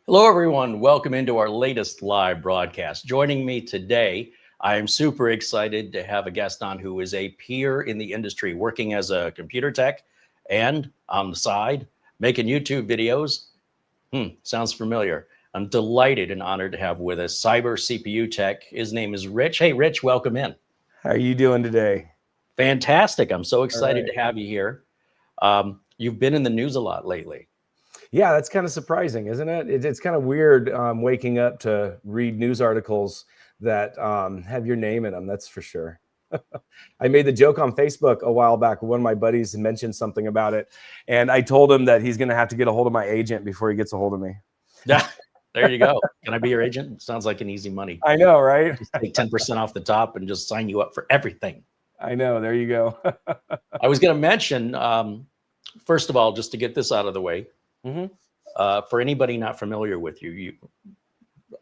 Hello, everyone. Welcome into our latest live broadcast. Joining me today, I am super excited to have a guest on who is a peer in the industry, working as a computer tech and on the side, making YouTube videos. Sounds familiar. I'm delighted and honored to have with us CyberCPU Tech. His name is Rich. Hey, Rich, welcome in. How are you doing today? Fantastic. I'm so excited to have you here. You've been in the news a lot lately. Yeah, that's kind of surprising, isn't it? It's kind of weird waking up to read news articles that have your name in them, that's for sure. I made the joke on Facebook a while back. One of my buddies mentioned something about it, and I told him that he's going to have to get a hold of my agent before he gets a hold of me. Yeah, there you go. Can I be your agent? Sounds like an easy money. I know, right? Just take 10% off the top and just sign you up for everything. I know. There you go. I was going to mention, first of all, just to get this out of the way, for anybody not familiar with you,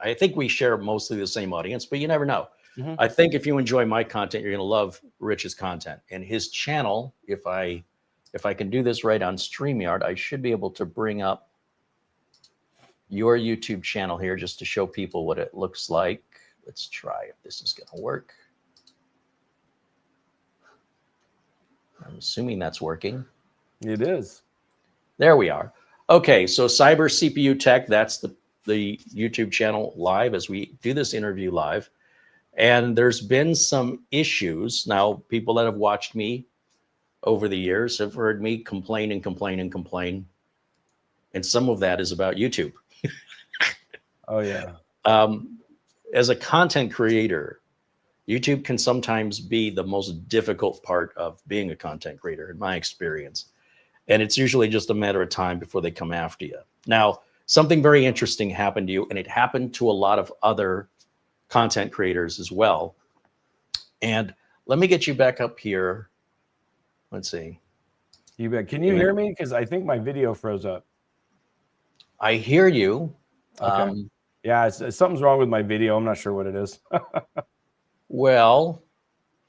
I think we share mostly the same audience, but you never know. I think if you enjoy my content, you're going to love Rich's content and his channel. If I can do this right on StreamYard, I should be able to bring up your YouTube channel here just to show people what it looks like. Let's try if this is going to work. I'm assuming that's working. It is. There we are. Okay, so CyberCPU Tech, that's the YouTube channel live as we do this interview live. And there's been some issues. Now, people that have watched me over the years have heard me complain and complain and complain. And some of that is about YouTube. Oh, yeah. As a content creator, YouTube can sometimes be the most difficult part of being a content creator, in my experience. And it's usually just a matter of time before they come after you. Now, something very interesting happened to you, and it happened to a lot of other content creators as well. And let me get you back up here. Let's see. You bet. Can you hear me? Because I think my video froze up. I hear you. Okay. Yeah, something's wrong with my video. I'm not sure what it is. Well,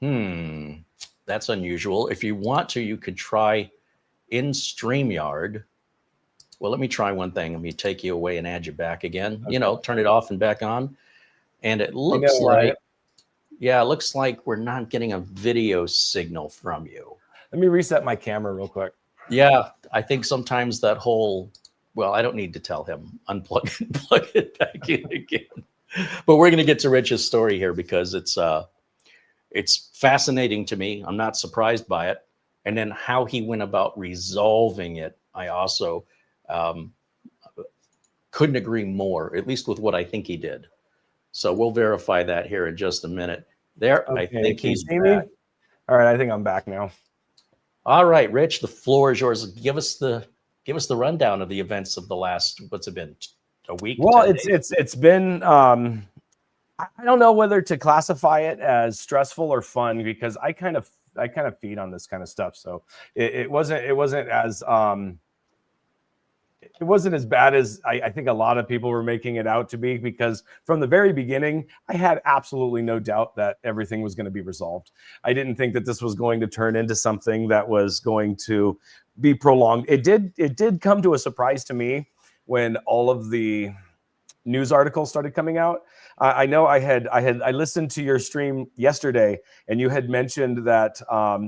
that's unusual. If you want to, you could try in StreamYard. Well, let me try one thing. Let me take you away and add you back again. Okay. You know, turn it off and back on. And it looks like, yeah, it looks like we're not getting a video signal from you. Let me reset my camera real quick. Yeah, I think sometimes that whole, well, I don't need to tell him, unplug and plug it back in again. But we're going to get to Rich's story here because it's fascinating to me. I'm not surprised by it. And then how he went about resolving it, I also couldn't agree more, at least with what I think he did. So we'll verify that here in just a minute. There, okay. I think he's back. All right, I think I'm back now. All right, Rich, the floor is yours. Give us the rundown of the events of the last, what's it been, a week? Well, it's been I don't know whether to classify it as stressful or fun because I kind of feed on this kind of stuff. So it wasn't as bad as I think a lot of people were making it out to be, because from the very beginning, I had absolutely no doubt that everything was going to be resolved. I didn't think that this was going to turn into something that was going to be prolonged. It did come to a surprise to me when all of the news articles started coming out. I know I listened to your stream yesterday, and you had mentioned that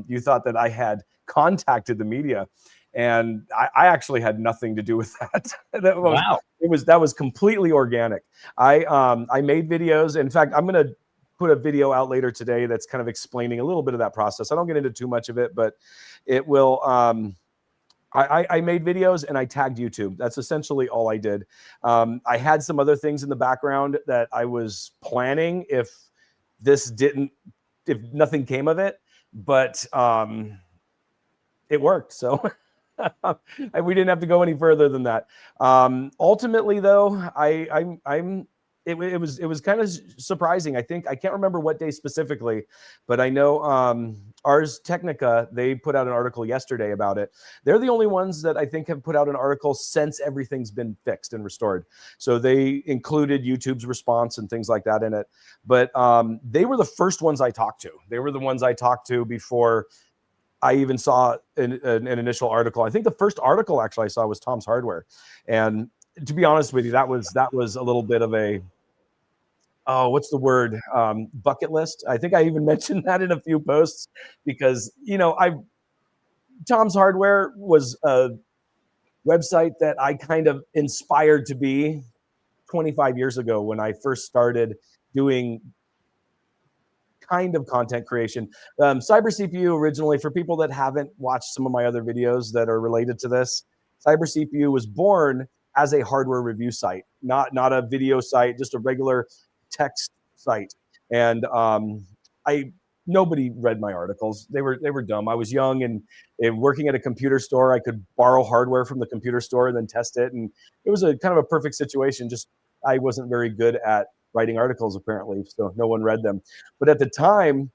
you thought that I had contacted the media. And I actually had nothing to do with that. Wow. That was completely organic. I made videos. In fact, I'm going to put a video out later today that's kind of explaining a little bit of that process. I don't get into too much of it, but it will. I made videos and I tagged YouTube. That's essentially all I did. I had some other things in the background that I was planning if nothing came of it, but it worked. So. We didn't have to go any further than that. Ultimately, though, it was kind of surprising. I can't remember what day specifically, but I know Ars Technica, they put out an article yesterday about it. They're the only ones that I think have put out an article since everything's been fixed and restored. So they included YouTube's response and things like that in it. But they were the first ones I talked to. They were the ones I talked to before I even saw an initial article. I think the first article actually I saw was Tom's Hardware. And to be honest with you, that was a little bit of a, oh, what's the word? Bucket list. I think I even mentioned that in a few posts because, you know, Tom's Hardware was a website that I kind of inspired to be 25 years ago when I first started doing kind of content creation. CyberCPU originally, for people that haven't watched some of my other videos that are related to this, CyberCPU was born as a hardware review site, not a video site, just a regular text site. And nobody read my articles. They were dumb. I was young and working at a computer store. I could borrow hardware from the computer store and then test it. And it was a kind of a perfect situation. Just I wasn't very good at writing articles apparently, so no one read them. But at the time,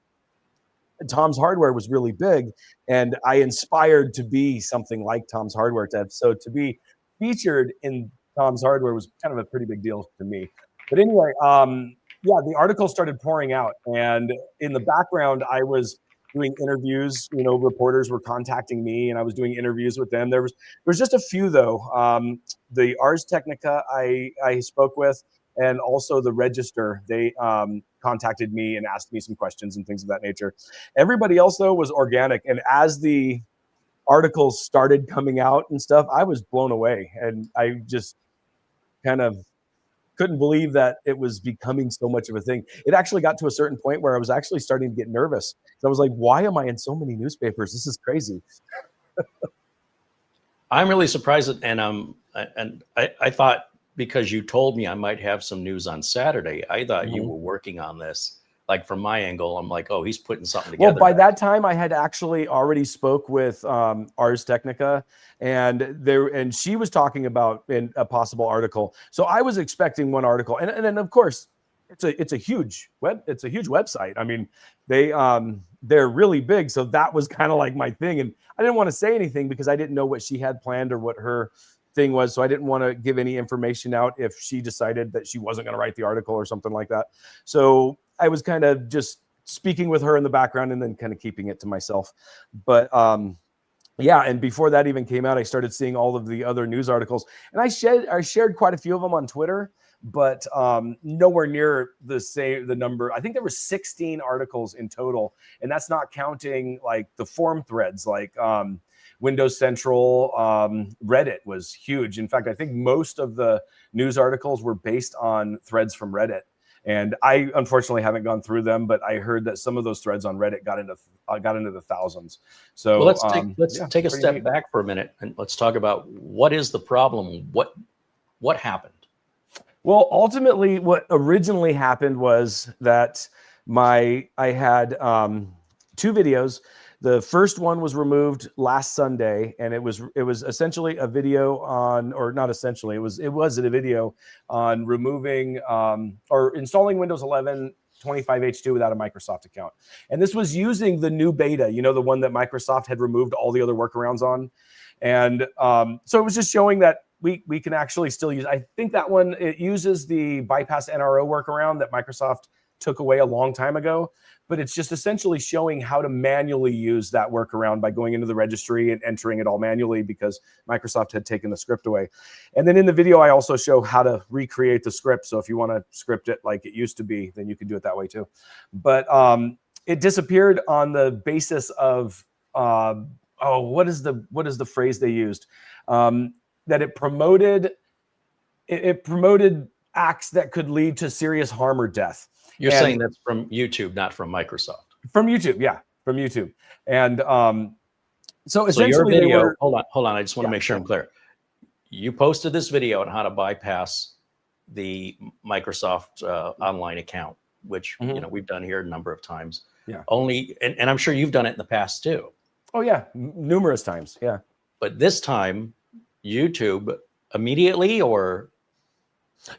Tom's Hardware was really big, and I inspired to be something like Tom's Hardware. So to be featured in Tom's Hardware was kind of a pretty big deal to me. But anyway, yeah, the articles started pouring out, and in the background, I was doing interviews. You know, reporters were contacting me, and I was doing interviews with them. There was just a few though. The Ars Technica I spoke with, and also the Register. They contacted me and asked me some questions and things of that nature. Everybody else though was organic, and as the articles started coming out and stuff, I was blown away, and I just kind of couldn't believe that it was becoming so much of a thing. It actually got to a certain point where I was actually starting to get nervous. So I was like, why am I in so many newspapers? This is crazy. I'm really surprised, and I thought because you told me I might have some news on Saturday, I thought you were working on this. Like from my angle, I'm like, oh, he's putting something together. Well, by that time, I had actually already spoke with Ars Technica, and she was talking about in a possible article. So I was expecting one article, and then of course, it's a huge website. I mean, they're really big, so that was kind of like my thing, and I didn't want to say anything because I didn't know what she had planned or what her thing was, so I didn't want to give any information out if she decided that she wasn't going to write the article or something like that. So I was kind of just speaking with her in the background and then kind of keeping it to myself. But yeah, and before that even came out, I started seeing all of the other news articles, and I shared quite a few of them on Twitter, but nowhere near the number. I think there were 16 articles in total, and that's not counting like the forum threads, like Windows Central. Reddit was huge. In fact, I think most of the news articles were based on threads from Reddit. And I unfortunately haven't gone through them, but I heard that some of those threads on Reddit got into the thousands. So well, let's take a step back for a minute and let's talk about what is the problem. What happened? Well, ultimately, what originally happened was that I had 2 videos. The first one was removed last Sunday, and it was essentially a video on, or not essentially, it was a video on removing or installing Windows 11 25H2 without a Microsoft account. And this was using the new beta, you know, the one that Microsoft had removed all the other workarounds on. And so it was just showing that we can actually still use, I think that one, it uses the bypass NRO workaround that Microsoft took away a long time ago, but it's just essentially showing how to manually use that workaround by going into the registry and entering it all manually because Microsoft had taken the script away. And then in the video, I also show how to recreate the script. So if you want to script it like it used to be, then you can do it that way too. But it disappeared on the basis of, what is the phrase they used? That it promoted acts that could lead to serious harm or death. You're saying that's from YouTube, not from Microsoft. From YouTube, yeah, from YouTube. And so essentially, your video. Hold on. I just want to make sure I'm clear. You posted this video on how to bypass the Microsoft online account, which you know we've done here a number of times. Yeah. And I'm sure you've done it in the past too. Oh yeah, numerous times. Yeah. But this time, YouTube immediately or.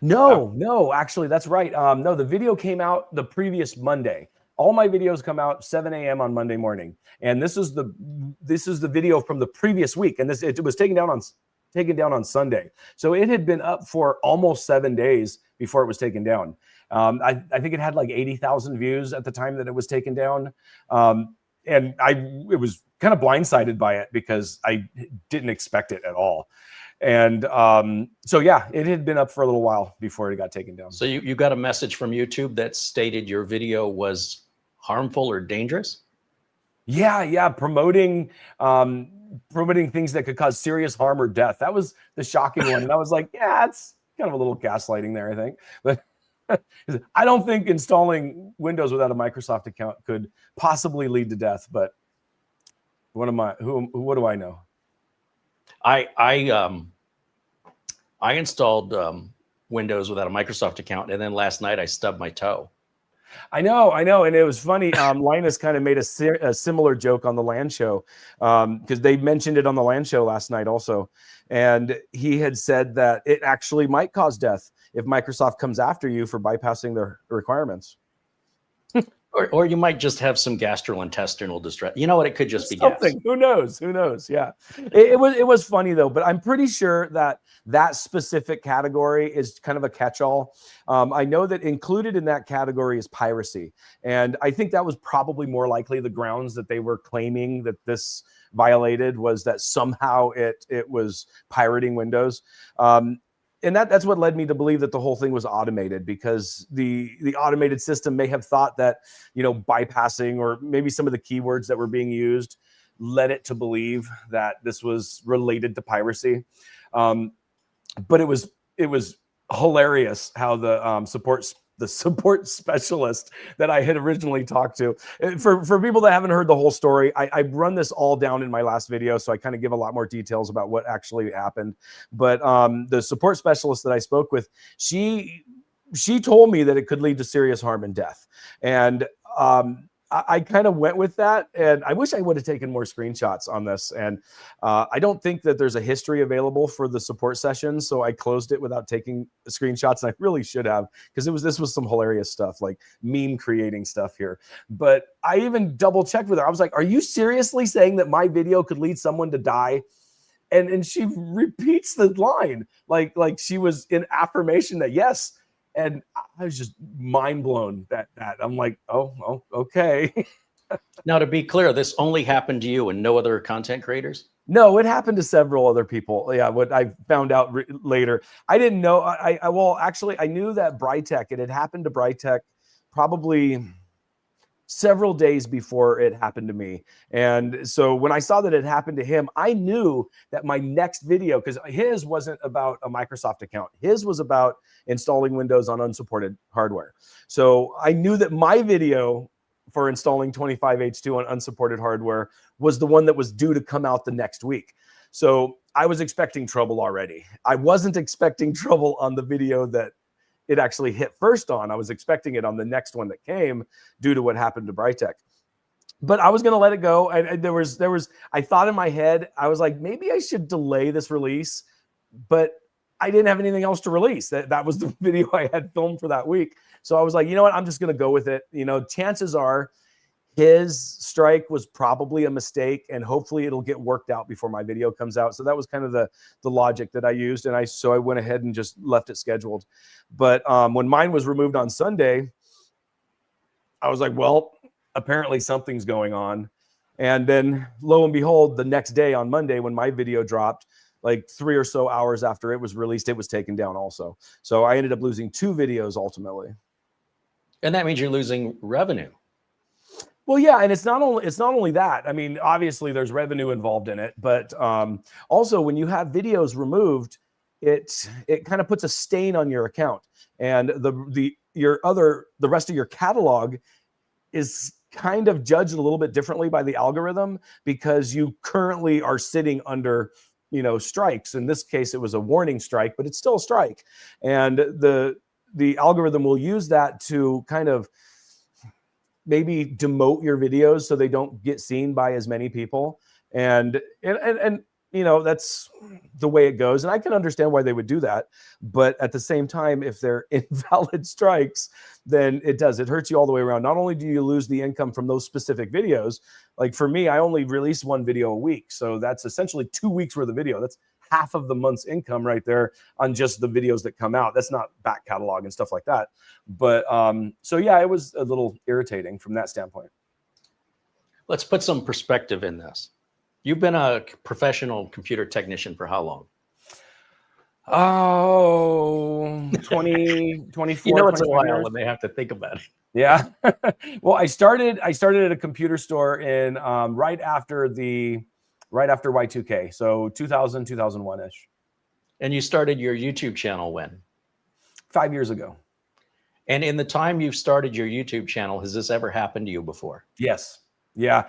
No, actually, that's right. No, the video came out the previous Monday. All my videos come out 7 a.m. on Monday morning, and this is the video from the previous week, and it was taken down on Sunday. So it had been up for almost 7 days before it was taken down. I think it had like 80,000 views at the time that it was taken down, and it was kind of blindsided by it because I didn't expect it at all. And so, yeah, it had been up for a little while before it got taken down. So you got a message from YouTube that stated your video was harmful or dangerous? Yeah, promoting things that could cause serious harm or death. That was the shocking one. And I was like, yeah, it's kind of a little gaslighting there, I think. But I don't think installing Windows without a Microsoft account could possibly lead to death. But what do I know? I installed Windows without a Microsoft account, and then last night I stubbed my toe. I know, and it was funny. Linus kind of made a similar joke on the LAN show because they mentioned it on the LAN show last night also, and he had said that it actually might cause death if Microsoft comes after you for bypassing their requirements. Or you might just have some gastrointestinal distress. You know what? It could just be something. gas. Who knows? Who knows? Yeah, it was funny though. But I'm pretty sure that specific category is kind of a catch-all. I know that included in that category is piracy, and I think that was probably more likely the grounds that they were claiming that this violated was that somehow it was pirating Windows. And that's what led me to believe that the whole thing was automated, because the automated system may have thought that, bypassing or maybe some of the keywords that were being used led it to believe that this was related to piracy. But it was hilarious how the support specialist that I had originally talked to. For people that haven't heard the whole story, I run this all down in my last video, so I kind of give a lot more details about what actually happened. But the support specialist that I spoke with, she told me that it could lead to serious harm and death. And I kind of went with that, and I wish I would have taken more screenshots on this. And I don't think that there's a history available for the support session, so I closed it without taking screenshots. And I really should have, because this was some hilarious stuff, like meme creating stuff here. But I even double checked with her. I was like, "Are you seriously saying that my video could lead someone to die?" And she repeats the line like she was in affirmation that yes. And I was just mind blown that I'm like, oh, okay. Now, to be clear, this only happened to you and no other content creators? No, it happened to several other people. Yeah, what I found out later. I didn't know. Well, actually, I knew that Brytech, it had happened to Brytech probably several days before it happened to me. And so when I saw that it happened to him, I knew that my next video, because his wasn't about a Microsoft account, his was about installing Windows on unsupported hardware. So I knew that my video for installing 25H2 on unsupported hardware was the one that was due to come out the next week. So I was expecting trouble already. I wasn't expecting trouble on the video that it actually hit first on. I was expecting it on the next one that came due to what happened to Brytech. But I was going to let it go. I thought in my head, I was like, maybe I should delay this release, but I didn't have anything else to release. That was the video I had filmed for that week. So I was like, you know what? I'm just going to go with it. Chances are his strike was probably a mistake, and hopefully it'll get worked out before my video comes out. So that was kind of the logic that I used. And I went ahead and just left it scheduled. But when mine was removed on Sunday, I was like, well, apparently something's going on. And then lo and behold, the next day on Monday, when my video dropped, like 3 or so hours after it was released, it was taken down also. So I ended up losing 2 videos ultimately. And that means you're losing revenue. Well, yeah, and it's not only that. I mean, obviously there's revenue involved in it, but also when you have videos removed, it kind of puts a stain on your account, and the rest of your catalog is kind of judged a little bit differently by the algorithm, because you currently are sitting under strikes. In this case, it was a warning strike, but it's still a strike, and the algorithm will use that to kind of maybe demote your videos so they don't get seen by as many people. And that's the way it goes. And I can understand why they would do that. But at the same time, if they're invalid strikes, then it hurts you all the way around. Not only do you lose the income from those specific videos, like for me, I only release 1 video a week. So that's essentially 2 weeks worth of video. That's half of the month's income right there on just the videos that come out. That's not back catalog and stuff like that. But so yeah, it was a little irritating from that standpoint. Let's put some perspective in this. You've been a professional computer technician for how long? Oh, 20, 24, You know, it's a 25 while years. when they have to think about it. Yeah. Well, I started at a computer store in right after Y2K. So 2000, 2001-ish. And you started your YouTube channel when? 5 years ago. And in the time you've started your YouTube channel, has this ever happened to you before? Yes. Yeah.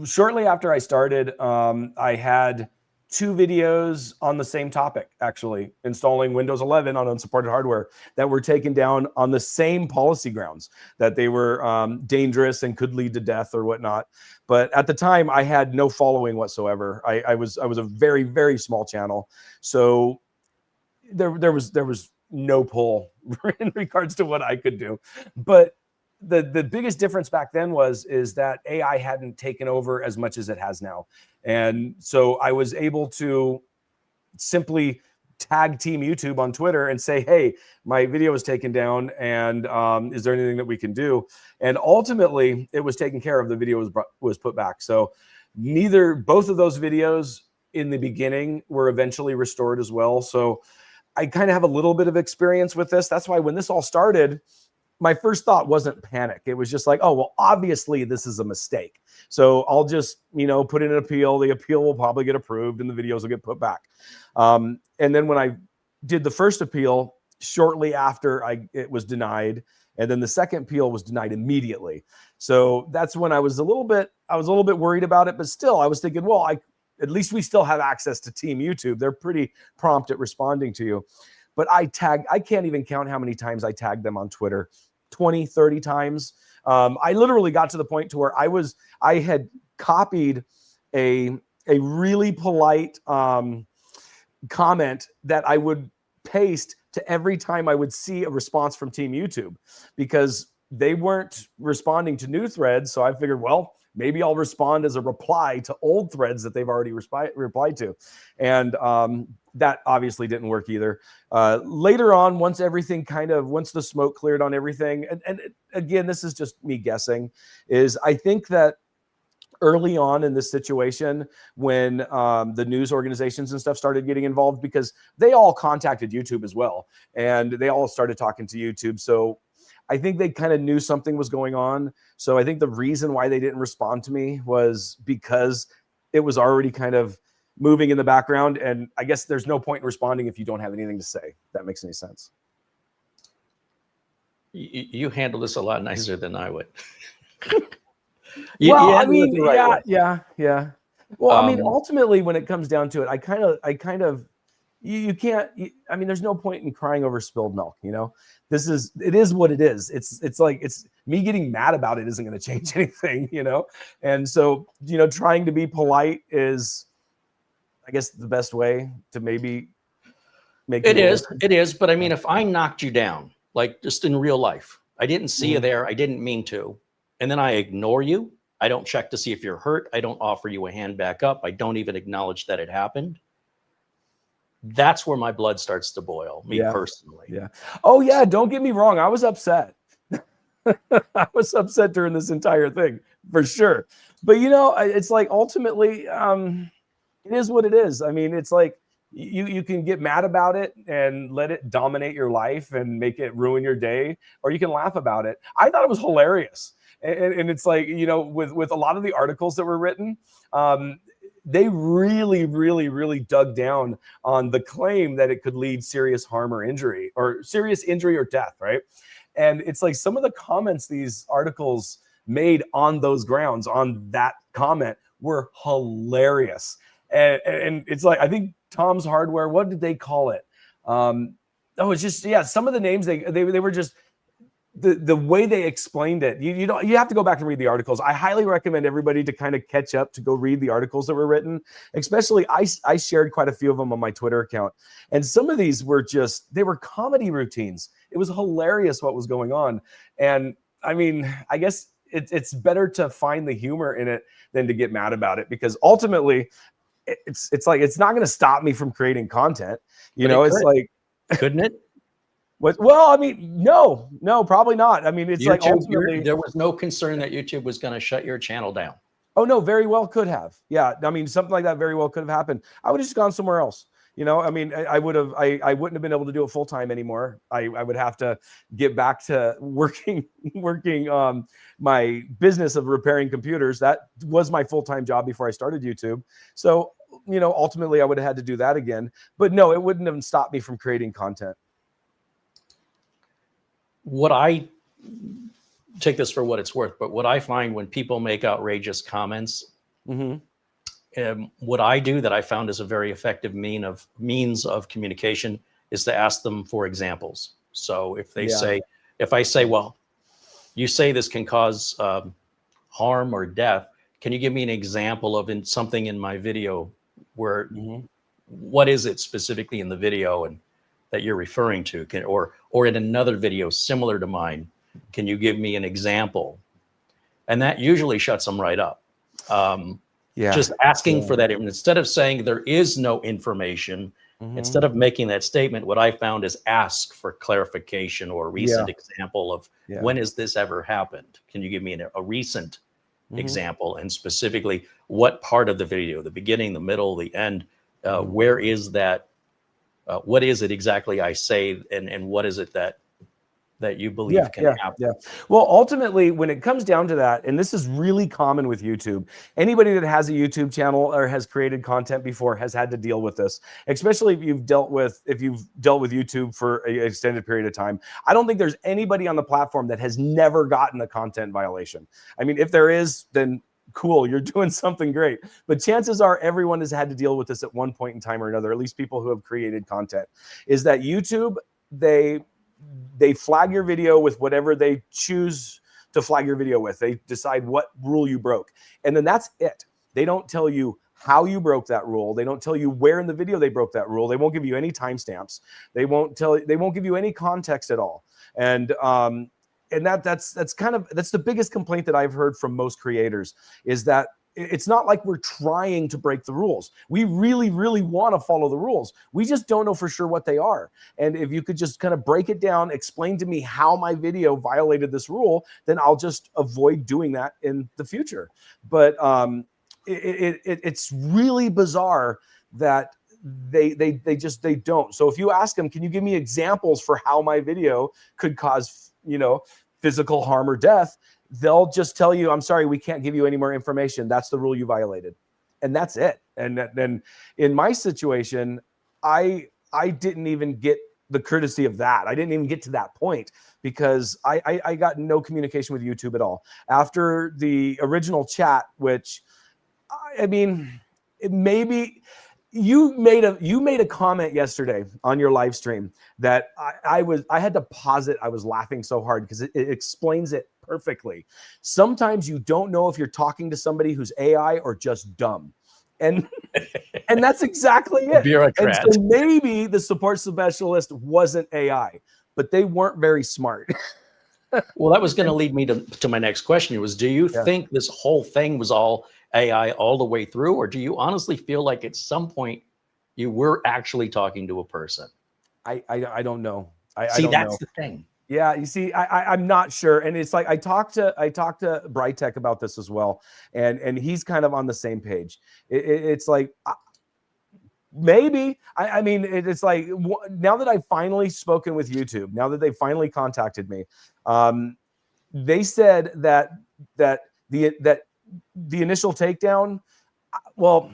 Shortly after I started, I had 2 videos on the same topic, actually, installing Windows 11 on unsupported hardware, that were taken down on the same policy grounds, that they were dangerous and could lead to death or whatnot. But at the time, I had no following whatsoever. I was a very, very small channel. So there was no pull in regards to what I could do. But the biggest difference back then is that AI hadn't taken over as much as it has now. And so I was able to simply tag Team YouTube on Twitter and say, hey, my video was taken down, and is there anything that we can do? And ultimately it was taken care of. The video was put back. So both of those videos in the beginning were eventually restored as well. So I kind of have a little bit of experience with this. That's why when this all started, my first thought wasn't panic. It was just like, oh, well, obviously this is a mistake. So I'll just, put in an appeal. The appeal will probably get approved and the videos will get put back. And then when I did the first appeal, shortly after it was denied, and then the second appeal was denied immediately. So that's when I was a little bit worried about it, but still I was thinking, well, at least we still have access to Team YouTube. They're pretty prompt at responding to you. But I can't even count how many times I tagged them on Twitter. 20, 30 times. I literally got to the point to where I had copied a really polite comment that I would paste to every time I would see a response from Team YouTube, because they weren't responding to new threads. So I figured, well, maybe I'll respond as a reply to old threads that they've already replied to. And that obviously didn't work either. Later on, once the smoke cleared on everything, and again, this is just me guessing, is I think that early on in this situation, when the news organizations and stuff started getting involved, because they all contacted YouTube as well, and they all started talking to YouTube. So I think they kind of knew something was going on. So I think the reason why they didn't respond to me was because it was already kind of moving in the background. And I guess there's no point in responding if you don't have anything to say. If that makes any sense. You handle this a lot nicer than I would. Yeah. Well, I mean, ultimately, when it comes down to it, I kind of, you can't, there's no point in crying over spilled milk. It is what it is. It's like, it's me getting mad about it isn't going to change anything, And so, trying to be polite is, I guess, the best way to maybe make it is. It is. But I mean, if I knocked you down, like just in real life, I didn't see you there, I didn't mean to, and then I ignore you, I don't check to see if you're hurt, I don't offer you a hand back up, I don't even acknowledge that it happened. That's where my blood starts to boil, me personally. Yeah. Oh yeah. Don't get me wrong. I was upset. I was upset during this entire thing for sure. But it's like, ultimately, it is what it is. I mean, it's like you can get mad about it and let it dominate your life and make it ruin your day, or you can laugh about it. I thought it was hilarious. And it's like, with a lot of the articles that were written, they really, really, really dug down on the claim that it could lead serious harm or injury, or serious injury or death, right? And it's like some of the comments these articles made on those grounds, on that comment, were hilarious. And it's like, I think Tom's Hardware, what did they call it? It's just, some of the names, they were just, the way they explained it, you have to go back and read the articles. I highly recommend everybody to kind of catch up, to go read the articles that were written. Especially, I shared quite a few of them on my Twitter account, and some of these were they were comedy routines. It was hilarious what was going on. And I mean, I guess it's better to find the humor in it than to get mad about it, because ultimately it's like, it's not going to stop me from creating content. It's like, couldn't it? Well, I mean, no, probably not. I mean, it's YouTube, like, ultimately, there was no concern that YouTube was going to shut your channel down. Oh no, very well could have. Yeah, I mean, something like that very well could have happened. I would have just gone somewhere else. You know, I mean, I wouldn't have been able to do it full time anymore. I would have to get back to working my business of repairing computers. That was my full-time job before I started YouTube. So, you know, ultimately I would have had to do that again. But no, it wouldn't have stopped me from creating content. What I take this for what it's worth, but what I find when people make outrageous comments, what I do that I found is a very effective means of communication is to ask them for examples. So if they say, if I say, well, you say this can cause harm or death, can you give me an example of something in my video where, what is it specifically in the video and that you're referring to? Or in another video similar to mine, can you give me an example? And that usually shuts them right up. Just asking for that. Instead of saying there is no information, instead of making that statement, what I found is ask for clarification or a recent example of when has this ever happened? Can you give me a recent example? And specifically, what part of the video, the beginning, the middle, the end, where is that? What is it exactly I say? And what is it that you believe can happen? Well, ultimately, when it comes down to that, and this is really common with YouTube, anybody that has a YouTube channel or has created content before has had to deal with this, especially if you've dealt with YouTube for an extended period of time. I don't think there's anybody on the platform that has never gotten a content violation. I mean, if there is, then cool, you're doing something great. But chances are everyone has had to deal with this at one point in time or another, at least people who have created content, is that YouTube, they flag your video with whatever they choose to flag your video with. They decide what rule you broke. And then that's it. They don't tell you how you broke that rule. They don't tell you where in the video they broke that rule. They won't give you any timestamps. They won't give you any context at all. And that's the biggest complaint that I've heard from most creators, is that it's not like we're trying to break the rules. We really, really want to follow the rules. We just don't know for sure what they are. And if you could just kind of break it down, explain to me how my video violated this rule, then I'll just avoid doing that in the future. But it's really bizarre that they don't. So if you ask them, can you give me examples for how my video could cause, physical harm or death? They'll just tell you, I'm sorry, we can't give you any more information. That's the rule you violated. And that's it. And then in my situation, I didn't even get the courtesy of that. I didn't even get to that point because I got no communication with YouTube at all. After the original chat, which, I mean, maybe you made a comment yesterday on your live stream that I had to pause it. I was laughing so hard because it explains it perfectly. Sometimes you don't know if you're talking to somebody who's AI or just dumb. And that's exactly it. Bureaucrat. And so maybe the support specialist wasn't AI, but they weren't very smart. Well, that was going to lead me to my next question. Do you think this whole thing was all AI all the way through, or do you honestly feel like at some point you were actually talking to a person? I don't know. See, that's the thing. Yeah, you see, I'm not sure, and it's like I talked to Brightech about this as well, and he's kind of on the same page. It's like maybe I mean it's like now that I've finally spoken with YouTube, now that they finally contacted me, they said that the initial takedown. Well,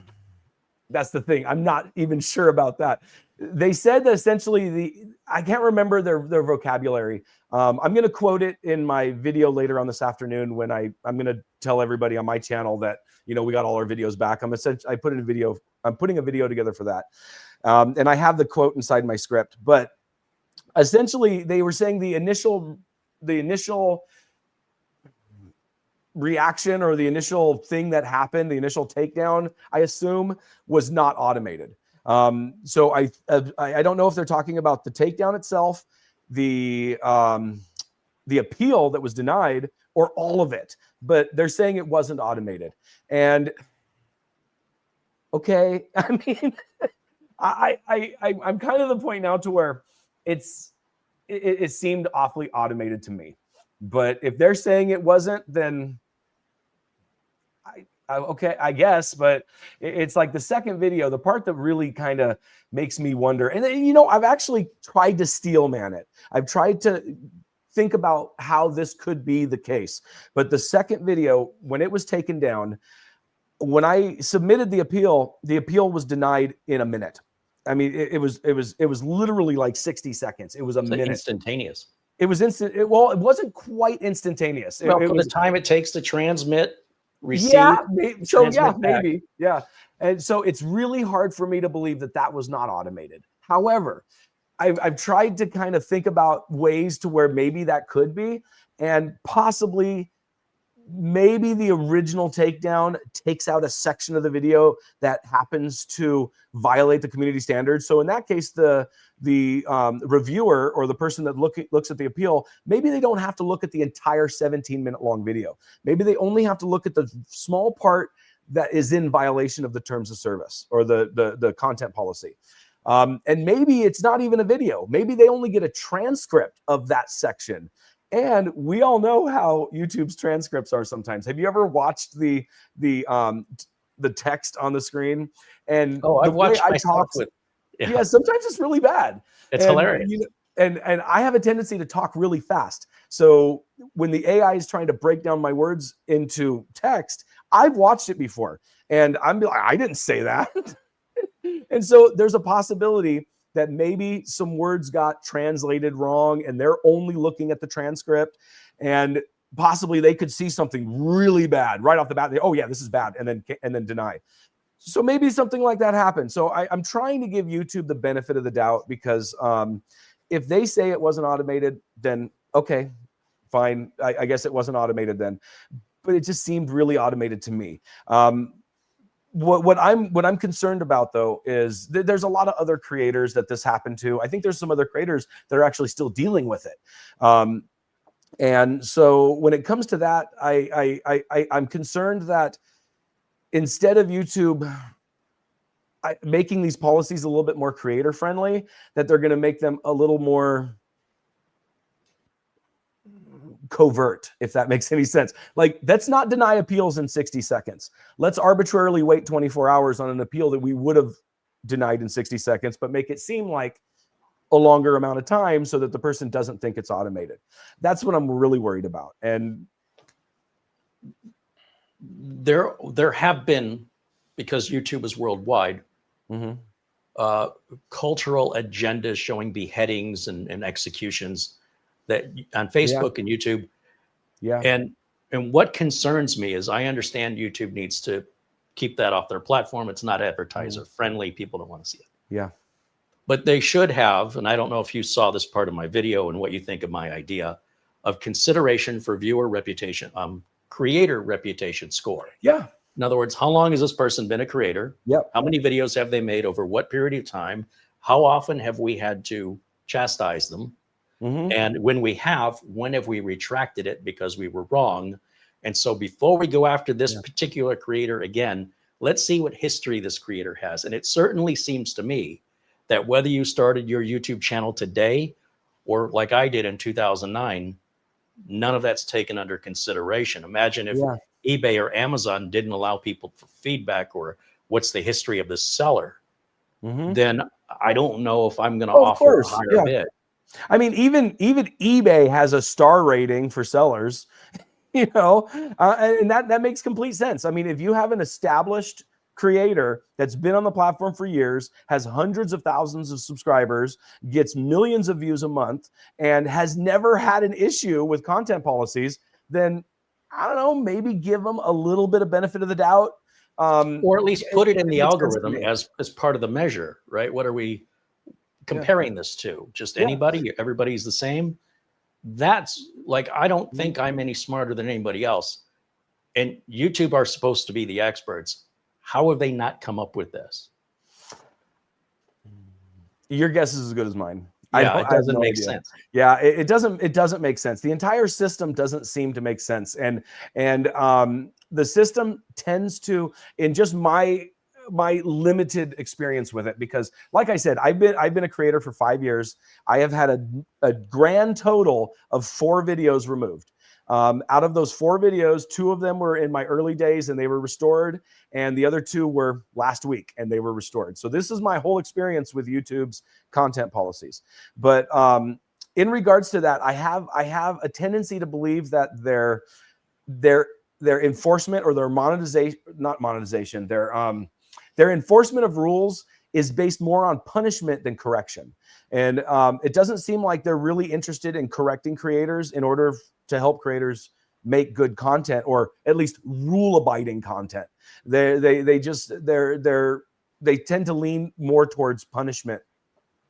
that's the thing. I'm not even sure about that. They said that essentially I can't remember their vocabulary. I'm going to quote it in my video later on this afternoon when I'm going to tell everybody on my channel that, we got all our videos back. I'm putting a video together for that. And I have the quote inside my script, but essentially they were saying the initial reaction or the initial thing that happened, the initial takedown, I assume, was not automated. So I don't know if they're talking about the takedown itself, the appeal that was denied, or all of it, but they're saying it wasn't automated. And okay, I mean, I'm kind of the point now to where it seemed awfully automated to me. But if they're saying it wasn't, then Okay, I guess, but it's like the second video, the part that really kind of makes me wonder. And you know, I've actually tried to steel man it. I've tried to think about how this could be the case. But the second video, when it was taken down, when I submitted the appeal was denied in a minute. I mean, it was literally like 60 seconds. It was a minute. Instantaneous. It was instant. Well, it wasn't quite instantaneous. Well, it for was the time it takes to transmit, receive. Yeah, so yeah, back. maybe. Yeah. And so it's really hard for me to believe that that was not automated. However, I've tried to kind of think about ways to where maybe that could be, and possibly maybe the original takedown takes out a section of the video that happens to violate the community standards. So in that case, the reviewer or the person that looks at the appeal, maybe they don't have to look at the entire 17-minute long video. Maybe they only have to look at the small part that is in violation of the terms of service or the content policy. And maybe it's not even a video. Maybe they only get a transcript of that section. And we all know how YouTube's transcripts are sometimes. Have you ever watched the text on the screen? And I've watched myself with. Yeah, sometimes it's really bad. It's hilarious. You know, and I have a tendency to talk really fast. So when the AI is trying to break down my words into text, I've watched it before, and I'm like, I didn't say that. And so there's a possibility that maybe some words got translated wrong and they're only looking at the transcript, and possibly they could see something really bad right off the bat. Oh yeah, this is bad. And then deny. So maybe something like that happened. So I'm trying to give YouTube the benefit of the doubt, because if they say it wasn't automated, then okay, fine. I guess it wasn't automated then, but it just seemed really automated to me. What I'm concerned about though is there's a lot of other creators that this happened to. I think there's some other creators that are actually still dealing with it. And so when it comes to that, I'm concerned that instead of YouTube making these policies a little bit more creator friendly, that they're going to make them a little more covert, if that makes any sense. Like, let's not deny appeals in 60 seconds. Let's arbitrarily wait 24 hours on an appeal that we would have denied in 60 seconds, but make it seem like a longer amount of time so that the person doesn't think it's automated. That's what I'm really worried about. And there have been, because YouTube is worldwide, cultural agendas showing beheadings and executions that on Facebook and YouTube. Yeah. And what concerns me is, I understand YouTube needs to keep that off their platform. It's not advertiser friendly. People don't want to see it. Yeah. But they should have, and I don't know if you saw this part of my video and what you think of my idea of consideration for viewer reputation, creator reputation score. Yeah. In other words, how long has this person been a creator? Yep. How many videos have they made over what period of time? How often have we had to chastise them? And when we have, when have we retracted it because we were wrong? And so before we go after this particular creator again, let's see what history this creator has. And it certainly seems to me that whether you started your YouTube channel today or like I did in 2009, none of that's taken under consideration. Imagine if eBay or Amazon didn't allow people for feedback or what's the history of the seller, then I don't know if I'm going to offer a higher bid. I mean, even eBay has a star rating for sellers, you know, and that makes complete sense. I mean, if you have an established creator that's been on the platform for years, has hundreds of thousands of subscribers, gets millions of views a month, and has never had an issue with content policies, then I don't know, maybe give them a little bit of benefit of the doubt. Or at least put it in the algorithm as part of the measure, right? What are we comparing this to? Just anybody? Everybody's the same? That's like, I don't think I'm any smarter than anybody else. And YouTube are supposed to be the experts. How have they not come up with this? Your guess is as good as mine. Yeah, it doesn't make sense. Yeah, it doesn't make sense. The entire system doesn't seem to make sense. And the system tends to, in just my limited experience with it, because like I said, I've been a creator for 5 years. I have had a grand total of 4 videos removed. Out of those 4 videos, 2 of them were in my early days and they were restored. And the other 2 were last week and they were restored. So this is my whole experience with YouTube's content policies. But in regards to that, I have a tendency to believe that their enforcement or their monetization, their enforcement of rules is based more on punishment than correction. And it doesn't seem like they're really interested in correcting creators in order to help creators make good content, or at least rule-abiding content. They tend to lean more towards punishment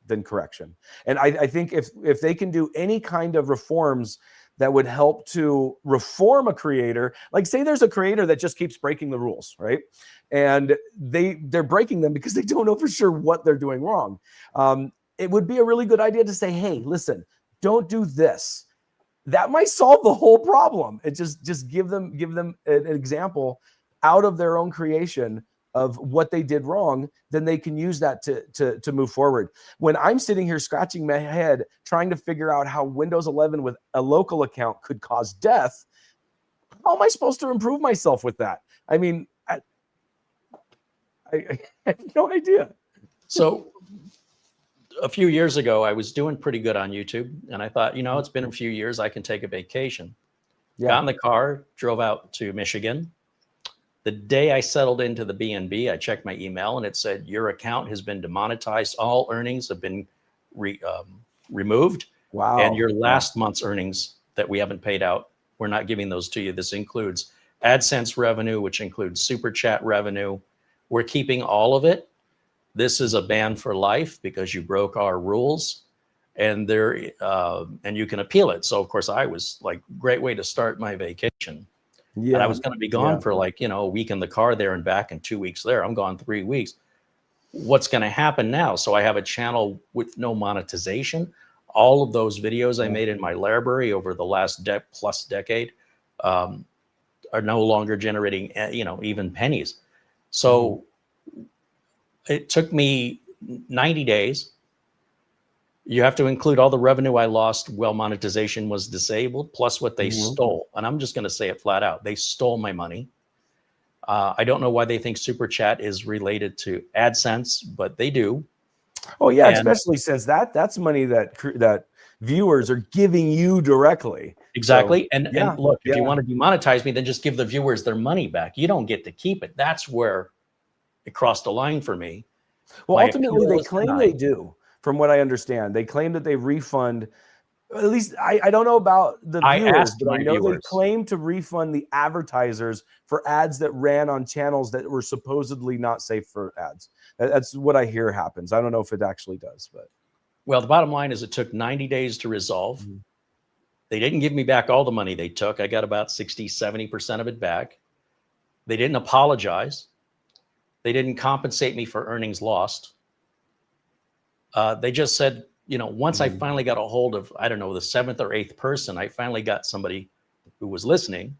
than correction. And I think if they can do any kind of reforms that would help to reform a creator, like say there's a creator that just keeps breaking the rules, right? And they're breaking them because they don't know for sure what they're doing wrong. It would be a really good idea to say, hey, listen, don't do this. That might solve the whole problem. And just give them an example out of their own creation of what they did wrong, then they can use that to move forward. When I'm sitting here scratching my head trying to figure out how Windows 11 with a local account could cause death, how am I supposed to improve myself with that? I mean, I have no idea. So a few years ago, I was doing pretty good on YouTube, and I thought, it's been a few years, I can take a vacation. Yeah. Got in the car, drove out to Michigan. The day I settled into the B&B, I checked my email and it said, your account has been demonetized. All earnings have been removed. Wow. And your last month's earnings that we haven't paid out, we're not giving those to you. This includes AdSense revenue, which includes Super Chat revenue. We're keeping all of it. This is a ban for life because you broke our rules, and and you can appeal it. So of course I was like, great way to start my vacation. Yeah. And I was going to be gone for like, a week in the car there and back and 2 weeks there. I'm gone 3 weeks. What's going to happen now? So I have a channel with no monetization. All of those videos I made in my library over the last plus decade are no longer generating, even pennies. So it took me 90 days. You have to include all the revenue I lost while monetization was disabled, plus what they stole. And I'm just going to say it flat out. They stole my money. I don't know why they think Super Chat is related to AdSense, but they do. Oh, yeah, especially since that's money that viewers are giving you directly. Exactly. So, and look, if you want to demonetize me, then just give the viewers their money back. You don't get to keep it. That's where it crossed the line for me. Well, ultimately, they claim they do. From what I understand, they claim that they refund. At least I don't know about the viewers, but I know they claim to refund the advertisers for ads that ran on channels that were supposedly not safe for ads. That's what I hear happens. I don't know if it actually does, but. Well, the bottom line is it took 90 days to resolve. They didn't give me back all the money they took. I got about 60, 70% of it back. They didn't apologize. They didn't compensate me for earnings lost. They just said, once I finally got a hold of, I don't know, the 7th or 8th person, I finally got somebody who was listening.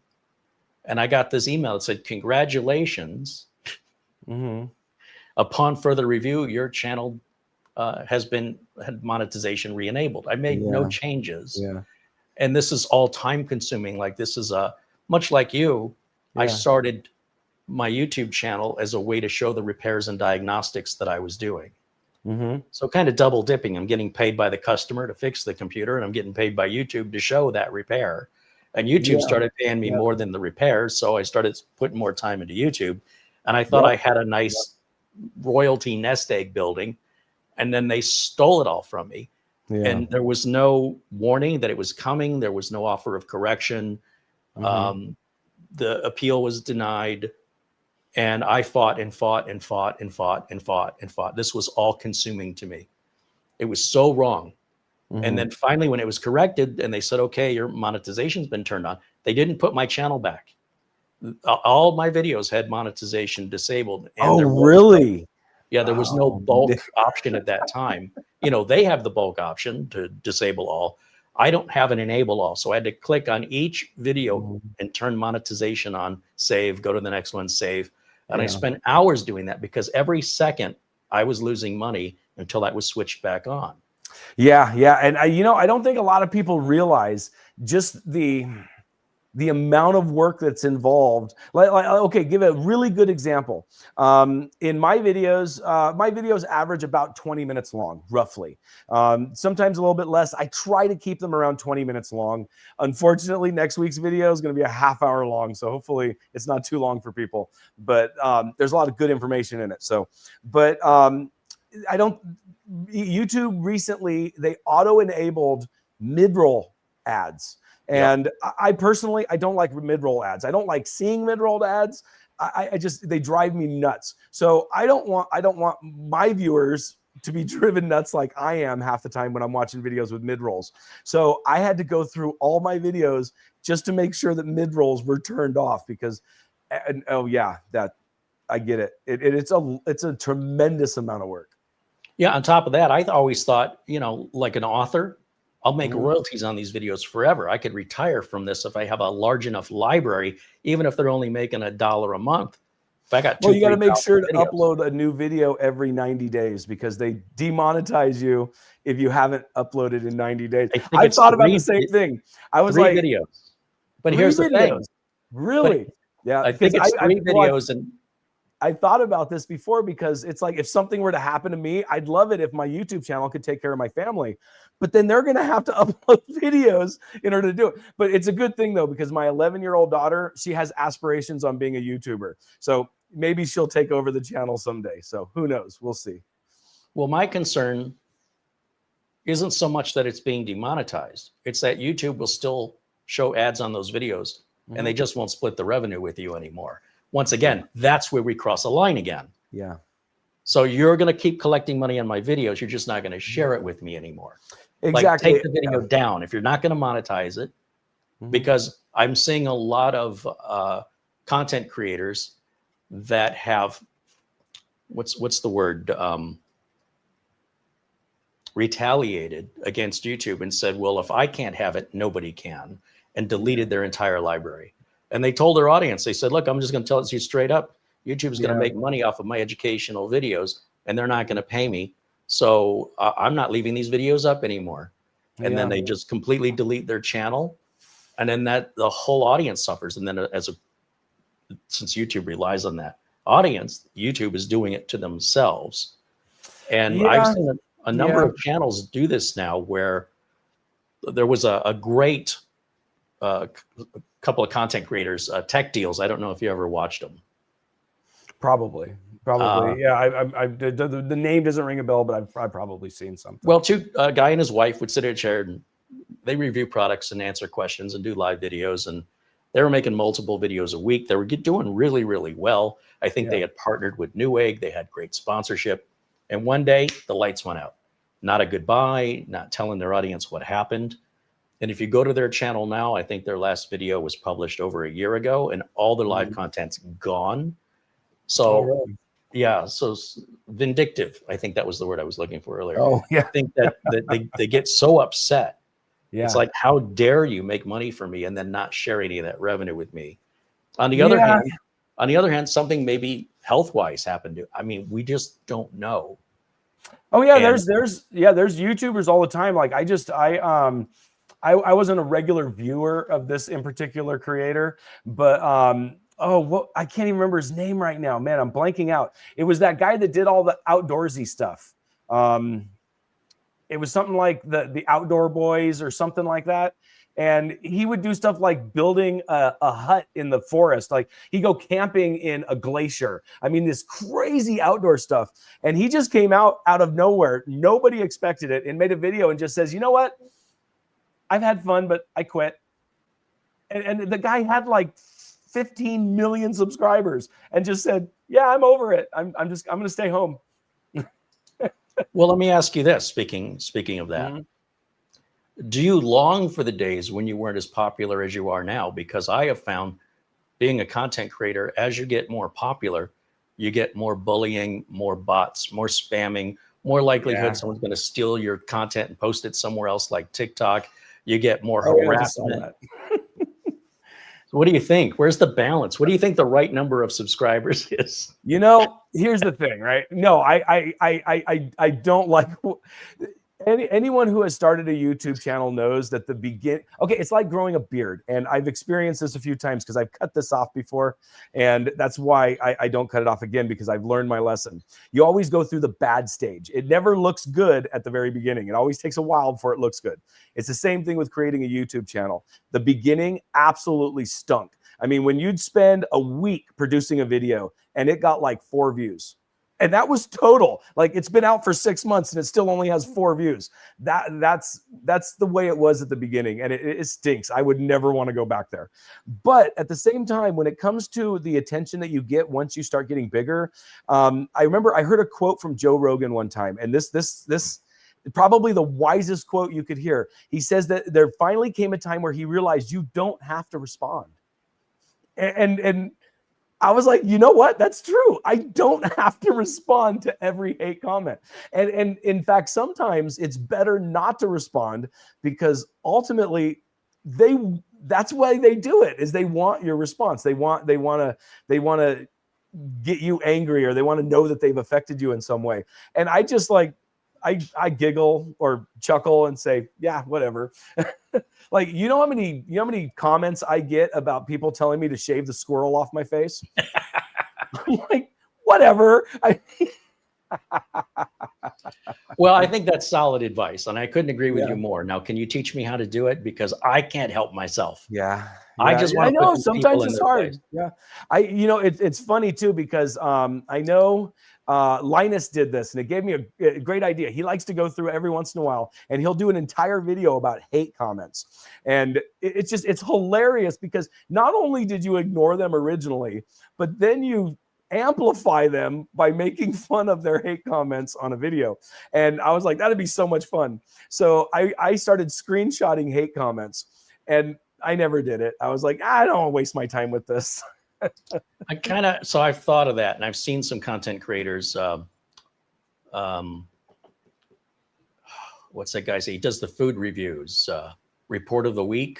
And I got this email that said, congratulations. Upon further review, your channel had monetization re-enabled. I made no changes. And this is all time consuming. Like this is much like you, I started my YouTube channel as a way to show the repairs and diagnostics that I was doing. So kind of double dipping. I'm getting paid by the customer to fix the computer, and I'm getting paid by YouTube to show that repair. And YouTube started paying me more than the repairs. So I started putting more time into YouTube. And I thought I had a nice royalty nest egg building. And then they stole it all from me. And there was no warning that it was coming. There was no offer of correction. The appeal was denied. And I fought and fought and fought and fought and fought and fought. This was all consuming to me. It was so wrong. And then finally, when it was corrected and they said, okay, your monetization's been turned on, they didn't put my channel back. All my videos had monetization disabled. And really? There was no bulk option at that time. They have the bulk option to disable all. I don't have an enable all. So I had to click on each video and turn monetization on, save, go to the next one, save. And I spent hours doing that because every second I was losing money until that was switched back on. And I don't think a lot of people realize just the the amount of work that's involved. Okay, give a really good example. In my videos average about 20 minutes long, roughly. Sometimes a little bit less. I try to keep them around 20 minutes long. Unfortunately, next week's video is going to be a half hour long, so hopefully it's not too long for people. But there's a lot of good information in it. So, but YouTube recently, they auto-enabled mid-roll ads. And I personally, I don't like mid-roll ads. I don't like seeing mid-roll ads. They drive me nuts. So I don't want my viewers to be driven nuts like I am half the time when I'm watching videos with mid-rolls. So I had to go through all my videos just to make sure that mid-rolls were turned off because, that I get it. It's a tremendous amount of work. Yeah. On top of that, I always thought, like an author, I'll make royalties on these videos forever. I could retire from this if I have a large enough library, even if they're only making $1 a month. If I got you got to make sure to upload a new video every 90 days because they demonetize you if you haven't uploaded in 90 days. I thought about the same thing. I was like, videos. But here's the thing. Really? Yeah. I think it's 3 videos and I thought about this before because it's like if something were to happen to me, I'd love it if my YouTube channel could take care of my family. But then they're going to have to upload videos in order to do it. But it's a good thing, though, because my 11-year-old daughter, she has aspirations on being a YouTuber. So maybe she'll take over the channel someday. So who knows? We'll see. Well, my concern isn't so much that it's being demonetized. It's that YouTube will still show ads on those videos, and they just won't split the revenue with you anymore. Once again, that's where we cross a line again. Yeah. So you're going to keep collecting money on my videos. You're just not going to share it with me anymore. Exactly. Like, take the video down if you're not going to monetize it, because I'm seeing a lot of content creators that have what's the word, retaliated against YouTube and said, well, if I can't have it, nobody can, and deleted their entire library. And they told their audience, they said, look, I'm just going to tell it to you straight up. YouTube is going to make money off of my educational videos, and they're not going to pay me. So I'm not leaving these videos up anymore. And then they just completely delete their channel. And then the whole audience suffers. And then since YouTube relies on that audience, YouTube is doing it to themselves. And I've seen a number of channels do this now, where there was a great couple of content creators, Tech Deals. I don't know if you ever watched them. Probably. The name doesn't ring a bell, but I've probably seen something. Well, a guy and his wife would sit in a chair and they review products and answer questions and do live videos. And they were making multiple videos a week. They were doing really, really well. I think they had partnered with Newegg. They had great sponsorship. And one day the lights went out. Not a goodbye, not telling their audience what happened. And if you go to their channel now, I think their last video was published over a year ago, and all their live content's gone. So, so vindictive. I think that was the word I was looking for earlier. Oh, yeah. I think that they get so upset. Yeah. It's like, how dare you make money for me and then not share any of that revenue with me? On the other hand, something maybe health-wise happened to. I mean, we just don't know. Oh yeah, there's YouTubers all the time. Like I wasn't a regular viewer of this in particular creator, but I can't even remember his name right now. Man, I'm blanking out. It was that guy that did all the outdoorsy stuff. It was something like the Outdoor Boys or something like that. And he would do stuff like building a hut in the forest. Like he'd go camping in a glacier. I mean, this crazy outdoor stuff. And he just came out of nowhere. Nobody expected it, and made a video and just says, you know what? I've had fun, but I quit. And the guy had like 15 million subscribers and just said, yeah, I'm over it. I'm going to stay home. Well, let me ask you this. Speaking of that, do you long for the days when you weren't as popular as you are now? Because I have found, being a content creator, as you get more popular, you get more bullying, more bots, more spamming, more likelihood someone's going to steal your content and post it somewhere else like TikTok. You get more harassment. So what do you think? Where's the balance? What do you think the right number of subscribers is? You know, here's the thing, right? No, I don't like. Anyone who has started a YouTube channel knows that it's like growing a beard. And I've experienced this a few times because I've cut this off before. And that's why I don't cut it off again, because I've learned my lesson. You always go through the bad stage. It never looks good at the very beginning. It always takes a while before it looks good. It's the same thing with creating a YouTube channel. The beginning absolutely stunk. I mean, when you'd spend a week producing a video and it got like 4 views, and that was total. Like, it's been out for 6 months and it still only has 4 views. That's the way it was at the beginning, and it stinks. I would never want to go back there. But at the same time, when it comes to the attention that you get once you start getting bigger, I remember I heard a quote from Joe Rogan one time, and this probably the wisest quote you could hear. He says that there finally came a time where he realized you don't have to respond. And I was like, you know what? That's true. I don't have to respond to every hate comment. And in fact, sometimes it's better not to respond, because ultimately that's why they do it, is they want your response. They want to get you angry, or they want to know that they've affected you in some way. And I just I giggle or chuckle and say, yeah, whatever. Like, you know how many comments I get about people telling me to shave the squirrel off my face? I'm like, whatever. Well, I think that's solid advice, and I couldn't agree with you more. Now, can you teach me how to do it? Because I can't help myself. Yeah. I just want to know put sometimes it's hard. place. Yeah. It's funny too, because I know Linus did this, and it gave me a great idea. He likes to go through every once in a while, and he'll do an entire video about hate comments. And it's hilarious, because not only did you ignore them originally, but then you amplify them by making fun of their hate comments on a video. And I was like, that'd be so much fun. So I started screenshotting hate comments, and I never did it. I was like, I don't want to waste my time with this. So I've thought of that, and I've seen some content creators. What's that guy say? He does the food reviews, report of the week.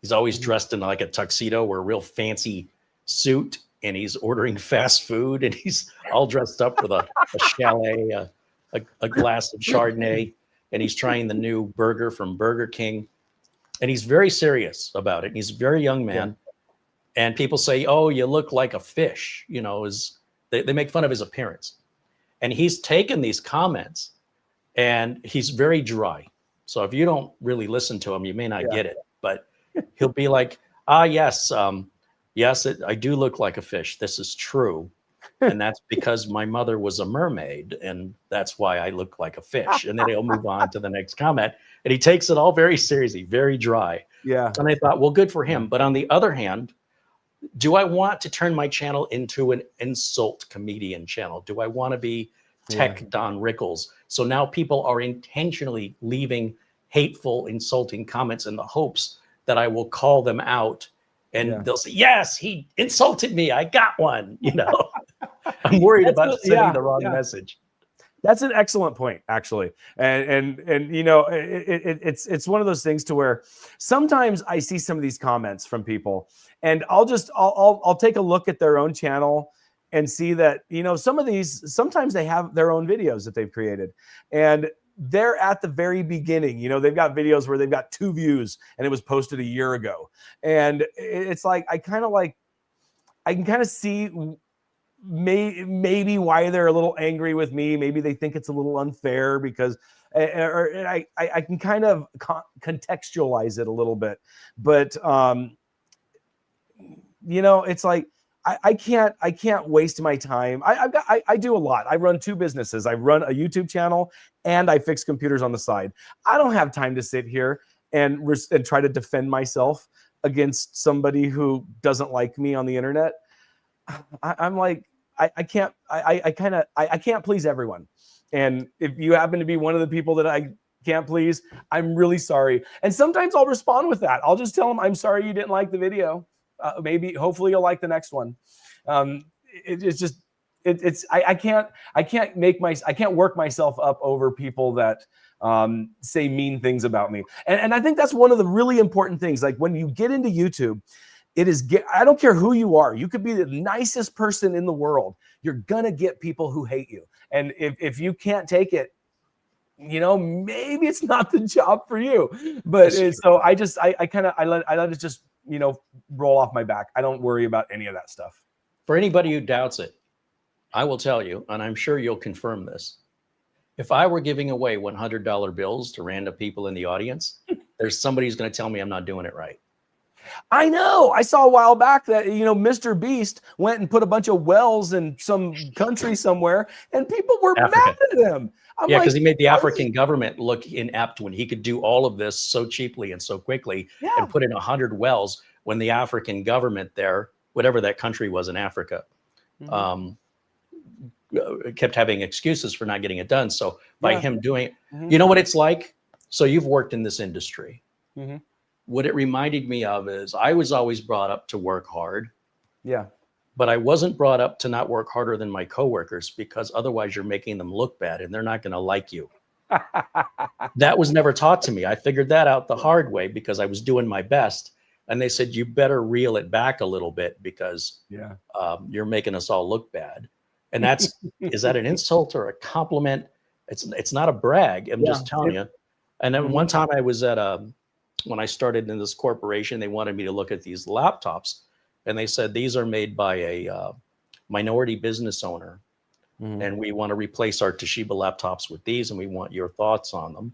He's always dressed in like a tuxedo or a real fancy suit, and he's ordering fast food, and he's all dressed up with a chalet, a glass of Chardonnay, and he's trying the new burger from Burger King. And he's very serious about it. He's a very young man. Yeah. And people say, oh, you look like a fish, they make fun of his appearance. And he's taken these comments, and he's very dry. So if you don't really listen to him, you may not get it. But he'll be like, yes, I do look like a fish. This is true. And that's because my mother was a mermaid, and that's why I look like a fish. And then he'll move on to the next comment. And he takes it all very seriously, very dry. Yeah. And I thought, well, good for him. But on the other hand, do I want to turn my channel into an insult comedian channel? Do I want to be Tech Don Rickles? So now people are intentionally leaving hateful, insulting comments in the hopes that I will call them out, and they'll say, yes, he insulted me. I got one, I'm worried about sending the wrong message. That's an excellent point, actually. And it's one of those things to where sometimes I see some of these comments from people, and I'll take a look at their own channel and see that, some of these, sometimes they have their own videos that they've created, and they're at the very beginning. They've got videos where they've got 2 views and it was posted a year ago. And it's like, I can kind of see maybe why they're a little angry with me. Maybe they think it's a little unfair, because I can kind of contextualize it a little bit. But it's like, I can't waste my time. I do a lot. I run 2 businesses. I run a YouTube channel, and I fix computers on the side. I don't have time to sit here and try to defend myself against somebody who doesn't like me on the internet. I'm like, I can't please everyone. And if you happen to be one of the people that I can't please, I'm really sorry. And sometimes I'll respond with that. I'll just tell them, I'm sorry you didn't like the video. Hopefully you'll like the next one. I can't work myself up over people that say mean things about me. And I think that's one of the really important things. Like, when you get into YouTube, I don't care who you are. You could be the nicest person in the world. You're going to get people who hate you. And if you can't take it, maybe it's not the job for you. But so I let it just, roll off my back. I don't worry about any of that stuff. For anybody who doubts it, I will tell you, and I'm sure you'll confirm this. If I were giving away $100 bills to random people in the audience, there's somebody who's going to tell me I'm not doing it right. I know. I saw a while back that, Mr. Beast went and put a bunch of wells in some country somewhere, and people were mad at him. Yeah, because he made the African government look inept when he could do all of this so cheaply and so quickly and put in 100 wells when the African government there, whatever that country was in Africa, kept having excuses for not getting it done. So by him doing it, you know what it's like? So you've worked in this industry. What it reminded me of is I was always brought up to work hard. Yeah. But I wasn't brought up to not work harder than my coworkers, because otherwise you're making them look bad and they're not going to like you. That was never taught to me. I figured that out the hard way because I was doing my best. And they said, you better reel it back a little bit because you're making us all look bad. And is that an insult or a compliment? It's not a brag. I'm just telling you. And then one time I was at when I started in this corporation, they wanted me to look at these laptops. And they said, these are made by a minority business owner. And we want to replace our Toshiba laptops with these, and we want your thoughts on them.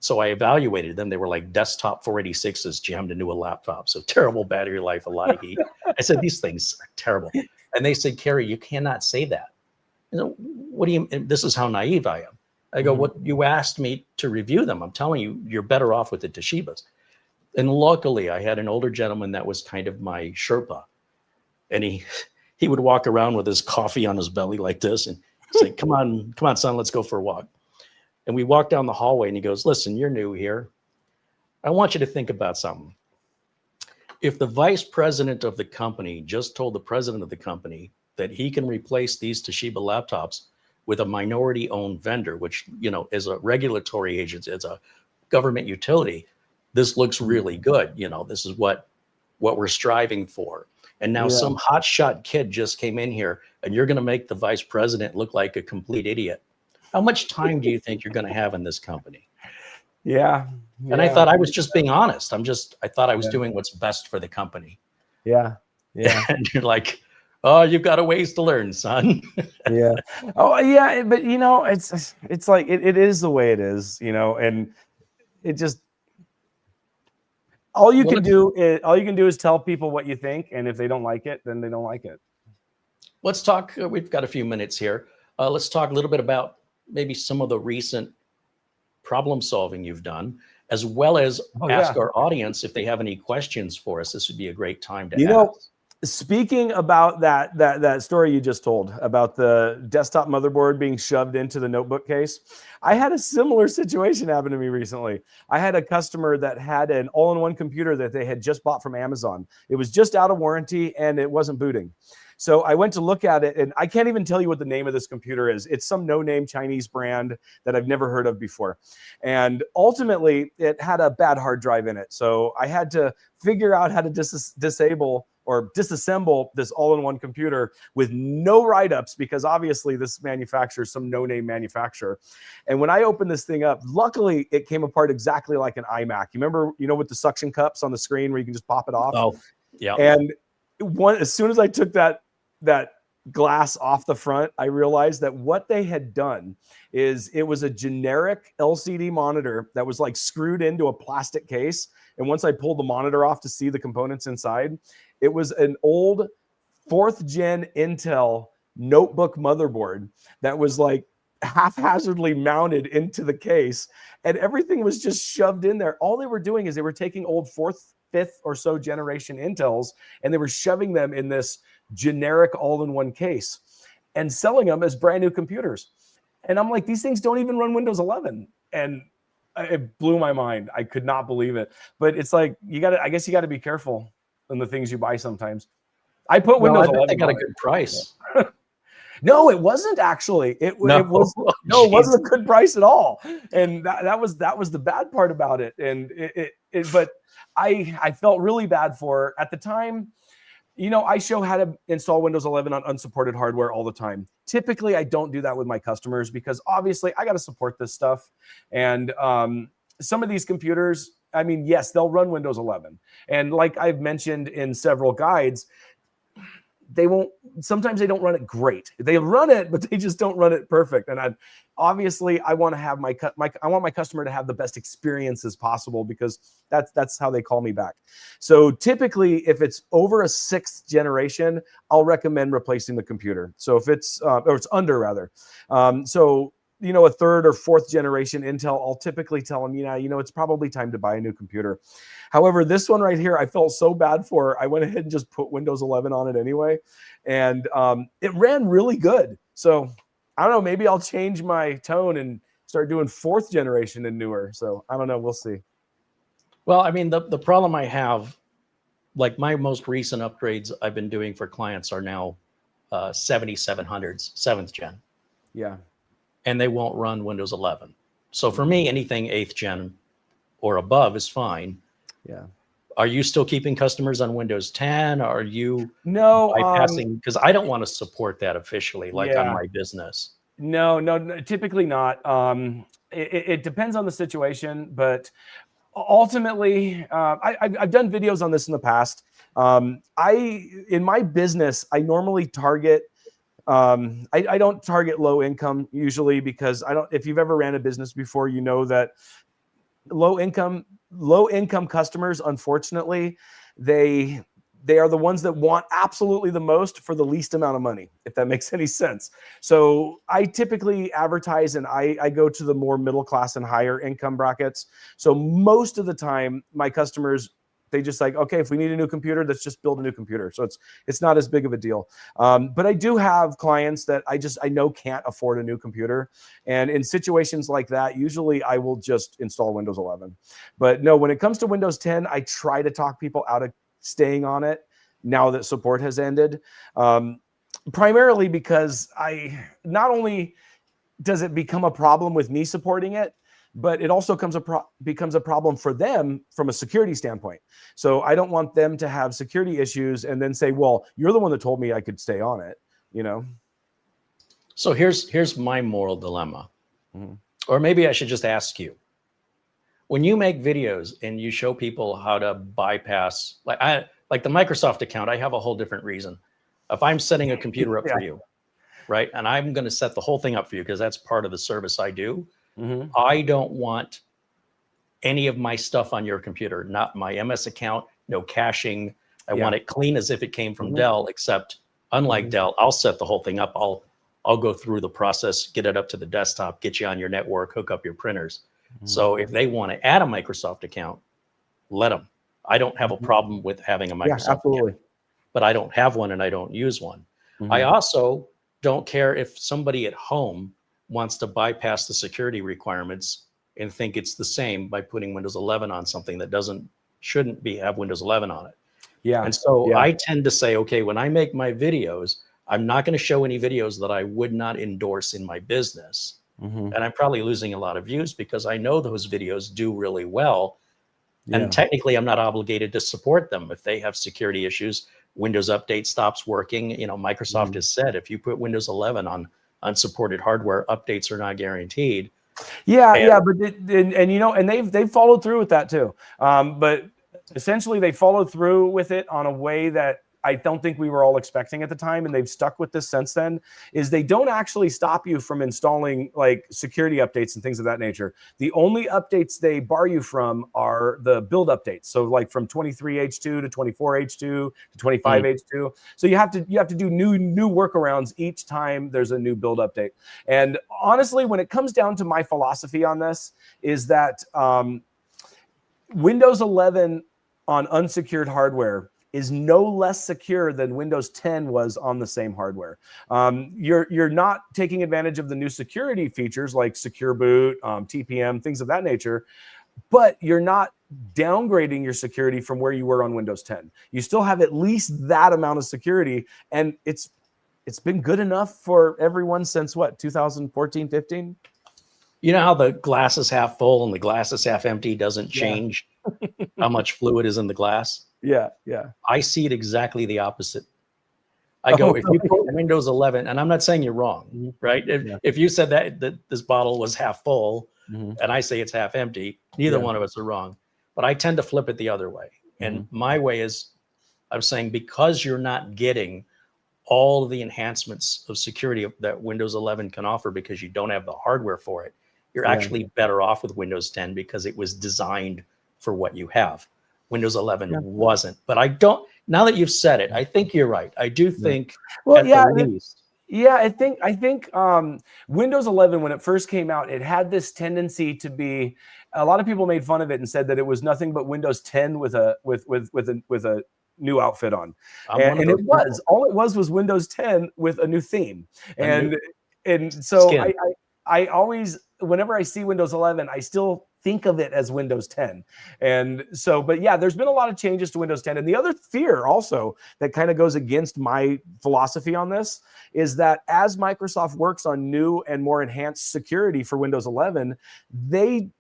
So I evaluated them. They were like desktop 486s jammed into a laptop. So terrible battery life, a lot of heat. I said, these things are terrible. And they said, Carey, you cannot say that. What do you, and this is how naive I am. I go, what, you asked me to review them. I'm telling you, you're better off with the Toshibas. And luckily I had an older gentleman that was kind of my Sherpa. And he would walk around with his coffee on his belly like this and say, come on, son, let's go for a walk. And we walked down the hallway and he goes, listen, you're new here. I want you to think about something. If the vice president of the company just told the president of the company that he can replace these Toshiba laptops with a minority owned vendor, which, is a regulatory agency, it's a government utility, this looks really good. This is what we're striving for. And now some hotshot kid just came in here and you're going to make the vice president look like a complete idiot. How much time do you think you're going to have in this company? Yeah. And I thought I was just being honest. I thought I was doing what's best for the company. Yeah. Yeah. And you're like, oh, you've got a ways to learn, son. Yeah. Oh yeah. But it's like, it is the way it is, and it just, all you can do is tell people what you think. And if they don't like it, then they don't like it. Let's talk. We've got a few minutes here. Let's talk a little bit about maybe some of the recent problem solving you've done, as well as ask our audience if they have any questions for us. This would be a great time to ask. Speaking about that story you just told about the desktop motherboard being shoved into the notebook case, I had a similar situation happen to me recently. I had a customer that had an all-in-one computer that they had just bought from Amazon. It was just out of warranty and it wasn't booting. So I went to look at it, and I can't even tell you what the name of this computer is. It's some no-name Chinese brand that I've never heard of before. And ultimately, it had a bad hard drive in it. So I had to figure out how to disassemble this all-in-one computer with no write-ups, because obviously this manufacturer is some no-name manufacturer. And when I opened this thing up, luckily it came apart exactly like an iMac. You remember, with the suction cups on the screen where you can just pop it off? Oh, yeah. And as soon as I took that glass off the front, I realized that what they had done is it was a generic LCD monitor that was like screwed into a plastic case. And once I pulled the monitor off to see the components inside, it was an old 4th gen Intel notebook motherboard that was like haphazardly mounted into the case, and everything was just shoved in there. All they were doing is they were taking old 4th, 5th or so generation Intels, and they were shoving them in this generic all-in-one case and selling them as brand new computers. And I'm like, these things don't even run Windows 11. And it blew my mind. I could not believe it. But it's like, I guess you got to be careful in the things you buy sometimes. I put Windows 11. They got a good price. No, it wasn't actually. It wasn't a good price at all. And that was the bad part about it. And but I felt really bad for her at the time. I show how to install Windows 11 on unsupported hardware all the time. Typically, I don't do that with my customers because obviously I got to support this stuff. And some of these computers, I mean, yes, they'll run Windows 11. And like I've mentioned in several guides, sometimes they don't run it great. They run it, but they just don't run it perfect. And I want to have I want my customer to have the best experiences possible because that's how they call me back. So typically, if it's over a 6th generation, I'll recommend replacing the computer. So if it's under rather. A 3rd or 4th generation Intel, I'll typically tell them, it's probably time to buy a new computer. However, this one right here, I felt so bad for. I went ahead and just put Windows 11 on it anyway. And it ran really good. So I don't know, maybe I'll change my tone and start doing 4th generation and newer. So I don't know, we'll see. Well, I mean, the problem I have, like my most recent upgrades I've been doing for clients are now 7700s, 7th gen. Yeah. And they won't run Windows 11. So for me, anything 8th gen or above is fine. Yeah. Are you still keeping customers on Windows 10? Are you bypassing? Because I don't want to support that officially, like on my business. No, typically not. It depends on the situation, but ultimately, I've done videos on this in the past. In my business, I normally target. I don't target low income usually because if you've ever ran a business before, you know that low income customers, unfortunately, they are the ones that want absolutely the most for the least amount of money, if that makes any sense. So I typically advertise and I go to the more middle class and higher income brackets. So most of the time, my customers, they just like, okay, if we need a new computer, let's just build a new computer. So it's not as big of a deal. But I do have clients that I know can't afford a new computer. And in situations like that, usually I will just install Windows 11. But no, when it comes to Windows 10, I try to talk people out of staying on it now that support has ended. Primarily because not only does it become a problem with me supporting it, but it also becomes a problem for them from a security standpoint. So I don't want them to have security issues and then say, well, you're the one that told me I could stay on it, So here's my moral dilemma. Mm-hmm. Or maybe I should just ask you. When you make videos and you show people how to bypass, like the Microsoft account, I have a whole different reason. If I'm setting a computer up for you, right, and I'm going to set the whole thing up for you because that's part of the service I do, I don't want any of my stuff on your computer, not my MS account, no caching. I want it clean as if it came from Dell, except unlike Dell, I'll set the whole thing up. I'll go through the process, get it up to the desktop, get you on your network, hook up your printers. So if they want to add a Microsoft account, let them. I don't have a problem with having a Microsoft account, but I don't have one and I don't use one. I also don't care if somebody at home wants to bypass the security requirements and think it's the same by putting Windows 11 on something that shouldn't have Windows 11 on it. Yeah. And so I tend to say, okay, when I make my videos, I'm not going to show any videos that I would not endorse in my business. And I'm probably losing a lot of views because I know those videos do really well. And technically, I'm not obligated to support them. If they have security issues, Windows Update stops working. Microsoft has said if you put Windows 11 on unsupported hardware, updates are not guaranteed. And they've followed through with that too. But essentially, they followed through with it on a way that I don't think we were all expecting at the time, and they've stuck with this since then, is they don't actually stop you from installing like security updates and things of that nature. The only updates they bar you from are the build updates. So like from 23H2 to 24H2 to 25H2. So you have to do new workarounds each time there's a new build update. And honestly, when it comes down to my philosophy on this, is that Windows 11 on unsecured hardware is no less secure than Windows 10 was on the same hardware. You're not taking advantage of the new security features like Secure Boot, TPM, things of that nature, but you're not downgrading your security from where you were on Windows 10. You still have at least that amount of security, and it's been good enough for everyone since what, 2014, 15? You know how the glass is half full and the glass is half empty doesn't change how much fluid is in the glass? Yeah, yeah. I see it exactly the opposite. I go, if you put Windows 11, and I'm not saying you're wrong, right? If you said that this bottle was half full, and I say it's half empty, neither one of us are wrong. But I tend to flip it the other way. And my way is, I'm saying, because you're not getting all of the enhancements of security that Windows 11 can offer because you don't have the hardware for it, you're actually better off with Windows 10 because it was designed for what you have. Windows 11 wasn't. But I don't, now that you've said it, I think you're right. I do think at the least. Yeah, I think Windows 11, when it first came out, it had this tendency to be, a lot of people made fun of it and said that it was nothing but Windows 10 with a new outfit on. And it was, all it was Windows 10 with a new theme. And so I always, whenever I see Windows 11, I still think of it as Windows 10. And so, but yeah, there's been a lot of changes to Windows 10. And the other fear also that kind of goes against my philosophy on this is that as Microsoft works on new and more enhanced security for Windows 11, they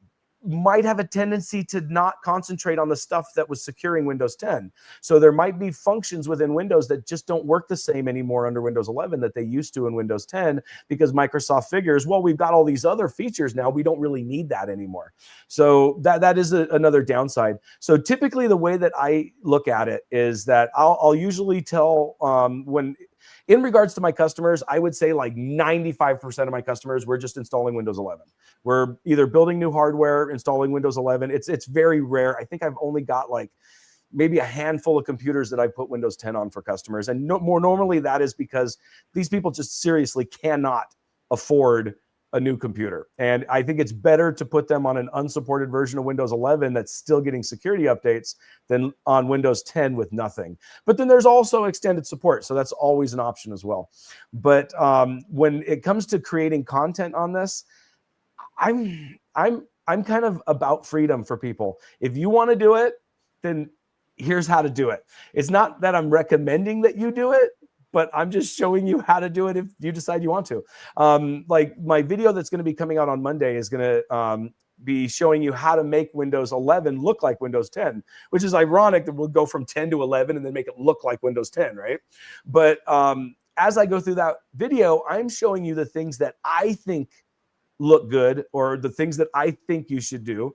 might have a tendency to not concentrate on the stuff that was securing Windows 10. So there might be functions within Windows that just don't work the same anymore under Windows 11 that they used to in Windows 10, because Microsoft figures, well, we've got all these other features now, we don't really need that anymore. So that is another downside. So typically the way that I look at it is that I'll usually tell when, in regards to my customers, I would say like 95% of my customers, we're just installing Windows 11. We're either building new hardware, installing Windows 11. It's very rare. I think I've only got like maybe a handful of computers that I put Windows 10 on for customers. And more normally that is because these people just seriously cannot afford a new computer. And I think it's better to put them on an unsupported version of Windows 11 that's still getting security updates than on Windows 10 with nothing. But then there's also extended support, so that's always an option as well. But when it comes to creating content on this, I'm kind of about freedom for people. If you want to do it, then here's how to do it. It's not that I'm recommending that you do it, but I'm just showing you how to do it if you decide you want to. Like my video that's going to be coming out on Monday is going to be showing you how to make Windows 11 look like Windows 10, which is ironic that we'll go from 10 to 11 and then make it look like Windows 10, right? But as I go through that video, I'm showing you the things that I think look good or the things that I think you should do.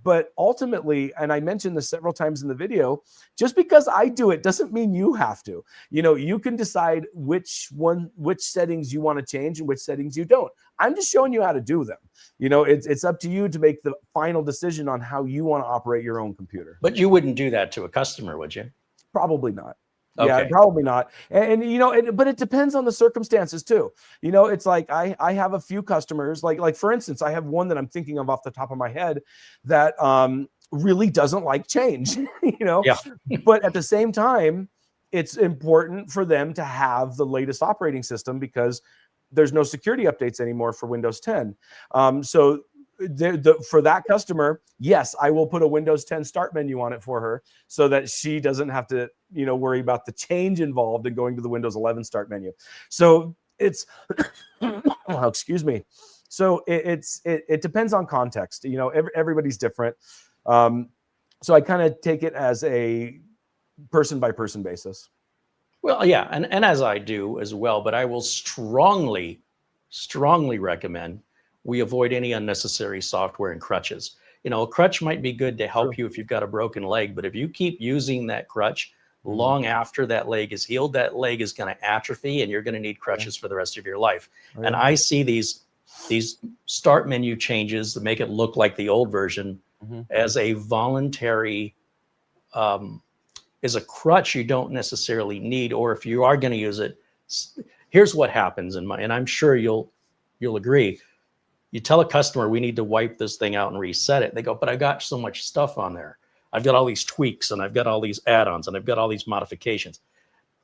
But ultimately, and I mentioned this several times in the video, just because I do it doesn't mean you have to. You know, you can decide which settings you want to change and which settings you don't. I'm just showing you how to do them. You know, it's up to you to make the final decision on how you want to operate your own computer. But you wouldn't do that to a customer, would you? Probably not. Okay. Yeah, probably not. And you know, but it depends on the circumstances too. You know, it's like I have a few customers, like for instance, I have one that I'm thinking of off the top of my head that really doesn't like change, you know, but at the same time, it's important for them to have the latest operating system because there's no security updates anymore for Windows 10. So for that customer, yes, I will put a Windows 10 start menu on it for her so that she doesn't have to, you know, worry about the change involved in going to the Windows 11 start menu. So it's, oh, excuse me. So it depends on context. You know, everybody's different. So I kind of take it as a person by person basis. Well, yeah, and as I do as well, but I will strongly recommend we avoid any unnecessary software and crutches. You know, a crutch might be good to help you if you've got a broken leg, but if you keep using that crutch long after that leg is healed, that leg is going to atrophy and you're going to need crutches for the rest of your life. And I see these start menu changes that make it look like the old version as a voluntary, as a crutch you don't necessarily need, or if you are going to use it, here's what happens and I'm sure you'll agree. You tell a customer we need to wipe this thing out and reset it. They go, but I got so much stuff on there. I've got all these tweaks and I've got all these add-ons and I've got all these modifications.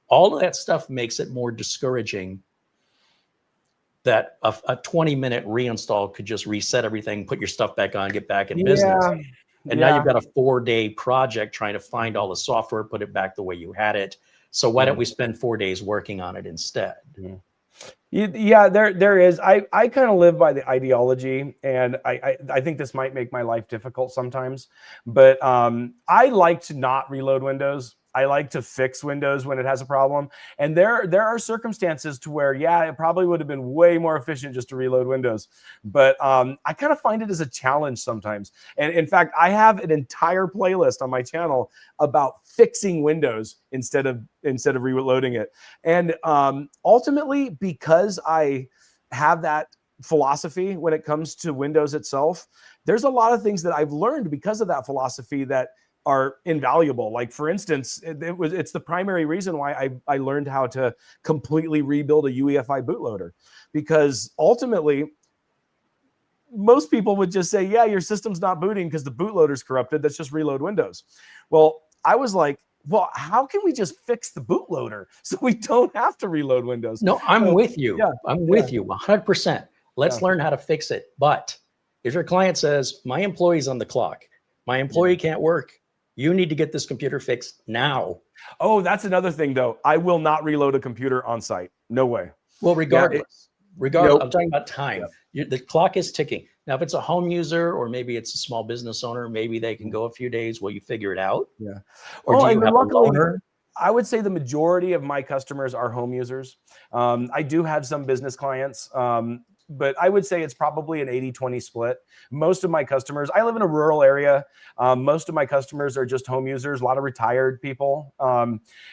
All of that stuff makes it more discouraging that a 20-minute reinstall could just reset everything, put your stuff back on, get back in business. And now you've got a 4-day project trying to find all the software, put it back the way you had it. So why don't we spend 4 days working on it instead? Yeah, there is. I kind of live by the ideology, and I think this might make my life difficult sometimes, but I like to not reload Windows. I like to fix Windows when it has a problem. And there are circumstances to where, yeah, it probably would have been way more efficient just to reload Windows. But I kind of find it as a challenge sometimes. And in fact, I have an entire playlist on my channel about fixing Windows instead of reloading it. And ultimately, because I have that philosophy when it comes to Windows itself, there's a lot of things that I've learned because of that philosophy that are invaluable. Like, for instance, it's the primary reason why I learned how to completely rebuild a UEFI bootloader, because ultimately most people would just say, yeah, your system's not booting because the bootloader's corrupted. Let's just reload Windows. Well, I was like, well, how can we just fix the bootloader so we don't have to reload Windows? No, I'm with you. Yeah, I'm with you 100%. Let's learn how to fix it. But if your client says, my employee's on the clock, my employee can't work, you need to get this computer fixed now. Oh, that's another thing, though. I will not reload a computer on site. No way. Well, regardless, I'm talking about time. The clock is ticking. Now, if it's a home user or maybe it's a small business owner, maybe they can go a few days while you figure it out. Yeah. Or do you have a loaner? I would say the majority of my customers are home users. I do have some business clients, but I would say it's probably an 80-20 split. Most of my customers, I live in a rural area. Most of my customers are just home users, a lot of retired people.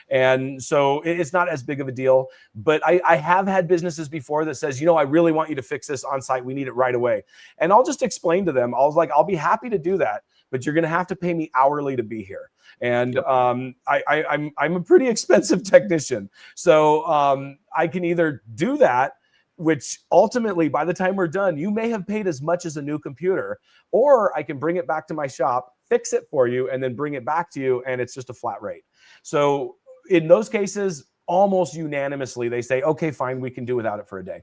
And so it's not as big of a deal. But I have had businesses before that says, I really want you to fix this on site. We need it right away. And I'll just explain to them. I was like, I'll be happy to do that, but you're going to have to pay me hourly to be here. And I'm a pretty expensive technician. So I can either do that, which ultimately, by the time we're done, you may have paid as much as a new computer, or I can bring it back to my shop, fix it for you, and then bring it back to you, and it's just a flat rate. So in those cases, almost unanimously, they say, okay, fine, we can do without it for a day.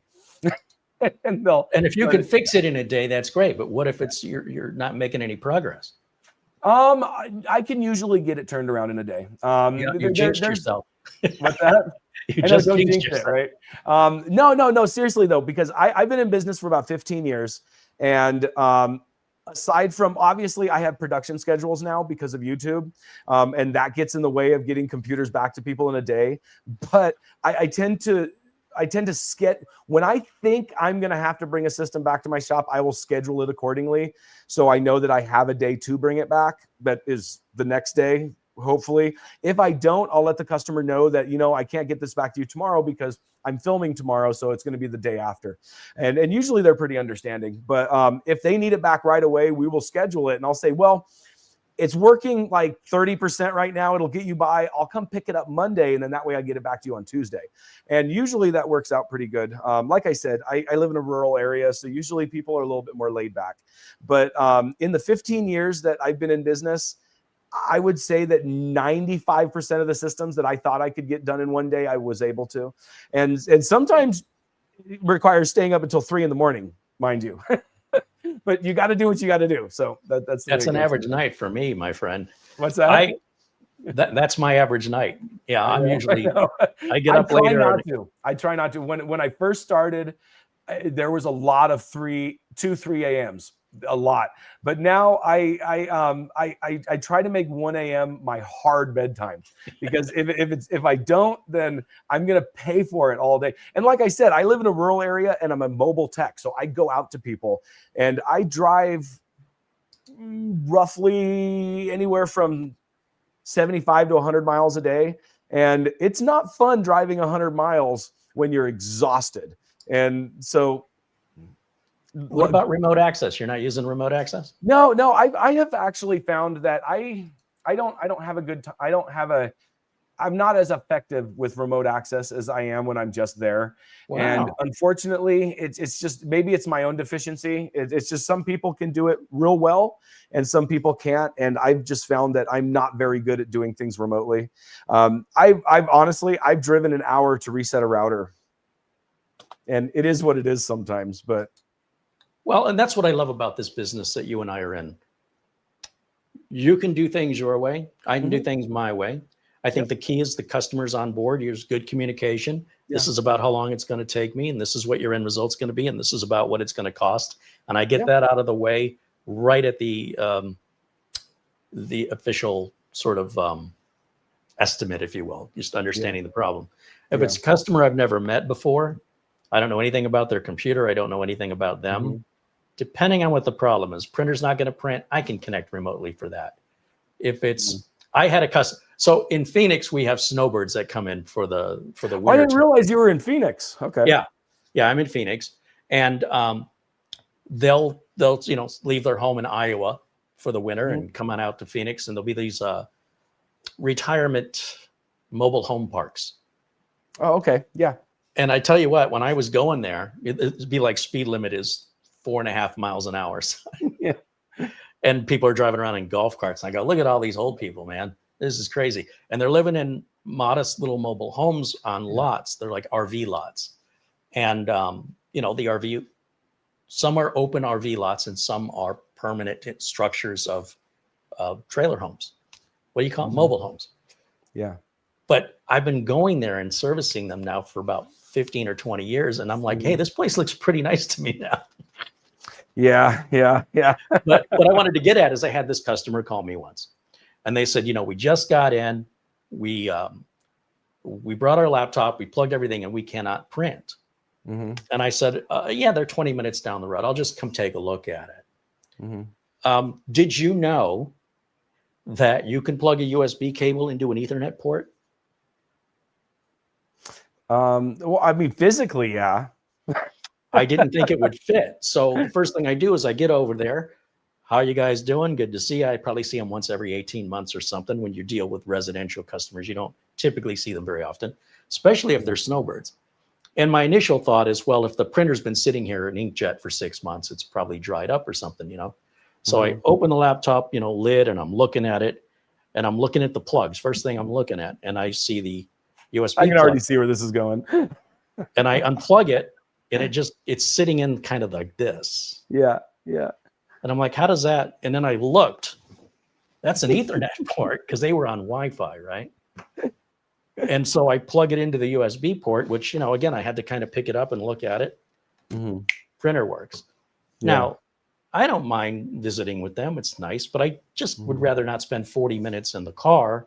and if you can fix it in a day, that's great. But what if it's you're not making any progress? I can usually get it turned around in a day. You jinxed yourself. What's that? You just jinxed yourself. Right? No, seriously though, because I've been in business for about 15 years. And aside from, obviously, I have production schedules now because of YouTube. And that gets in the way of getting computers back to people in a day. But I tend to when I think I'm going to have to bring a system back to my shop, I will schedule it accordingly. So I know that I have a day to bring it back. That is the next day, hopefully. If I don't, I'll let the customer know that, I can't get this back to you tomorrow because I'm filming tomorrow. So it's going to be the day after. And usually they're pretty understanding. But if they need it back right away, we will schedule it. And I'll say, well, it's working like 30% right now. It'll get you by. I'll come pick it up Monday, and then that way I get it back to you on Tuesday. And usually that works out pretty good. Like I said, I live in a rural area, so usually people are a little bit more laid back. But in the 15 years that I've been in business, I would say that 95% of the systems that I thought I could get done in one day, I was able to. And sometimes it requires staying up until 3 a.m, mind you. But you got to do what you got to do. So that's an average night for me, my friend. What's that? That's my average night. Yeah, I'm usually I get up later. I try not to. When I first started, there was a lot of 3 a.m.s, a lot. But now I try to make 1 a.m. my hard bedtime, because if I don't, then I'm gonna pay for it all day. And like I said, I live in a rural area and I'm a mobile tech, so I go out to people and I drive roughly anywhere from 75 to 100 miles a day, and it's not fun driving 100 miles when you're exhausted. And so what about remote access? You're not using remote access? No, I have actually found that I'm not as effective with remote access as I am when I'm just there. Wow. And unfortunately, it's just, maybe it's my own deficiency. It's just some people can do it real well and some people can't. And I've just found that I'm not very good at doing things remotely. I've honestly driven an hour to reset a router, and it is what it is sometimes, but. Well, and that's what I love about this business that you and I are in. You can do things your way. I can do things my way. I think the key is the customers on board. There's good communication. This is about how long it's going to take me, and this is what your end result's going to be, and this is about what it's going to cost. And I get that out of the way right at the official sort of estimate, if you will, just understanding the problem. If it's a customer I've never met before, I don't know anything about their computer, I don't know anything about them. Depending on what the problem is, printer's not going to print, I can connect remotely for that. If it's, I had a custom. So in Phoenix, we have snowbirds that come in for the winter. I didn't realize you were in Phoenix. Okay. Yeah, I'm in Phoenix, and they'll leave their home in Iowa for the winter and come on out to Phoenix, and there'll be these retirement mobile home parks. Oh, okay. Yeah. And I tell you what, when I was going there, it'd be like speed limit is 4.5 miles an hour. Yeah. And people are driving around in golf carts. And I go, look at all these old people, man. This is crazy. And they're living in modest little mobile homes on lots. They're like RV lots. And, the RV, some are open RV lots and some are permanent structures of trailer homes. What do you call it? Mobile homes. Yeah. But I've been going there and servicing them now for about 15 or 20 years. And I'm like, hey, this place looks pretty nice to me now. Yeah. But what I wanted to get at is I had this customer call me once, and they said, we just got in, we brought our laptop, we plugged everything, and we cannot print. And I said, they're 20 minutes down the road. I'll just come take a look at it. Did you know that you can plug a USB cable into an Ethernet port? Well, I mean, physically, yeah. I didn't think it would fit. So the first thing I do is I get over there. How are you guys doing? Good to see you. I probably see them once every 18 months or something. When you deal with residential customers, you don't typically see them very often, especially if they're snowbirds. And my initial thought is, well, if the printer's been sitting here in inkjet for 6 months, it's probably dried up or something, So I open the laptop, lid, and I'm looking at it, and I'm looking at the plugs. First thing I'm looking at, and I see the USB I can plug. already see where this is going. And I unplug it, and it's sitting in kind of like this. Yeah. And I'm like, how does that? And then I looked, that's an Ethernet port, because they were on Wi-Fi, right? And so I plug it into the USB port, which, again, I had to kind of pick it up and look at it. Printer works. Now, I don't mind visiting with them. It's nice, but I just would rather not spend 40 minutes in the car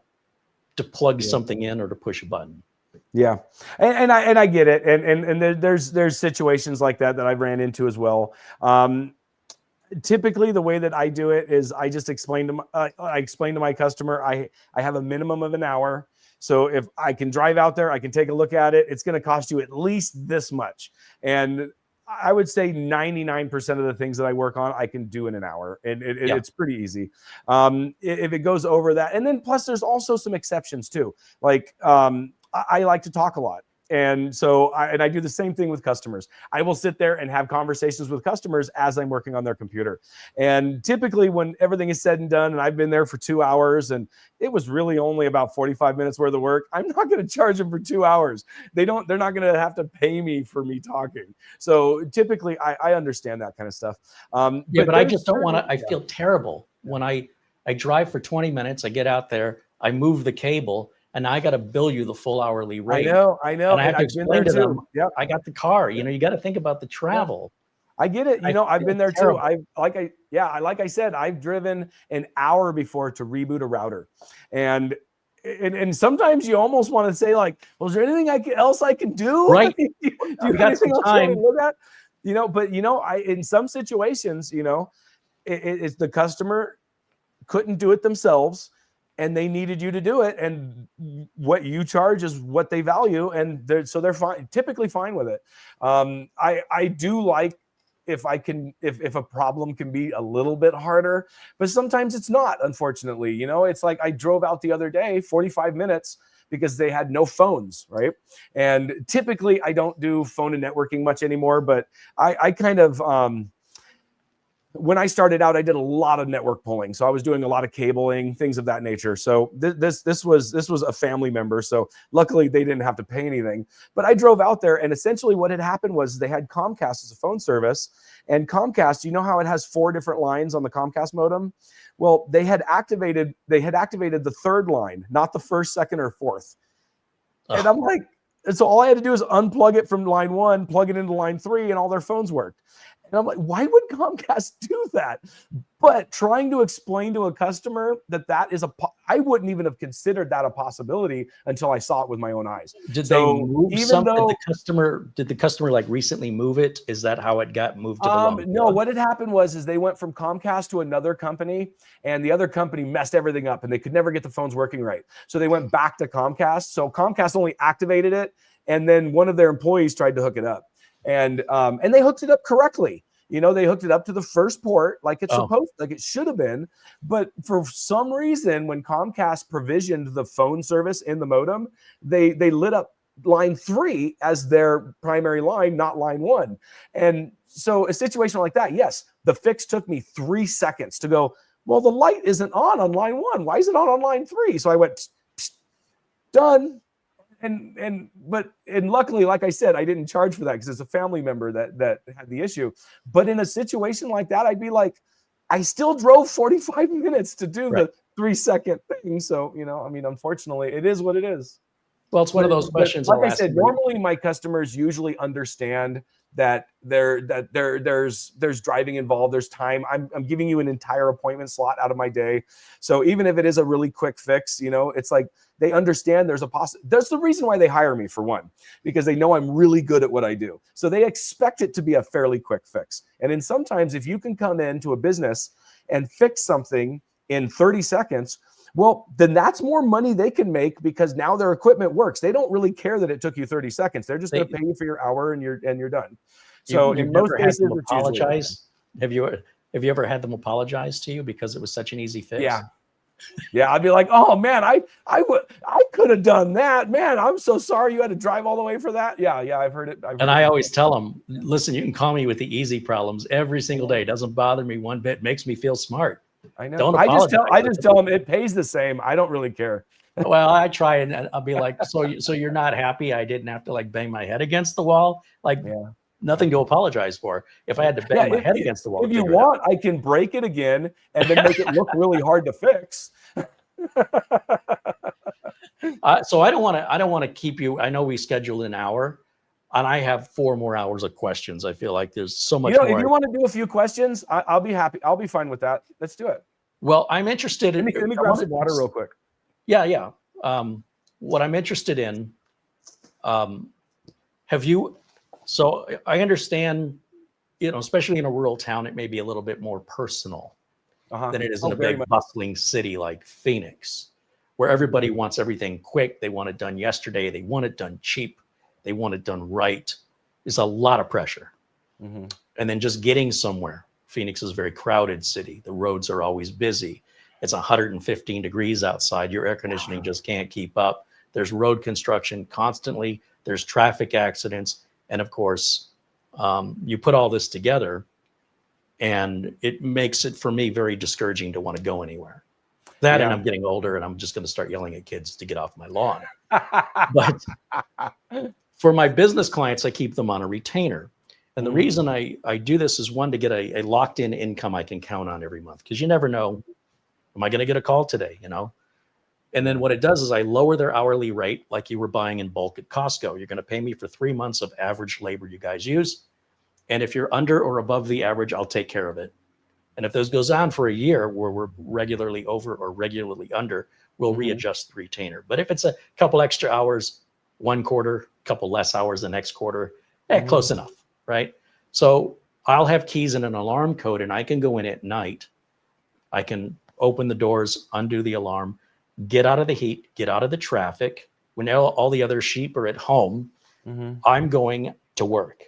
to plug something in or to push a button. Yeah. And I get it. And there's situations like that I've ran into as well. Typically the way that I do it is I just explain to my customer, I have a minimum of an hour. So if I can drive out there, I can take a look at it. It's going to cost you at least this much. And I would say 99% of the things that I work on, I can do in an hour, and it's pretty easy. If it goes over that, and then plus there's also some exceptions too. Like I like to talk a lot. And so I do the same thing with customers. I will sit there and have conversations with customers as I'm working on their computer. And typically when everything is said and done, and I've been there for 2 hours and it was really only about 45 minutes worth of work, I'm not going to charge them for 2 hours. They're not going to have to pay me for me talking. So typically I understand that kind of stuff. But I just don't want to, I feel terrible when I drive for 20 minutes, I get out there, I move the cable, and I got to bill you the full hourly rate. I know. And I have to explain to them, I got the car. You got to think about the travel. I get it. I've been there too. Like I said, I've driven an hour before to reboot a router. And sometimes you almost want to say like, well, is there anything else I can do? Right. Do you got some time to look at? But in some situations, it's the customer couldn't do it themselves, and they needed you to do it, and what you charge is what they value, and they're fine, typically fine with it. I do like if a problem can be a little bit harder, but sometimes it's not, unfortunately. It's like I drove out the other day 45 minutes because they had no phones, right? And typically I don't do phone and networking much anymore, but I kind of when I started out, I did a lot of network pulling. So I was doing a lot of cabling, things of that nature. So this was a family member. So luckily they didn't have to pay anything. But I drove out there, and essentially what had happened was they had Comcast as a phone service. And Comcast, you know how it has 4 different lines on the Comcast modem? Well, they had activated the 3rd line, not the 1st, 2nd, or 4th. And I'm like, And so all I had to do was unplug it from line 1, plug it into line 3, and all their phones worked. And I'm like, why would Comcast do that? But trying to explain to a customer that is I wouldn't even have considered that a possibility until I saw it with my own eyes. Did they move something? Did the customer like recently move it? Is that how it got moved to the wrong No, plug? what had happened was they went from Comcast to another company, and the other company messed everything up, and they could never get the phones working right. So they went back to Comcast. So Comcast only activated it, and then one of their employees tried to hook it up, and they hooked it up correctly. They hooked it up to the first port like it's supposed, like it should have been. But for some reason, when Comcast provisioned the phone service in the modem, they lit up line 3 as their primary line, not line 1. And so a situation like that, yes, the fix took me 3 seconds to go, well, the light isn't on line 1. Why is it on line 3? So I went, done. And luckily, like I said, I didn't charge for that because it's a family member that had the issue. But in a situation like that, I'd be like, I still drove 45 minutes to do the 3-second thing. So, unfortunately, it is what it is. Well, it's one of those questions. Like I said, normally my customers usually understand that there's driving involved, there's time. I'm giving you an entire appointment slot out of my day. So even if it is a really quick fix, it's like they understand there's that's the reason why they hire me, for one, because they know I'm really good at what I do. So they expect it to be a fairly quick fix. And then sometimes if you can come into a business and fix something in 30 seconds, well, then that's more money they can make because now their equipment works. They don't really care that it took you 30 seconds. They're just going to pay you for your hour and you're done. So in most cases, apologize. Have you ever had them apologize to you because it was such an easy fix? Yeah. I'd be like, oh man, I could have done that. Man, I'm so sorry you had to drive all the way for that. Yeah, I've heard it. I always tell them, listen, you can call me with the easy problems every single day. It doesn't bother me one bit. It makes me feel smart. I know. I just tell them it pays the same. I don't really care. Well, I try and I'll be like, so you're not happy I didn't have to like bang my head against the wall? Nothing to apologize for. If I had to bang my head against the wall. If you want, I can break it again and then make it look really hard to fix. So I don't want to keep you. I know we scheduled an hour. And I have 4 more hours of questions. I feel like there's so much more. If you want to do a few questions, I'll be happy. I'll be fine with that. Let's do it. Well, I'm interested in. Let me grab some water real quick. Yeah. What I'm interested in, have you, so I understand, especially in a rural town, it may be a little bit more personal than it is in a big bustling city like Phoenix, where everybody wants everything quick. They want it done yesterday. They want it done cheap. They want it done right. It's a lot of pressure. And then just getting somewhere. Phoenix is a very crowded city. The roads are always busy. It's 115 degrees outside. Your air conditioning just can't keep up. There's road construction constantly. There's traffic accidents. And of course, you put all this together and it makes it for me very discouraging to want to go anywhere. And I'm getting older and I'm just going to start yelling at kids to get off my lawn. But for my business clients, I keep them on a retainer. And the reason I do this is, one, to get a locked-in income I can count on every month, because you never know, am I going to get a call today, And then what it does is I lower their hourly rate like you were buying in bulk at Costco. You're going to pay me for 3 months of average labor you guys use. And if you're under or above the average, I'll take care of it. And if this goes on for a year where we're regularly over or regularly under, we'll readjust the retainer. But if it's a couple extra hours, 1 quarter, couple less hours the next quarter, close enough, right? So I'll have keys and an alarm code, and I can go in at night. I can open the doors, undo the alarm, get out of the heat, get out of the traffic. When all the other sheep are at home, I'm going to work.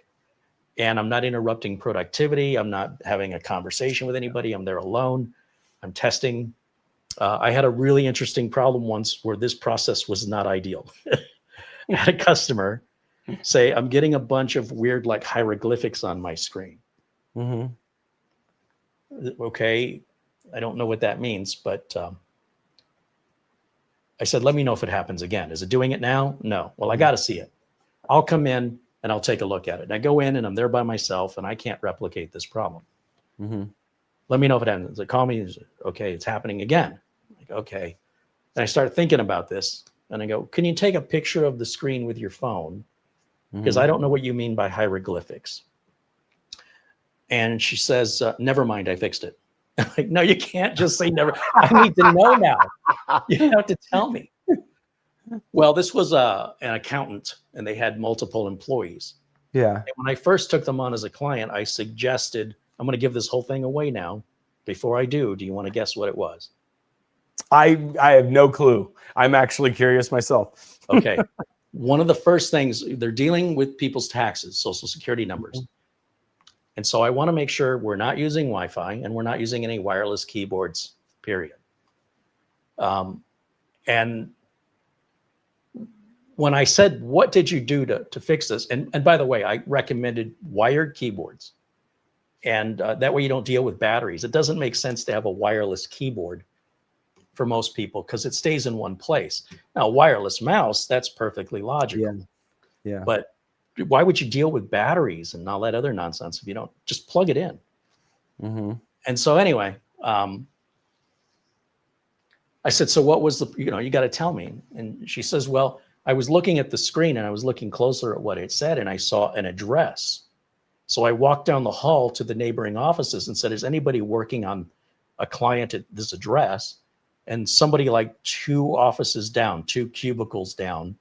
And I'm not interrupting productivity. I'm not having a conversation with anybody. I'm there alone. I'm testing. I had a really interesting problem once where this process was not ideal. I had a customer say, I'm getting a bunch of weird like hieroglyphics on my screen. Okay, I don't know what that means, but I said, let me know if it happens again. Is it doing it now? No. Well, I got to see it. I'll come in and I'll take a look at it. And I go in and I'm there by myself and I can't replicate this problem. Let me know if it happens. They call me. Okay, it's happening again. Like, okay. And I start thinking about this. And I go, can you take a picture of the screen with your phone? Because I don't know what you mean by hieroglyphics. And she says, never mind, I fixed it. I'm like, no, you can't just say never. I need to know now. You have to tell me. Well, this was an accountant, and they had multiple employees. Yeah. And when I first took them on as a client, I suggested, I'm going to give this whole thing away now. Before I do you want to guess what it was? I have no clue. I'm actually curious myself. Okay. One of the first things, they're dealing with people's taxes, social security numbers. And so I want to make sure we're not using Wi-Fi and we're not using any wireless keyboards, period. And when I said, what did you do to fix this? And by the way, I recommended wired keyboards. And that way you don't deal with batteries. It doesn't make sense to have a wireless keyboard for most people because it stays in one place. Now, wireless mouse, that's perfectly logical. Yeah. But why would you deal with batteries and all that other nonsense if you don't just plug it in? And so anyway, I said, so what was the, you got to tell me. And she says, well, I was looking at the screen and I was looking closer at what it said and I saw an address. So I walked down the hall to the neighboring offices and said, is anybody working on a client at this address? And somebody like 2 offices down, 2 cubicles down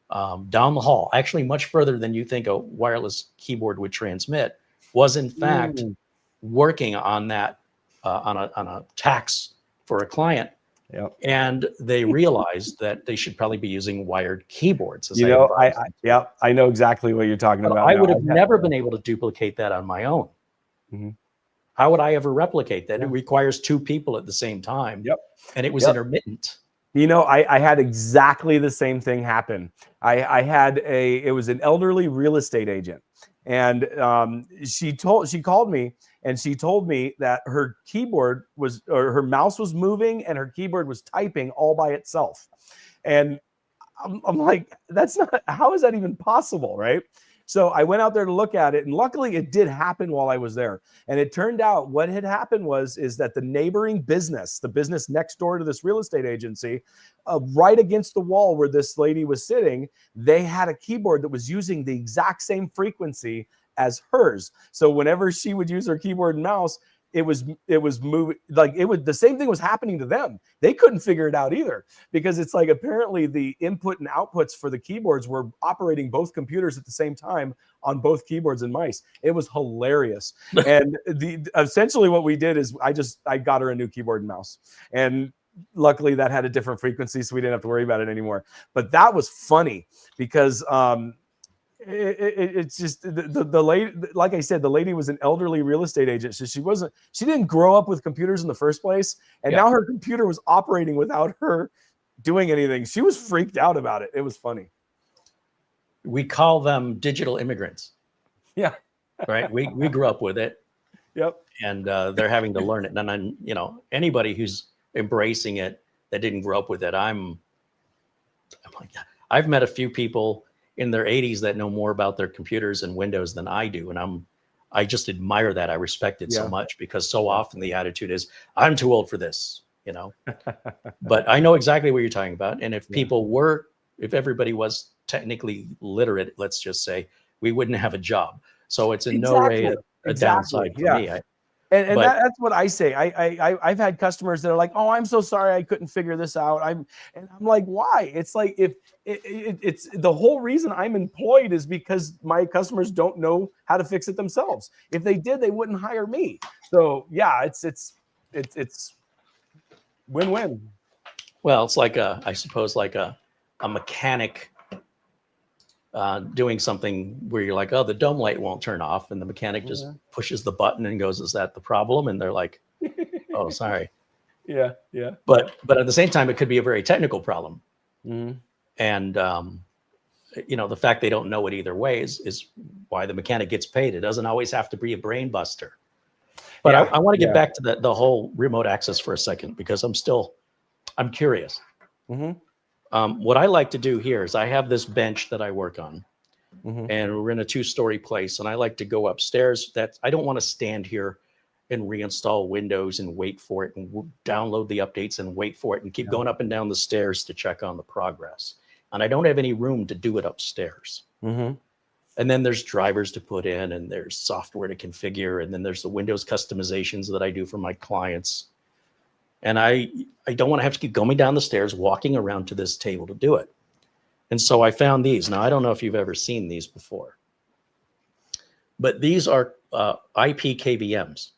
the hall, actually much further than you think a wireless keyboard would transmit, was in fact working on that, on a tax for a client. And they realized that they should probably be using wired keyboards. I know exactly what you're talking about. I would have never been able to duplicate that on my own. How would I ever replicate that? It requires 2 people at the same time. And it was intermittent. I had exactly the same thing happen. It was an elderly real estate agent. And she called me and she told me that her keyboard was, or her mouse was moving and her keyboard was typing all by itself. And I'm like, how is that even possible? Right. So I went out there to look at it, and luckily it did happen while I was there. And it turned out what had happened is that the neighboring business, the business next door to this real estate agency, right against the wall where this lady was sitting, they had a keyboard that was using the exact same frequency as hers. So whenever she would use her keyboard and mouse, it was moving, like the same thing was happening to them. They couldn't figure it out either, because it's like apparently the input and outputs for the keyboards were operating both computers at the same time on both keyboards and mice. It was hilarious. And essentially what we did is I got her a new keyboard and mouse, and luckily that had a different frequency, so we didn't have to worry about it anymore. But that was funny because it's just the lady, like I said, the lady was an elderly real estate agent. So she didn't grow up with computers in the first place. And now her computer was operating without her doing anything. She was freaked out about it. It was funny. We call them digital immigrants. Yeah. Right. We grew up with it. Yep. And they're having to learn it. And then, anybody who's embracing it that didn't grow up with it, I'm like, I've met a few people in their 80s that know more about their computers and Windows than I do. And I just admire that. I respect it so much, because so often the attitude is, I'm too old for this, but I know exactly what you're talking about. And if if everybody was technically literate, let's just say, we wouldn't have a job. So it's in no way a downside for me. And that's what I say. I've had customers that are like, "Oh, I'm so sorry, I couldn't figure this out." I'm like, "Why?" It's like, if it's the whole reason I'm employed is because my customers don't know how to fix it themselves. If they did, they wouldn't hire me. So yeah, it's win-win. Well, it's like I suppose like a mechanic doing something where you're like, oh, the dome light won't turn off, and the mechanic just pushes the button and goes, is that the problem? And they're like, oh, sorry. Yeah. But at the same time, it could be a very technical problem. And the fact they don't know it either way is why the mechanic gets paid. It doesn't always have to be a brain buster. But I want to get back to the whole remote access for a second, because I'm curious. What I like to do here is I have this bench that I work on, and we're in a 2-story place, and I like to go upstairs. I don't want to stand here and reinstall Windows and wait for it and download the updates and wait for it and keep going up and down the stairs to check on the progress. And I don't have any room to do it upstairs. And then there's drivers to put in, and there's software to configure, and then there's the Windows customizations that I do for my clients. And I don't want to have to keep going down the stairs, walking around to this table to do it. And so I found these. Now, I don't know if you've ever seen these before, but these are IP KVMs.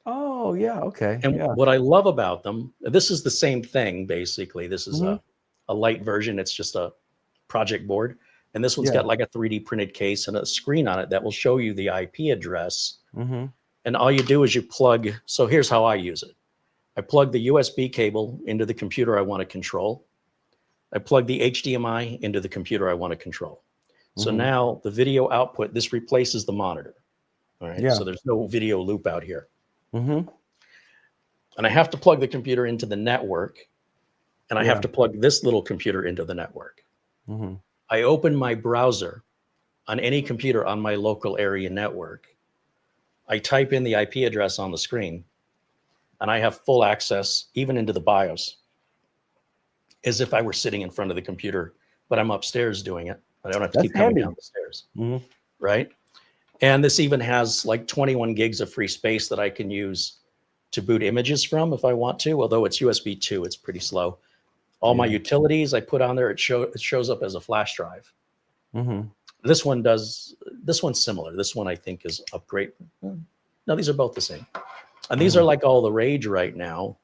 Oh, yeah. Okay. And what I love about them, this is the same thing, basically. This is a light version. It's just a project board. And this one's got like a 3D printed case and a screen on it that will show you the IP address. And all you do is you plug. So here's how I use it. I plug the USB cable into the computer I want to control. I plug the HDMI into the computer I want to control. So now the video output, this replaces the monitor. All right. So there's no video loop out here. And I have to plug the computer into the network. And I have to plug this little computer into the network. I open my browser on any computer on my local area network. I type in the IP address on the screen, and I have full access even into the BIOS, as if I were sitting in front of the computer, but I'm upstairs doing it. I don't have to keep coming down the stairs, right? And this even has like 21 gigs of free space that I can use to boot images from if I want to, although it's USB 2, it's pretty slow. All my utilities I put on there, it shows up as a flash drive. This one's similar. This one I think is upgrade. No, these are both the same. And these are like all the rage right now.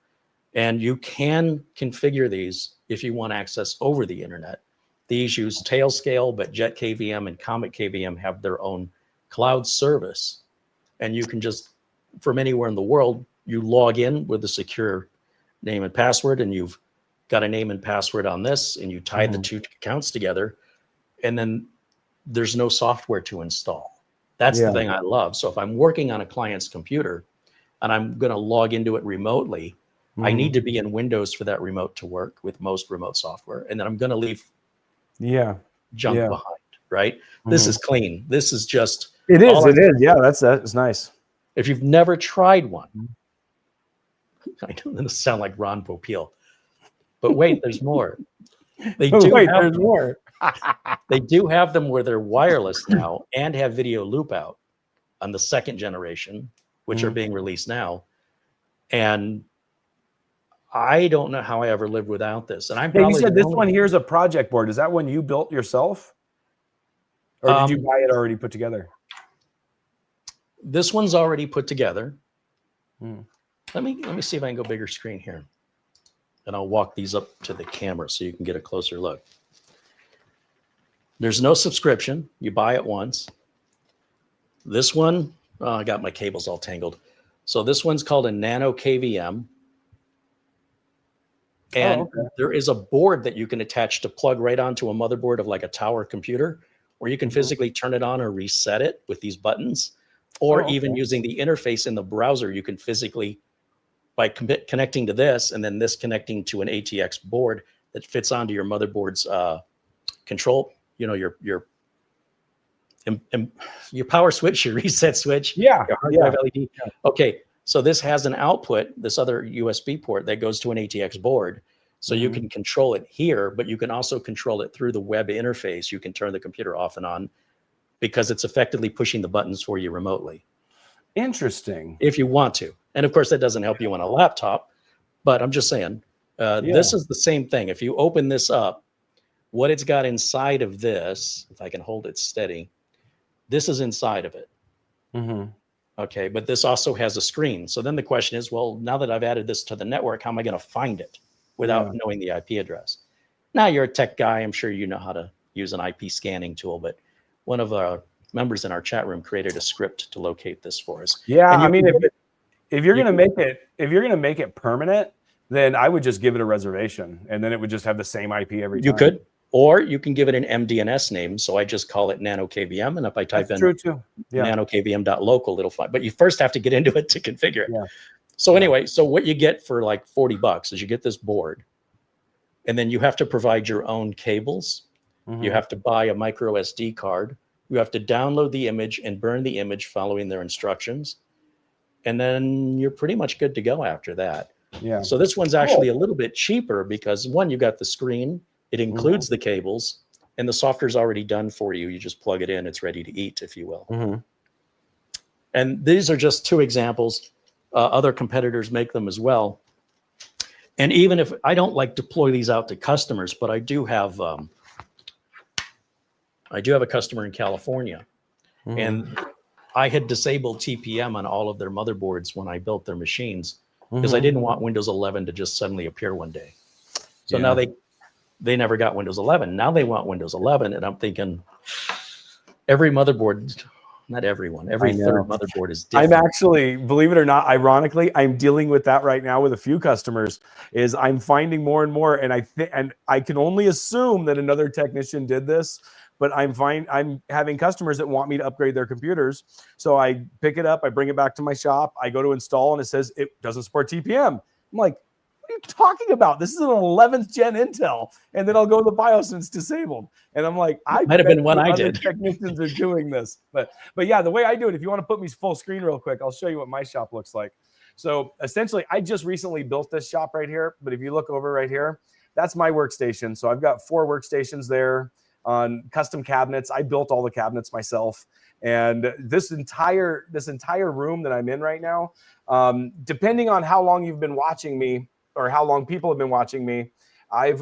And you can configure these if you want access over the internet. These use Tailscale, but Jet KVM and Comet KVM have their own cloud service. And you can just, from anywhere in the world, you log in with a secure name and password, and you've got a name and password on this, and you tie the two accounts together, and then there's no software to install. That's the thing I love. So if I'm working on a client's computer and I'm going to log into it remotely, I need to be in Windows for that remote to work with most remote software. And then I'm going to leave junk behind, right? This is clean. This is just... It is. Yeah, that's nice. If you've never tried one, I don't want to sound like Ron Popeil, but wait, there's more. They do there's more. They do have them where they're wireless now and have video loop out on the second generation, which are being released now. And I don't know how I ever lived without this. And I'm probably you said this one here is a project board. Is that one you built yourself? Or did you buy it already put together? This one's already put together. Let me see if I can go bigger screen here. And I'll walk these up to the camera so you can get a closer look. There's no subscription. You buy it once. This one, I got my cables all tangled. So this one's called a nano KVM. And there is a board that you can attach to plug right onto a motherboard of like a tower computer, where you can physically turn it on or reset it with these buttons, or even using the interface in the browser, you can physically, by connecting to this and then this connecting to an ATX board that fits onto your motherboard's control, your power switch, your reset switch, your hard drive LED. Okay, so this has an output, this other USB port that goes to an ATX board. So you can control it here, but you can also control it through the web interface. You can turn the computer off and on because it's effectively pushing the buttons for you remotely. Interesting. If you want to. And of course, that doesn't help you on a laptop, but I'm just saying, this is the same thing. If you open this up, what it's got inside of this, if I can hold it steady, this is inside of it. Okay, but this also has a screen. So then the question is, well, now that I've added this to the network, how am I going to find it without knowing the IP address? Now, you're a tech guy. I'm sure you know how to use an IP scanning tool, but one of our members in our chat room created a script to locate this for us. Yeah, I mean, if you're going to make it permanent, then I would just give it a reservation, and then it would just have the same IP every time. You could, or you can give it an MDNS name. So I just call it nano KVM, and if I type in nanokvm.local, it'll find. But you first have to get into it to configure it. So anyway, so what you get for like $40 is you get this board, and then you have to provide your own cables. You have to buy a micro SD card. You have to download the image and burn the image following their instructions. and then you're pretty much good to go after that. Yeah. So this one's actually a little bit cheaper because one, you got the screen, it includes the cables, and the software's already done for you. You just plug it in, it's ready to eat, if you will. And these are just two examples. Other competitors make them as well. And even if I don't like deploy these out to customers, but I do have a customer in California, and I had disabled TPM on all of their motherboards when I built their machines because I didn't want Windows 11 to just suddenly appear one day. So now they never got Windows 11. Now they want Windows 11, and I'm thinking every motherboard. Not everyone. Every third motherboard is different. I'm actually, believe it or not, ironically, I'm dealing with that right now with a few customers. Is I'm finding more and more, and I can only assume that another technician did this, but I'm having customers that want me to upgrade their computers. So I pick it up, I bring it back to my shop, I go to install, and it says it doesn't support TPM. I'm like, what are you talking about? This is an 11th gen Intel. And then I'll go to the BIOS and it's disabled. And I'm like, I might have been what I did. Technicians are doing this. But yeah, the way I do it, if you want to put me full screen real quick, I'll show you what my shop looks like. So essentially, I just recently built this shop right here. But if you look over right here, that's my workstation. So I've got 4 workstations there on custom cabinets. I built all the cabinets myself. And this entire room that I'm in right now, depending on how long you've been watching me, or how long people have been watching me, I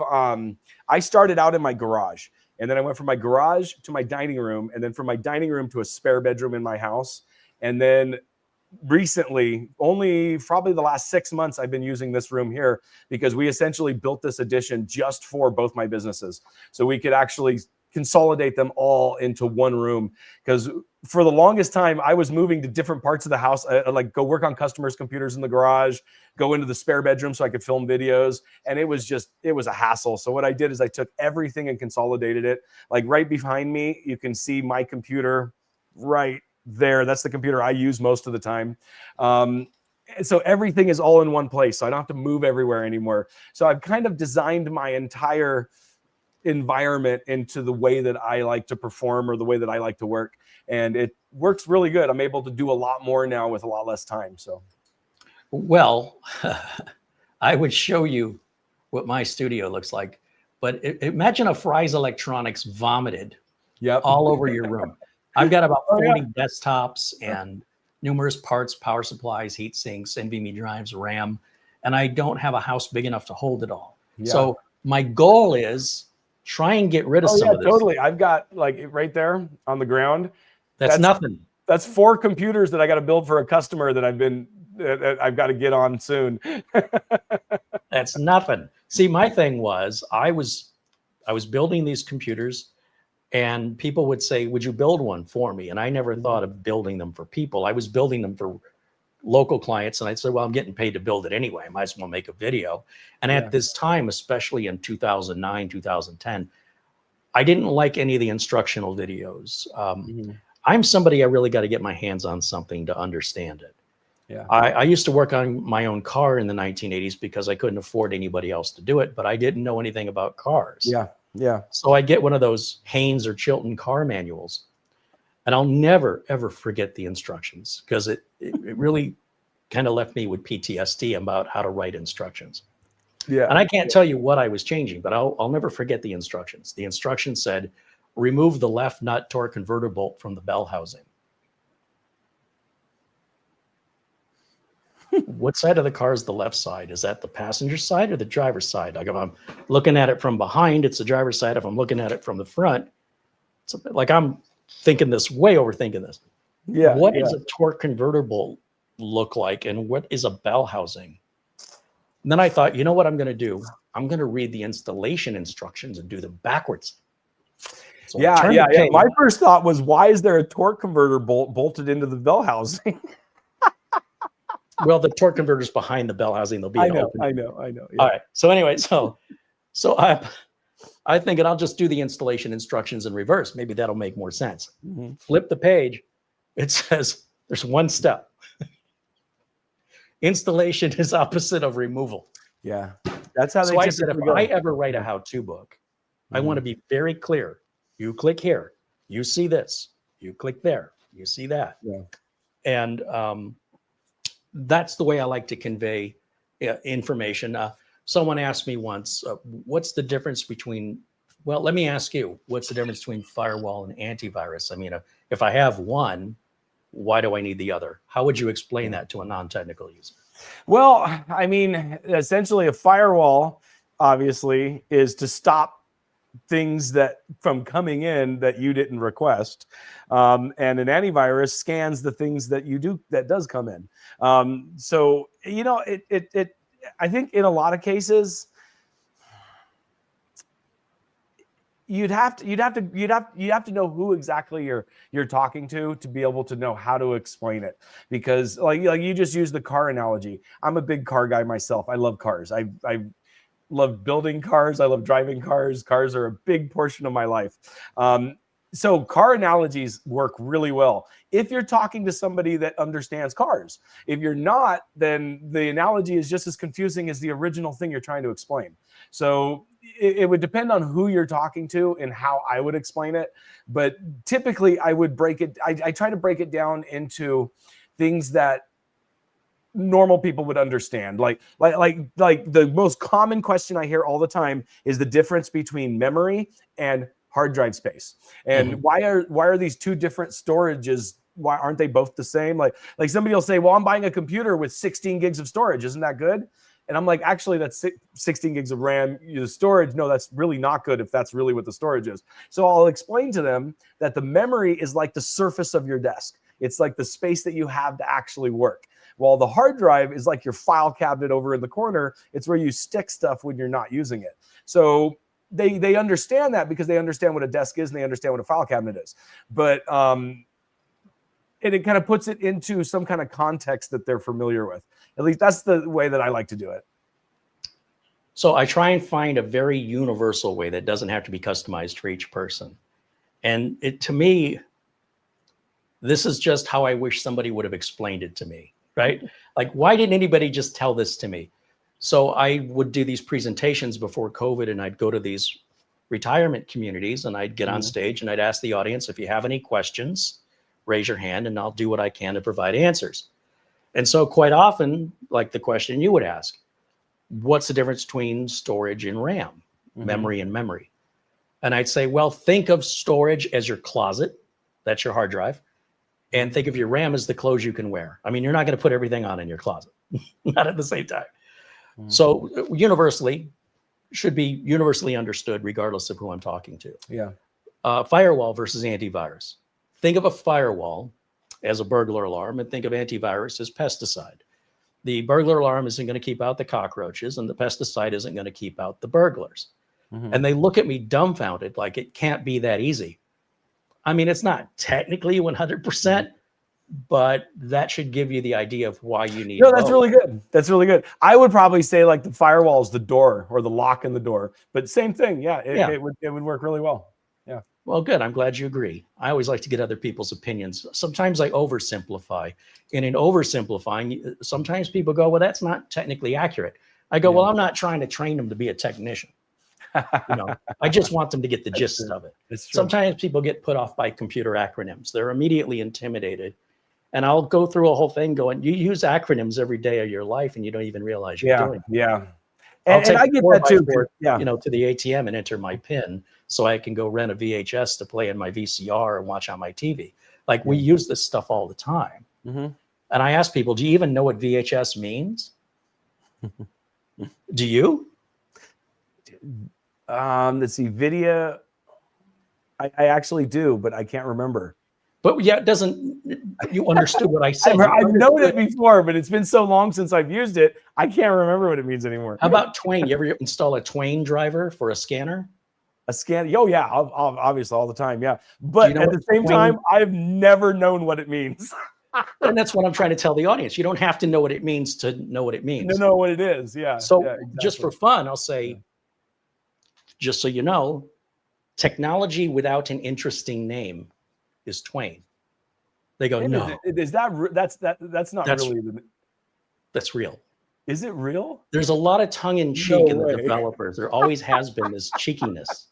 started out in my garage, and then I went from my garage to my dining room, and then from my dining room to a spare bedroom in my house. And then recently, only probably the last 6 months, I've been using this room here because we essentially built this addition just for both my businesses. So we could actually consolidate them all into one room, because for the longest time I was moving to different parts of the house. I like go work on customers' computers in the garage, go into the spare bedroom so I could film videos, and it was a hassle. So what I did is I took everything and consolidated it. Like right behind me, you can see my computer right there. That's the computer I use most of the time. So everything is all in one place, so I don't have to move everywhere anymore. So I've kind of designed my entire environment into the way that I like to perform, or the way that I like to work, and it works really good. I'm able to do a lot more now with a lot less time. So, well, I would show you what my studio looks like, but imagine if Fry's Electronics vomited all over your room. I've got about 40 desktops and numerous parts, power supplies, heat sinks, NVMe drives, RAM, and I don't have a house big enough to hold it all. So my goal is try and get rid of some of this. Totally. I've got like right there on the ground. That's nothing. That's 4 computers that I got to build for a customer that I've got to get on soon. That's nothing. See, my thing was I was building these computers, and people would say, would you build one for me? And I never thought of building them for people. I was building them for local clients, and I'd say, well, I'm getting paid to build it anyway. I might as well make a video. And at this time, especially in 2009, 2010, I didn't like any of the instructional videos. I'm somebody, I really got to get my hands on something to understand it. I used to work on my own car in the 1980s because I couldn't afford anybody else to do it, but I didn't know anything about cars. So I get one of those Haynes or Chilton car manuals, and I'll never, ever forget the instructions, because it really kind of left me with PTSD about how to write instructions. And I can't tell you what I was changing, but I'll never forget the instructions. The instruction said, remove the left nut torque converter bolt from the bell housing. What side of the car is the left side? Is that the passenger side or the driver's side? Like if I'm looking at it from behind, it's the driver's side. If I'm looking at it from the front, it's a bit like I'm thinking this, way overthinking this. What does a torque converter bolt look like, and what is a bell housing? And then I thought, you know what I'm going to do? I'm going to read the installation instructions and do them backwards. So My first thought was, why is there a torque converter bolt bolted into the bell housing? Well, the torque converter's behind the bell housing. There'll be an open. I know. All right. So anyway, so I thinking I'll just do the installation instructions in reverse. Maybe that'll make more sense. Flip the page. It says there's one step. Installation is opposite of removal. That's how they. So I said, if I ever write a how-to book, I want to be very clear. You click here, you see this. You click there, you see that. And that's the way I like to convey information. Someone asked me once, what's the difference between, well, let me ask you, what's the difference between firewall and antivirus? I mean, if I have one, why do I need the other? How would you explain that to a non-technical user? Well, I mean, essentially a firewall, obviously, is to stop things that from coming in that you didn't request, and an antivirus scans the things that you do that does come in. So you know, I think in a lot of cases, you'd have to know who exactly you're talking to be able to know how to explain it. Because like you just used the car analogy. I'm a big car guy myself. I love cars. I love building cars. I love driving cars. Cars are a big portion of my life. So car analogies work really well if you're talking to somebody that understands cars. If you're not, then the analogy is just as confusing as the original thing you're trying to explain. So it would depend on who you're talking to and how I would explain it. But typically I would break it. I try to break it down into things that normal people would understand. Like the most common question I hear all the time is the difference between memory and hard drive space. And why are these two different storages? Why aren't they both the same? Like somebody will say, well, I'm buying a computer with 16 gigs of storage. Isn't that good? And I'm like, actually, that's 16 gigs of RAM. The storage, no, that's really not good if that's really what the storage is. So I'll explain to them that the memory is like the surface of your desk. It's like the space that you have to actually work. While the hard drive is like your file cabinet over in the corner. It's where you stick stuff when you're not using it. So they understand that because they understand what a desk is and they understand what a file cabinet is. But and it kind of puts it into some kind of context that they're familiar with. At least that's the way that I like to do it. So I try and find a very universal way that doesn't have to be customized for each person. And to me, this is just how I wish somebody would have explained it to me, right? Like, why didn't anybody just tell this to me? So I would do these presentations before COVID, and I'd go to these retirement communities and I'd get on stage and I'd ask the audience, if you have any questions, raise your hand and I'll do what I can to provide answers. And so quite often, like the question you would ask, what's the difference between storage and RAM, memory and memory? And I'd say, well, think of storage as your closet. That's your hard drive. And think of your RAM as the clothes you can wear. I mean, you're not going to put everything on in your closet, not at the same time. So universally, should be universally understood regardless of who I'm talking to. Yeah. Firewall versus antivirus. Think of a firewall as a burglar alarm and think of antivirus as pesticide. The burglar alarm isn't going to keep out the cockroaches and the pesticide isn't going to keep out the burglars. And they look at me dumbfounded, like it can't be that easy. I mean, it's not technically 100%, but that should give you the idea of why you need. No, that's really good. That's really good. I would probably say like the firewall is the door or the lock in the door, but same thing. Yeah, it would work really well. Yeah. Well, good. I'm glad you agree. I always like to get other people's opinions. Sometimes I oversimplify, and in oversimplifying, sometimes people go, well, that's not technically accurate. I go, well, I'm not trying to train them to be a technician. You know, I just want them to get the gist of it. Sometimes people get put off by computer acronyms. They're immediately intimidated. And I'll go through a whole thing going, you use acronyms every day of your life and you don't even realize you're doing it. Yeah. And I get that too. Yeah. You know, to the ATM and enter my PIN so I can go rent a VHS to play in my VCR and watch on my TV. Like we use this stuff all the time. And I ask people, do you even know what VHS means? Do you? Let's see, video. I actually do, but I can't remember. But yeah, it doesn't, you understood what I said. I've known it before, but it's been so long since I've used it, I can't remember what it means anymore. How about Twain? You ever install a Twain driver for a scanner? A scan? Oh yeah, obviously all the time. Yeah, but at the same time, I've never known what it means. And that's what I'm trying to tell the audience. You don't have to know what it means to know what it means. To know what it is. Yeah. So exactly. Just for fun, I'll say, just so you know, technology without an interesting name is Twain. They go, no. Is that's not really. That's real. Is it real? There's a lot of tongue in cheek in the developers. There always has been this cheekiness.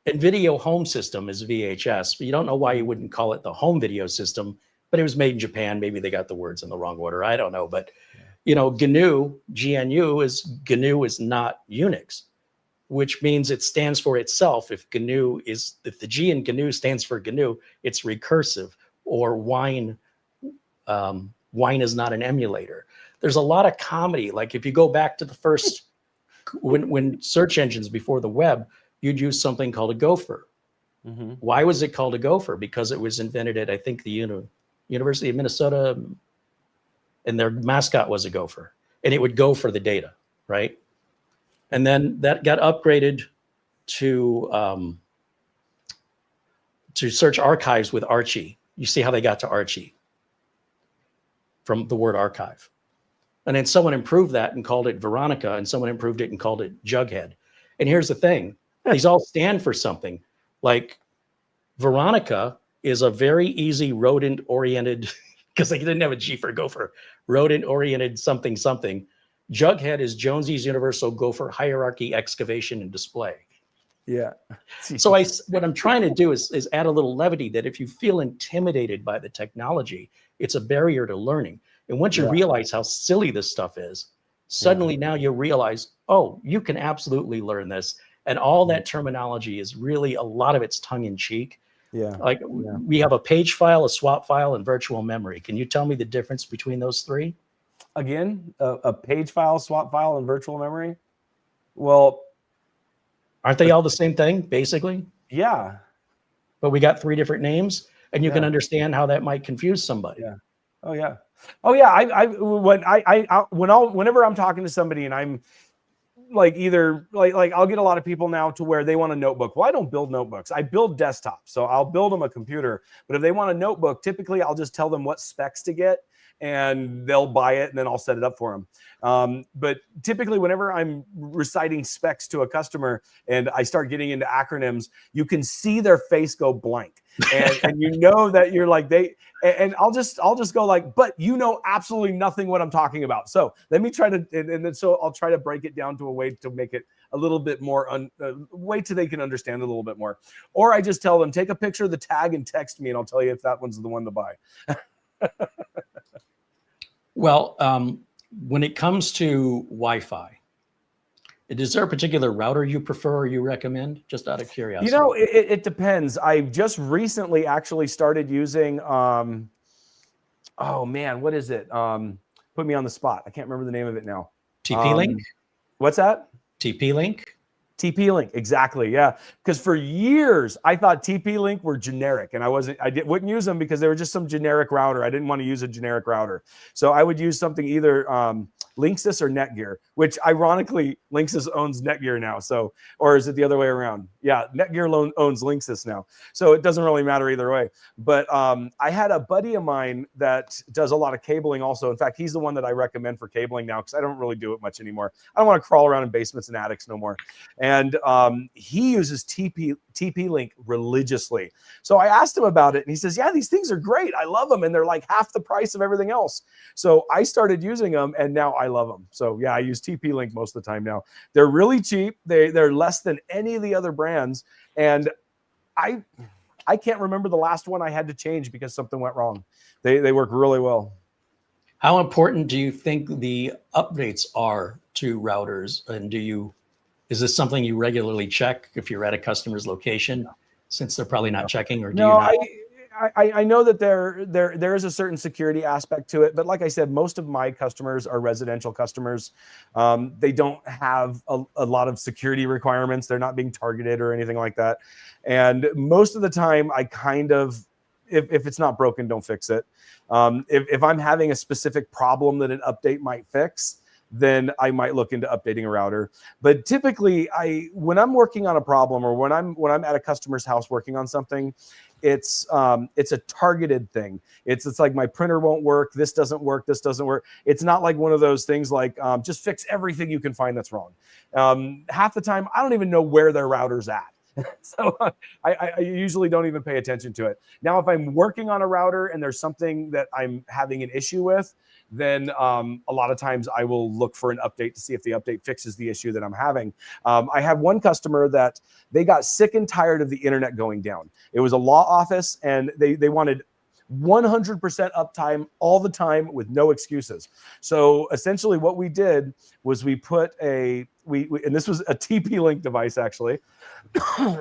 And video home system is VHS, but you don't know why you wouldn't call it the home video system but it was made in Japan. Maybe they got the words in the wrong order. I don't know. But, GNU is not Unix, which means it stands for itself. If the G in GNU stands for GNU, it's recursive, or wine is not an emulator. There's a lot of comedy. Like if you go back to the first, when search engines before the web, you'd use something called a gopher. Mm-hmm. Why was it called a gopher? Because it was invented at, I think, the University of Minnesota, and their mascot was a gopher, and it would go for the data, right? And then that got upgraded to search archives with Archie. You see how they got to Archie from the word archive. And then someone improved that and called it Veronica, and someone improved it and called it Jughead. And here's the thing, these all stand for something. Like Veronica is a very easy rodent-oriented, because they didn't have a G for gopher, rodent-oriented something. Jughead is Jonesy's Universal Gopher Hierarchy, Excavation, and Display. Yeah. So what I'm trying to do is add a little levity, that if you feel intimidated by the technology, it's a barrier to learning. And once you realize how silly this stuff is, suddenly now you realize, oh, you can absolutely learn this. And all that terminology is really, a lot of it's tongue in cheek. Yeah. Like we have a page file, a swap file, and virtual memory. Can you tell me the difference between those three? Again, a page file, swap file, and virtual memory. Well, aren't they all the same thing, basically? Yeah. But we got three different names, and you can understand how that might confuse somebody. Yeah. Oh yeah. Oh yeah. Whenever I'm talking to somebody and I'm like, either like I'll get a lot of people now to where they want a notebook. Well, I don't build notebooks. I build desktops. So I'll build them a computer. But if they want a notebook, typically I'll just tell them what specs to get, and they'll buy it, and then I'll set it up for them. But typically whenever I'm reciting specs to a customer and I start getting into acronyms, you can see their face go blank. And you know that you're like, and I'll just go like, but you know absolutely nothing what I'm talking about. So let me try to, and then so I'll try to break it down to a way to make it a little bit more, way to they can understand it a little bit more. Or I just tell them, take a picture of the tag and text me, and I'll tell you if that one's the one to buy. Well, when it comes to Wi-Fi, is there a particular router you prefer or you recommend, just out of curiosity? It depends. I just recently actually started using, oh man, what is it? Put me on the spot. I can't remember the name of it now. TP-Link? What's that? TP-Link? TP-Link, exactly, yeah. Because for years I thought TP-Link were generic, and I wouldn't use them because they were just some generic router. I didn't want to use a generic router, so I would use something either Linksys or Netgear, which ironically Linksys owns Netgear now. So, or is it the other way around? Yeah, Netgear owns Linksys now, so it doesn't really matter either way. But I had a buddy of mine that does a lot of cabling also. In fact, he's the one that I recommend for cabling now, because I don't really do it much anymore. I don't want to crawl around in basements and attics no more. And he uses TP-Link religiously. So I asked him about it, and he says, yeah, these things are great. I love them, and they're like half the price of everything else. So I started using them, and now I love them. So yeah, I use TP-Link most of the time now. They're really cheap. They're less than any of the other brands, and I can't remember the last one I had to change because something went wrong. They work really well. How important do you think the updates are to routers, and is this something you regularly check if you're at a customer's location, since they're probably not checking, or do you not? I know that there is a certain security aspect to it, but like I said, most of my customers are residential customers. They don't have a lot of security requirements. They're not being targeted or anything like that. And most of the time, I kind of, if it's not broken, don't fix it. If I'm having a specific problem that an update might fix, then I might look into updating a router. But typically, when I'm working on a problem, or when I'm at a customer's house working on something, it's a targeted thing. It's like, my printer won't work, this doesn't work, this doesn't work. It's not like one of those things like just fix everything you can find that's wrong. Half the time, I don't even know where their router's at. So I usually don't even pay attention to it. Now, if I'm working on a router and there's something that I'm having an issue with, then a lot of times I will look for an update to see if the update fixes the issue that I'm having. I have one customer that they got sick and tired of the internet going down. It was a law office, and they wanted 100% uptime all the time with no excuses. So essentially what we did was we put and this was a TP-Link device actually,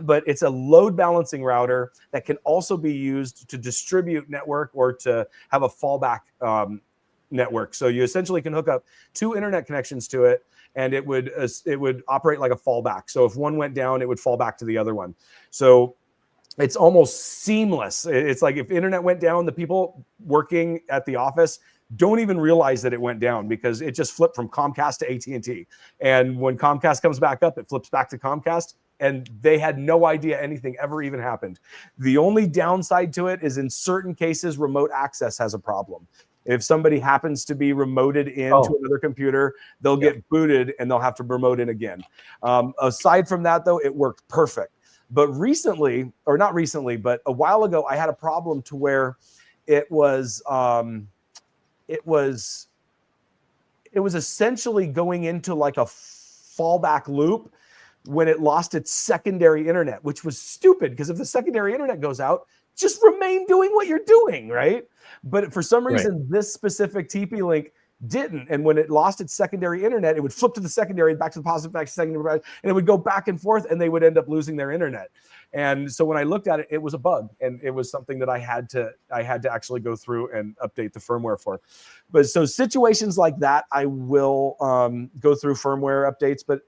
but it's a load balancing router that can also be used to distribute network or to have a fallback network. So you essentially can hook up 2 internet connections to it, and it would operate like a fallback. So if one went down, it would fall back to the other one. So it's almost seamless. It's like if internet went down, the people working at the office don't even realize that it went down because it just flipped from Comcast to AT&T. And when Comcast comes back up, it flips back to Comcast. And they had no idea anything ever even happened. The only downside to it is in certain cases, remote access has a problem. If somebody happens to be remoted into another computer, they'll get booted and they'll have to remote in again. Aside from that, though, it worked perfect. But recently, or not recently, but a while ago, I had a problem to where it was essentially going into like a fallback loop when it lost its secondary internet, which was stupid because if the secondary internet goes out, just remain doing what you're doing, right? But for some reason, this specific TP-Link didn't. And when it lost its secondary internet, it would flip to the secondary, back to the positive, back to secondary, and it would go back and forth, and they would end up losing their internet. And so when I looked at it, it was a bug, and it was something that I had to actually go through and update the firmware for. But so situations like that, I will go through firmware updates. But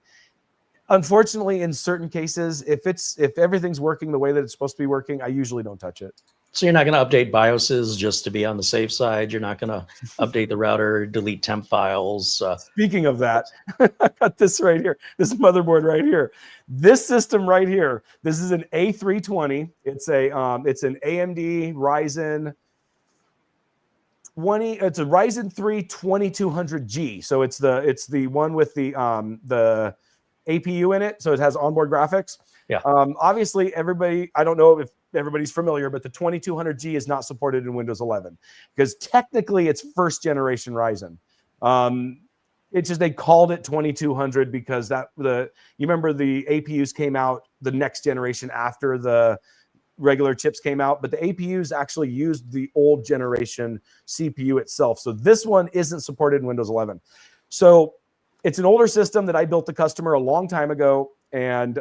unfortunately, in certain cases, if everything's working the way that it's supposed to be working, I usually don't touch it. So you're not going to update BIOSes just to be on the safe side. You're not going to update the router, delete temp files. Speaking of that, I got this right here. This motherboard right here. This system right here. This is an A320. It's an AMD Ryzen 20. It's a Ryzen 3 2200G. So it's the one with the APU in it. So it has onboard graphics. Yeah. Obviously, everybody. I don't know if everybody's familiar, but the 2200G is not supported in Windows 11 because technically it's first generation Ryzen. It's just they called it 2200 because you remember the APUs came out the next generation after the regular chips came out, but the APUs actually used the old generation CPU itself. So this one isn't supported in Windows 11. So it's an older system that I built the customer a long time ago, and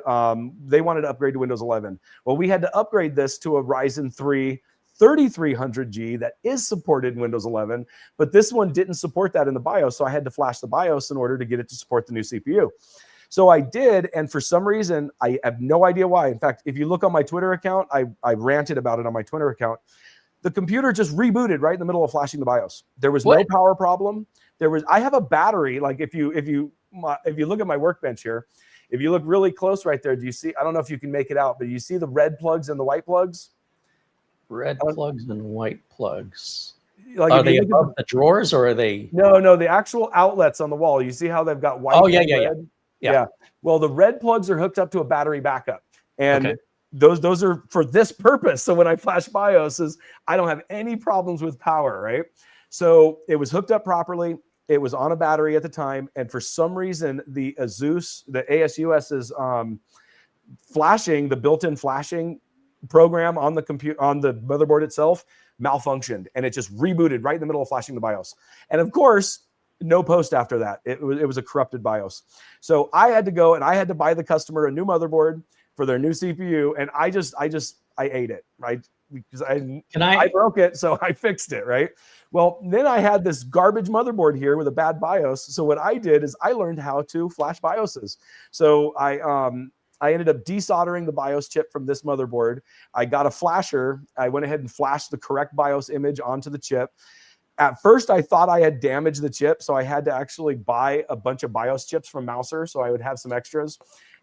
they wanted to upgrade to Windows 11. Well, we had to upgrade this to a Ryzen 3 3300G that is supported in Windows 11, but this one didn't support that in the BIOS, so I had to flash the BIOS in order to get it to support the new CPU. So I did, and for some reason, I have no idea why. In fact, if you look on my Twitter account, I ranted about it on my Twitter account. The computer just rebooted right in the middle of flashing the BIOS. There was no power problem. I have a battery. Like if you look at my workbench here, if you look really close right there, do you see? I don't know if you can make it out, but you see the red plugs and the white plugs. Red plugs and white plugs. Like are they above the drawers, or are they? No, the actual outlets on the wall. You see how they've got white? Oh yeah. Well, the red plugs are hooked up to a battery backup, and those are for this purpose. So when I flash BIOSes, I don't have any problems with power, right? So it was hooked up properly. It was on a battery at the time, and for some reason, the ASUS is flashing, the built-in flashing program on the computer, on the motherboard itself, malfunctioned, and it just rebooted right in the middle of flashing the BIOS. And of course, no post after that. It was a corrupted BIOS. So I had to go and I had to buy the customer a new motherboard for their new CPU, and I ate it, right? Because I broke it, so I fixed it, right? Well, then I had this garbage motherboard here with a bad BIOS. So what I did is I learned how to flash BIOSes. So I ended up desoldering the BIOS chip from this motherboard. I got a flasher. I went ahead and flashed the correct BIOS image onto the chip. At first, I thought I had damaged the chip, so I had to actually buy a bunch of BIOS chips from Mouser, so I would have some extras.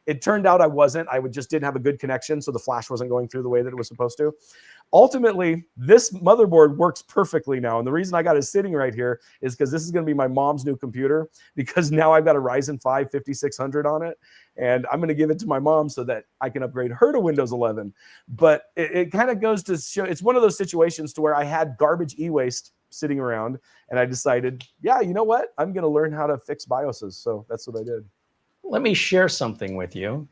It turned out I wasn't. I just didn't have a good connection, so the flash wasn't going through the way that it was supposed to. Ultimately, this motherboard works perfectly now, and the reason I got it sitting right here is because this is going to be my mom's new computer, because now I've got a Ryzen 5 5600 on it, and I'm going to give it to my mom so that I can upgrade her to Windows 11. But it kind of goes to show, it's one of those situations to where I had garbage e-waste sitting around, and I decided, yeah, you know what? I'm going to learn how to fix BIOSes, so that's what I did. Let me share something with you.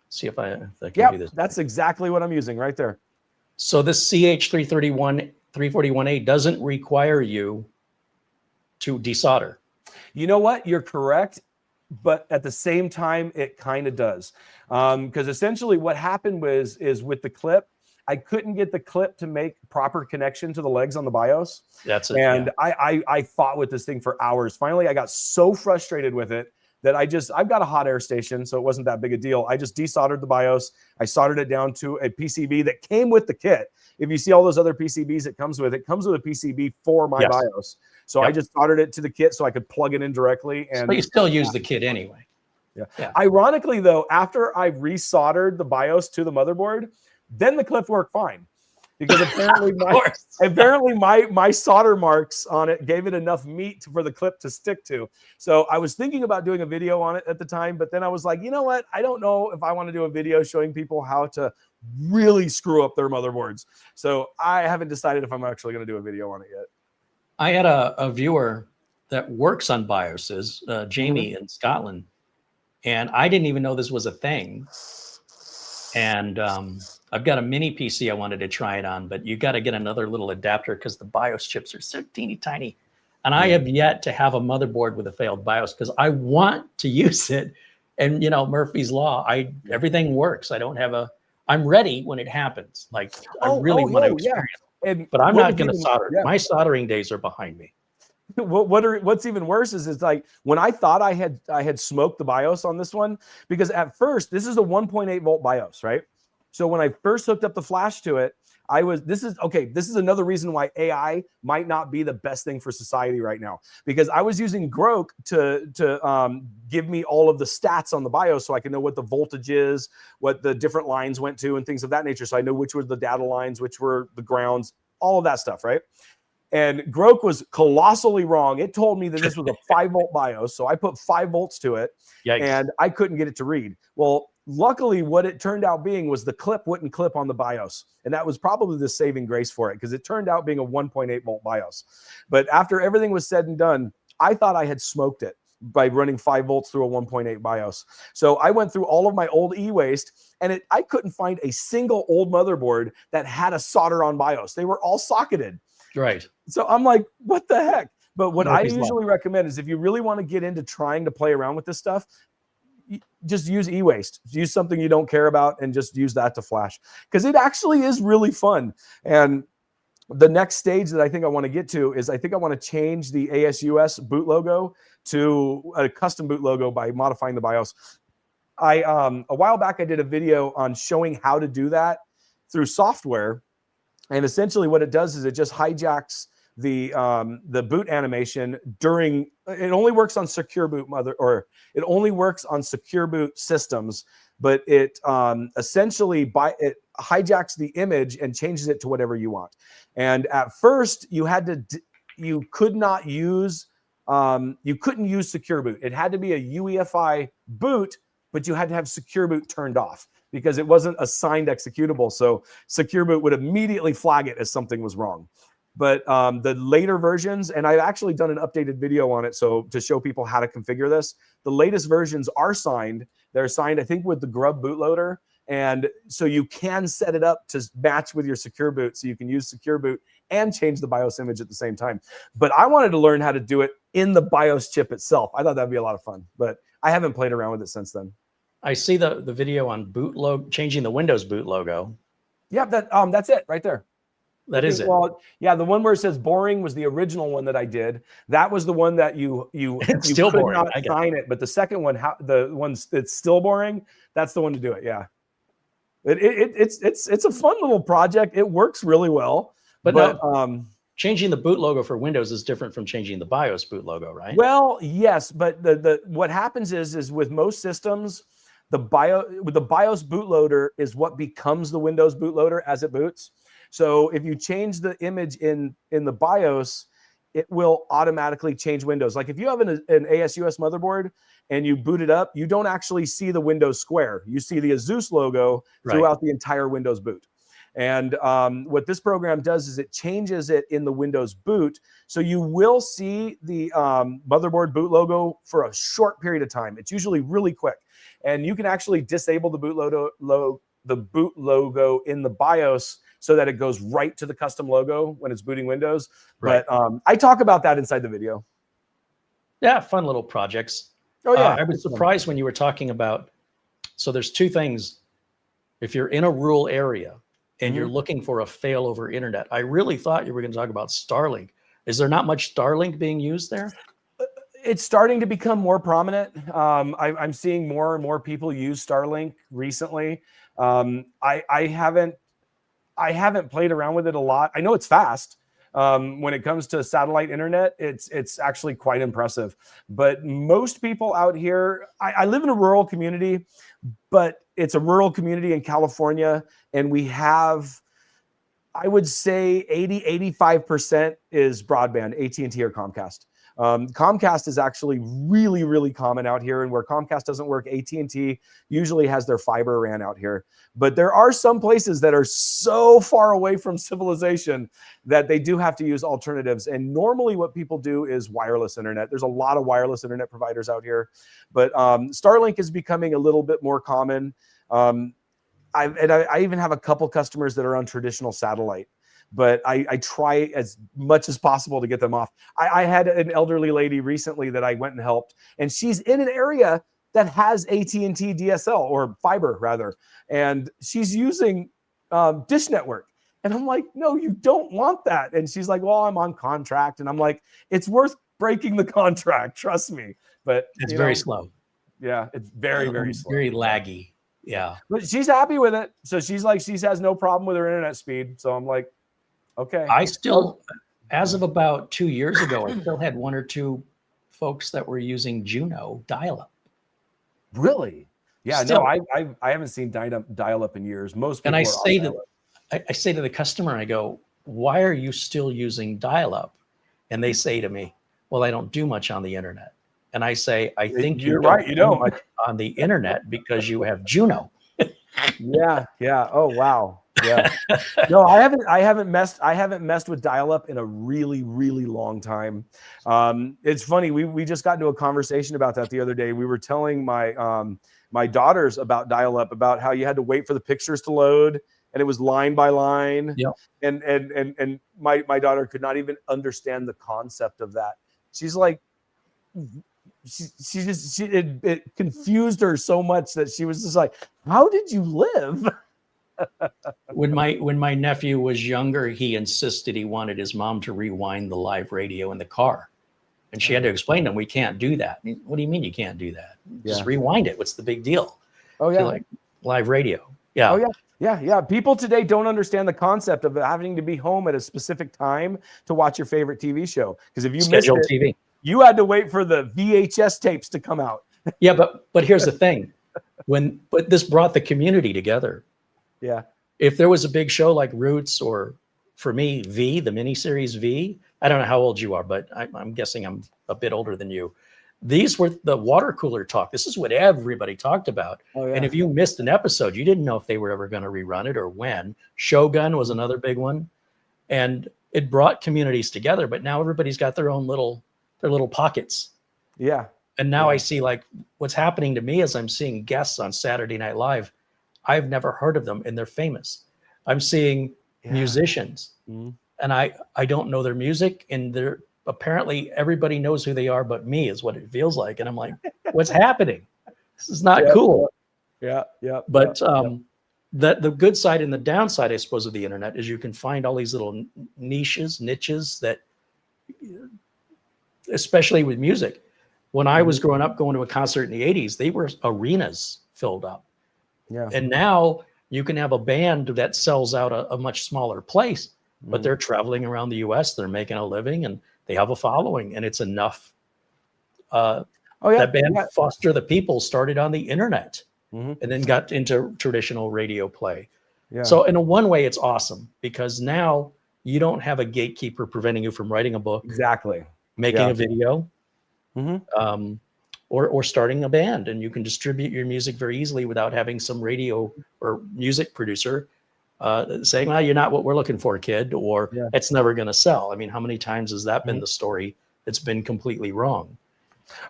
See if I can do this. That's exactly what I'm using right there. So this CH341A doesn't require you to desolder. You know what? You're correct. But at the same time, it kind of does. Because essentially what happened is with the clip, I couldn't get the clip to make proper connection to the legs on the BIOS. That's it. And yeah. I fought with this thing for hours. Finally, I got so frustrated with it that I've got a hot air station, so it wasn't that big a deal. I just desoldered the BIOS. I soldered it down to a PCB that came with the kit. If you see all those other PCBs it comes with a PCB for my BIOS. So I just soldered it to the kit so I could plug it in directly. And but you still use the kit anyway. Yeah. Ironically, though, after I resoldered the BIOS to the motherboard, then the clip worked fine. Because apparently my solder marks on it gave it enough meat for the clip to stick to. So I was thinking about doing a video on it at the time, but then I was like, you know what? I don't know if I want to do a video showing people how to really screw up their motherboards. So I haven't decided if I'm actually going to do a video on it yet. I had a viewer that works on BIOSes, Jamie in Scotland, and I didn't even know this was a thing. And I've got a mini PC I wanted to try it on, but you got to get another little adapter because the BIOS chips are so teeny tiny. And I have yet to have a motherboard with a failed BIOS because I want to use it. And, you know, Murphy's Law, everything works. I'm ready when it happens. Like, I really want to experience it. But I'm not going to solder. Yeah. My soldering days are behind me. What's even worse is like when I thought I had smoked the BIOS on this one, because at first this is a 1.8 volt BIOS, right? So when I first hooked up the flash to it, this is another reason why AI might not be the best thing for society right now, because I was using Grok to give me all of the stats on the BIOS so I can know what the voltage is, what the different lines went to and things of that nature. So I know which were the data lines, which were the grounds, all of that stuff, right? And Grok was colossally wrong. It told me that this was a 5 volt BIOS. So I put 5 volts to it. Yikes. And I couldn't get it to read. Well, luckily what it turned out being was the clip wouldn't clip on the BIOS. And that was probably the saving grace for it, because it turned out being a 1.8 volt BIOS. But after everything was said and done, I thought I had smoked it by running 5 volts through a 1.8 BIOS. So I went through all of my old e-waste, and I couldn't find a single old motherboard that had a solder on BIOS. They were all socketed. Right. So I'm like, what the heck? But what I usually recommend is if you really want to get into trying to play around with this stuff, just use e-waste. Use something you don't care about and just use that to flash, because it actually is really fun. And the next stage that I think I want to get to is I think I want to change the ASUS boot logo to a custom boot logo by modifying the BIOS. A while back I did a video on showing how to do that through software. And essentially what it does is it just hijacks the boot animation during, it only works on secure boot it only works on secure boot systems, but it essentially it hijacks the image and changes it to whatever you want. And at first you couldn't use secure boot. It had to be a UEFI boot, but you had to have secure boot turned off, because it wasn't a signed executable. So secure boot would immediately flag it as something was wrong. But the later versions, and I've actually done an updated video on it, so to show people how to configure this, the latest versions are signed. They're signed, I think, with the Grub bootloader. And so you can set it up to match with your secure boot, so you can use secure boot and change the BIOS image at the same time. But I wanted to learn how to do it in the BIOS chip itself. I thought that'd be a lot of fun, but I haven't played around with it since then. I see the video on boot logo, changing the Windows boot logo. Yeah, that's it right there. That is it. Well, yeah, the one where it says boring was the original one that I did. That was the one that you still could boring. not sign it. But the second one, the one that's still boring, that's the one to do it. Yeah, it's a fun little project. It works really well. But changing the boot logo for Windows is different from changing the BIOS boot logo, right? Well, yes, but what happens is with most systems, the BIOS bootloader is what becomes the Windows bootloader as it boots. So if you change the image in the BIOS, it will automatically change Windows. Like if you have an ASUS motherboard and you boot it up, you don't actually see the Windows square. You see the ASUS logo throughout the entire Windows boot. And what this program does is it changes it in the Windows boot. So you will see the motherboard boot logo for a short period of time. It's usually really quick. And you can actually disable the boot logo in the BIOS so that it goes right to the custom logo when it's booting Windows. Right. But I talk about that inside the video. Yeah, fun little projects. Oh yeah, I was surprised when you were talking about, so there's two things. If you're in a rural area and you're looking for a failover internet, I really thought you were going to talk about Starlink. Is there not much Starlink being used there? It's starting to become more prominent. I'm seeing more and more people use Starlink recently. I haven't played around with it a lot. I know it's fast. When it comes to satellite internet, it's actually quite impressive. But most people out here, I live in a rural community, but it's a rural community in California, and we have, I would say 85% is broadband, AT&T or Comcast. Comcast is actually really, really common out here, and where Comcast doesn't work, AT&T usually has their fiber ran out here. But there are some places that are so far away from civilization that they do have to use alternatives. And normally what people do is wireless internet. There's a lot of wireless internet providers out here, but Starlink is becoming a little bit more common. I even have a couple customers that are on traditional satellite, but I try as much as possible to get them off. I had an elderly lady recently that I went and helped, and she's in an area that has AT&T DSL, or fiber rather, and she's using Dish Network. And I'm like, no, you don't want that. And she's like, well, I'm on contract. And I'm like, it's worth breaking the contract, trust me. But it's very slow. Yeah, it's very, very slow. Very laggy. Yeah. But she's happy with it. So she's like, she has no problem with her internet speed. So I'm like, okay. I still, as of about 2 years ago, I still had one or two folks that were using Juno dial-up. Really? Yeah. Still. No, I haven't seen dial-up in years. Most people. And I say to the customer, I go, why are you still using dial-up? And they say to me, well, I don't do much on the internet. And I say, I think you're right. You don't much on the internet because you have Juno. Yeah. Yeah. Oh, wow. Yeah. No, I haven't messed with dial-up in a really, really long time. It's funny. We just got into a conversation about that the other day. We were telling my daughters about dial-up, about how you had to wait for the pictures to load, and it was line by line. Yep. And my daughter could not even understand the concept of that. She's like, it confused her so much that she was just like, how did you live? When my nephew was younger, he insisted he wanted his mom to rewind the live radio in the car. And she had to explain to him, we can't do that. What do you mean you can't do that? Just rewind it. What's the big deal? Oh, yeah. Like live radio. Yeah. Oh, yeah. Yeah. People today don't understand the concept of having to be home at a specific time to watch your favorite TV show. Because if you missed it, TV. You had to wait for the VHS tapes to come out. Yeah, but here's the thing. But this brought the community together. Yeah. If there was a big show like Roots, or for me, V, the miniseries V, I don't know how old you are, but I'm guessing I'm a bit older than you. These were the water cooler talk. This is what everybody talked about. Oh, yeah. And if you missed an episode, you didn't know if they were ever going to rerun it or when. Shogun was another big one. And it brought communities together, but now everybody's got their own little pockets. Yeah. And now I see, like, what's happening to me is I'm seeing guests on Saturday Night Live. I've never heard of them, and they're famous. I'm seeing musicians, and I don't know their music, and they're apparently everybody knows who they are but me, is what it feels like. And I'm like, what's happening? This is not cool. Yeah. But the good side and the downside, I suppose, of the internet is you can find all these little niches that, especially with music. When I was growing up, going to a concert in the 80s, they were arenas filled up. Yeah. And now you can have a band that sells out a much smaller place, but they're traveling around the US, they're making a living, and they have a following, and it's enough. That band Foster the People started on the internet and then got into traditional radio play. Yeah. So in one way, it's awesome, because now you don't have a gatekeeper preventing you from writing a book. Exactly. Making a video, or starting a band, and you can distribute your music very easily without having some radio or music producer saying, well, you're not what we're looking for, kid, or it's never going to sell. I mean, how many times has that been the story that's been completely wrong?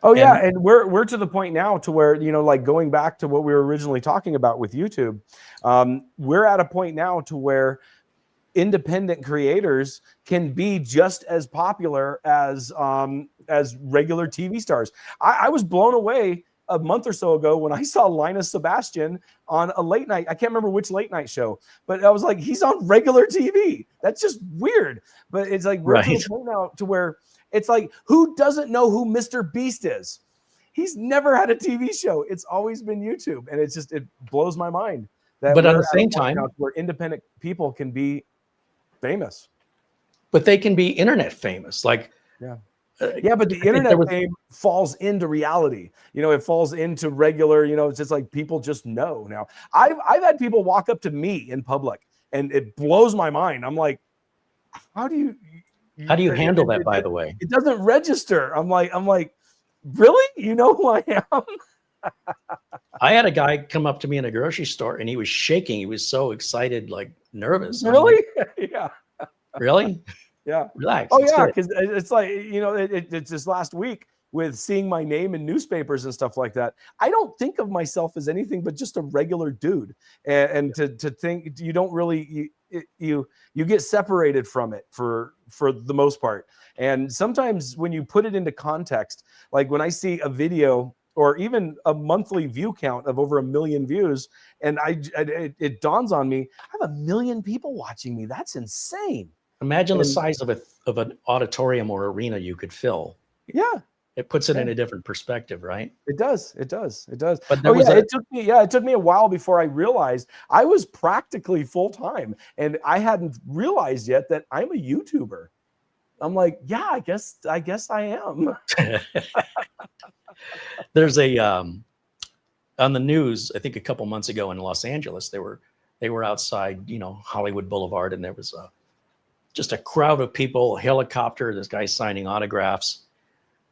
Oh, yeah. And we're to the point now to where, like going back to what we were originally talking about with YouTube, we're at a point now to where independent creators can be just as popular as regular TV stars. I was blown away a month or so ago when I saw Linus Sebastian on a late night. I can't remember which late night show, but I was like, he's on regular TV. That's just weird. But it's like we're to the point now to where it's like, who doesn't know who Mr. Beast is? He's never had a TV show. It's always been YouTube. And it's just, it blows my mind. That but at the same time, where independent people can be famous. But they can be internet famous. Like, yeah, but the internet fame falls into reality. You know, it falls into regular, you know, it's just like people just know now. I've had people walk up to me in public and it blows my mind. I'm like, how do you handle that, by the way? It doesn't register. I'm like, really? You know who I am? I had a guy come up to me in a grocery store and he was shaking. He was so excited, like nervous. Really? Like, yeah. Really? Yeah. Relax. Oh yeah, because it's like, you know, it's this last week with seeing my name in newspapers and stuff like that. I don't think of myself as anything but just a regular dude, and to think you don't really you get separated from it for the most part. And sometimes when you put it into context, like when I see a video or even a monthly view count of over 1 million views, and it dawns on me, I have 1 million people watching me. That's insane. Imagine the size of an auditorium or arena you could fill. Yeah. It puts it in a different perspective, right? It does. It does. It does. But it took me a while before I realized I was practically full-time, and I hadn't realized yet that I'm a YouTuber. I'm like, yeah, I guess I am. There's on the news, I think a couple months ago in Los Angeles, they were outside, you know, Hollywood Boulevard, and there was just a crowd of people, a helicopter, this guy signing autographs.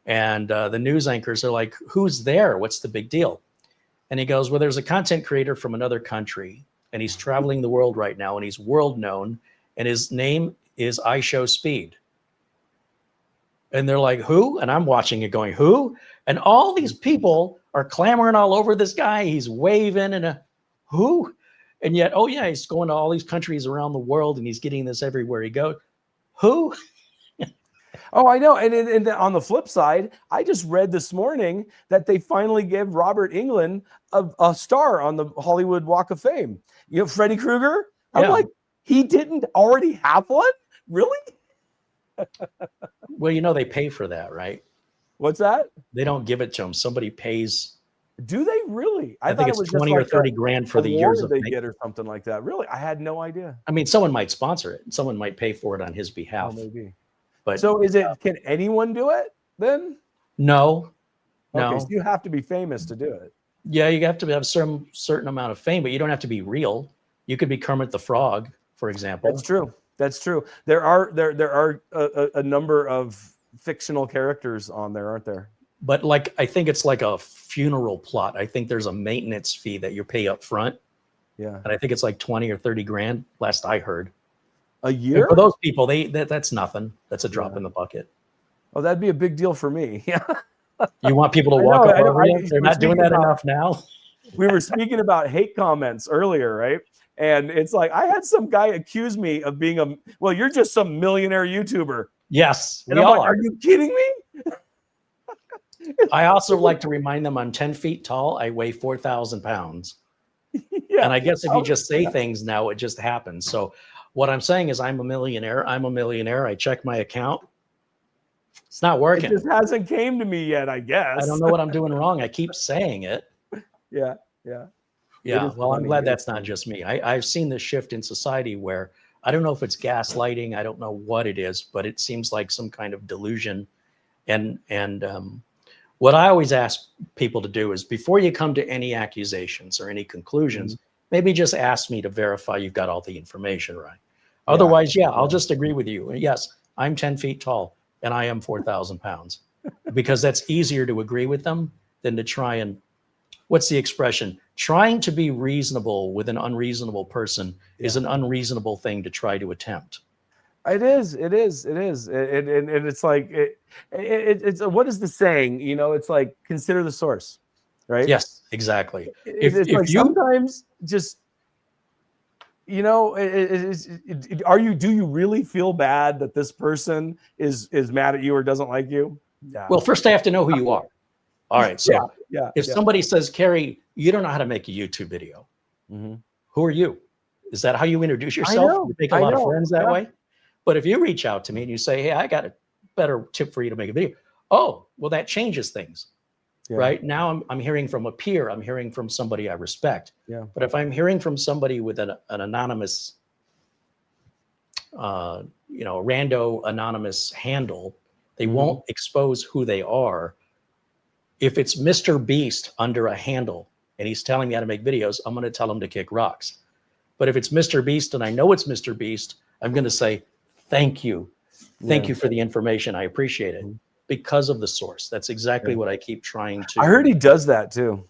And the news anchors are like, who's there? What's the big deal? And he goes, well, there's a content creator from another country, and he's traveling the world right now, and he's world known, and his name is iShowSpeed. And they're like, who? And I'm watching it going, who? And all these people are clamoring all over this guy. He's waving and who? And yet, oh yeah, he's going to all these countries around the world and he's getting this everywhere he goes. Who? Oh, I know. And on the flip side, I just read this morning that they finally gave Robert Englund a star on the Hollywood Walk of Fame. You know, Freddy Krueger? I'm like, he didn't already have one? Really? Well, you know, they pay for that, right? What's that? They don't give it to him. Somebody pays. Do they really? I think it's 20 or 30 grand for the years they get or something like that. Really? I had no idea. I mean, someone might sponsor it. Someone might pay for it on his behalf. Oh, maybe. But so can anyone do it then? No. Okay, so you have to be famous to do it. Yeah, you have to have some certain amount of fame, but you don't have to be real. You could be Kermit the Frog, for example. That's true. That's true. There are a number of fictional characters on there, aren't there? But like, I think it's like a funeral plot. I think there's a maintenance fee that you pay up front. Yeah. And I think it's like 20 or 30 grand, last I heard. A year? And for those people, that's nothing. That's a drop in the bucket. Oh, that'd be a big deal for me. Yeah. You want people to walk up over you? They're not doing that enough now. We were speaking about hate comments earlier, right? And it's like, I had some guy accuse me of being well, you're just some millionaire YouTuber. Yes, and I'm like, are you kidding me? I also like to remind them I'm 10 feet tall. I weigh 4,000 pounds. Yeah. And I guess if you just say things now, it just happens. So what I'm saying is I'm a millionaire. I'm a millionaire. I check my account. It's not working. It just hasn't came to me yet, I guess. I don't know what I'm doing wrong. I keep saying it. Yeah. Yeah, well, I'm glad that's not just me. I've seen this shift in society where I don't know if it's gaslighting. I don't know what it is, but it seems like some kind of delusion. And what I always ask people to do is before you come to any accusations or any conclusions, maybe just ask me to verify you've got all the information right. Otherwise, I'll just agree with you. Yes, I'm 10 feet tall and I am 4,000 pounds because that's easier to agree with them than to try and, what's the expression? Trying to be reasonable with an unreasonable person is an unreasonable thing to try to attempt. It is. And it's like, it's what is the saying? You know, it's like, consider the source, right? Yes, exactly. It's like sometimes just, you know, do you really feel bad that this person is mad at you or doesn't like you? Yeah. Well, first I have to know who you are. All right. So if somebody says, Carey, you don't know how to make a YouTube video, who are you? Is that how you introduce yourself? You make a lot of friends that way. But if you reach out to me and you say, hey, I got a better tip for you to make a video. Oh, well, that changes things. Right now, I'm hearing from a peer. I'm hearing from somebody I respect. But if I'm hearing from somebody with an anonymous, rando anonymous handle, they won't expose who they are. If it's Mr. Beast under a handle and he's telling me how to make videos, I'm going to tell him to kick rocks. But if it's Mr. Beast and I know it's Mr. Beast, I'm going to say, thank you. Thank you for the information. I appreciate it. Because of the source. That's exactly what I keep trying to. I heard he does that too.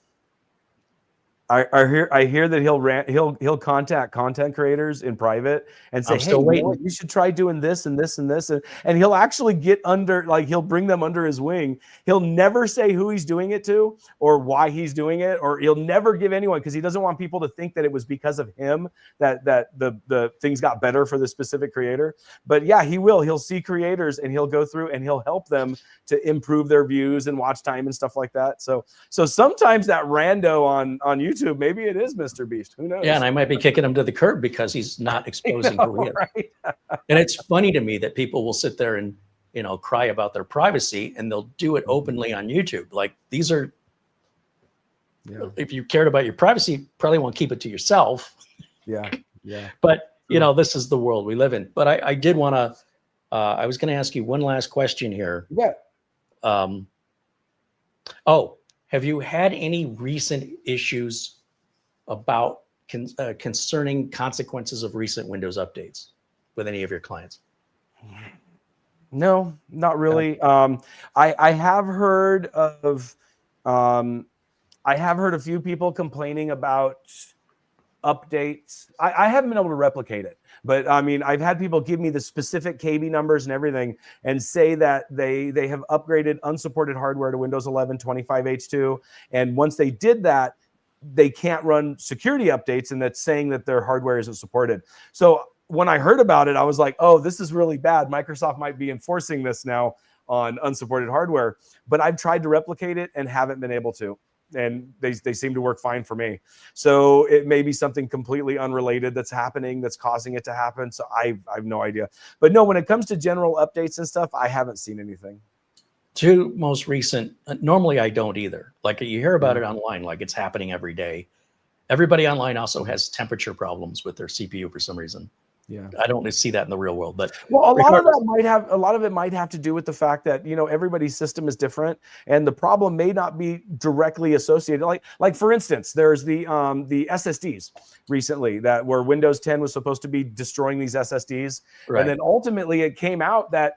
I hear that he'll contact content creators in private and say, hey, you should try doing this and this and this, and he'll actually get under, like, he'll bring them under his wing. He'll never say who he's doing it to or why he's doing it, or he'll never give anyone, because he doesn't want people to think that it was because of him that the things got better for the specific creator. But yeah, he'll see creators and he'll go through and he'll help them to improve their views and watch time and stuff like that. So sometimes that rando on YouTube, maybe it is Mr. Beast. Who knows? Yeah, and I might be kicking him to the curb because he's not exposing who he is. Right? And it's funny to me that people will sit there and cry about their privacy, and they'll do it openly on YouTube. Like, these are, if you cared about your privacy, you probably won't keep it to yourself. Yeah. But this is the world we live in. But I did want to. I was going to ask you one last question here. Yeah. Have you had any recent issues about concerning consequences of recent Windows updates with any of your clients? No, not really. I have heard of a few people complaining about updates. I haven't been able to replicate it, but I mean, I've had people give me the specific KB numbers and everything and say that they have upgraded unsupported hardware to Windows 11 25H2. And once they did that, they can't run security updates, and that's saying that their hardware isn't supported. So when I heard about it, I was like, oh, this is really bad. Microsoft might be enforcing this now on unsupported hardware, but I've tried to replicate it and haven't been able to. And they seem to work fine for me. So it may be something completely unrelated that's happening, that's causing it to happen. So I have no idea. But no, when it comes to general updates and stuff, I haven't seen anything. Two most recent, normally I don't either. Like, you hear about it online, like it's happening every day. Everybody online also has temperature problems with their CPU for some reason. Yeah, I don't see that in the real world, but a lot of it might have to do with the fact that everybody's system is different, and the problem may not be directly associated. Like for instance, there's the SSDs recently that where Windows 10 was supposed to be destroying these SSDs, and then ultimately it came out that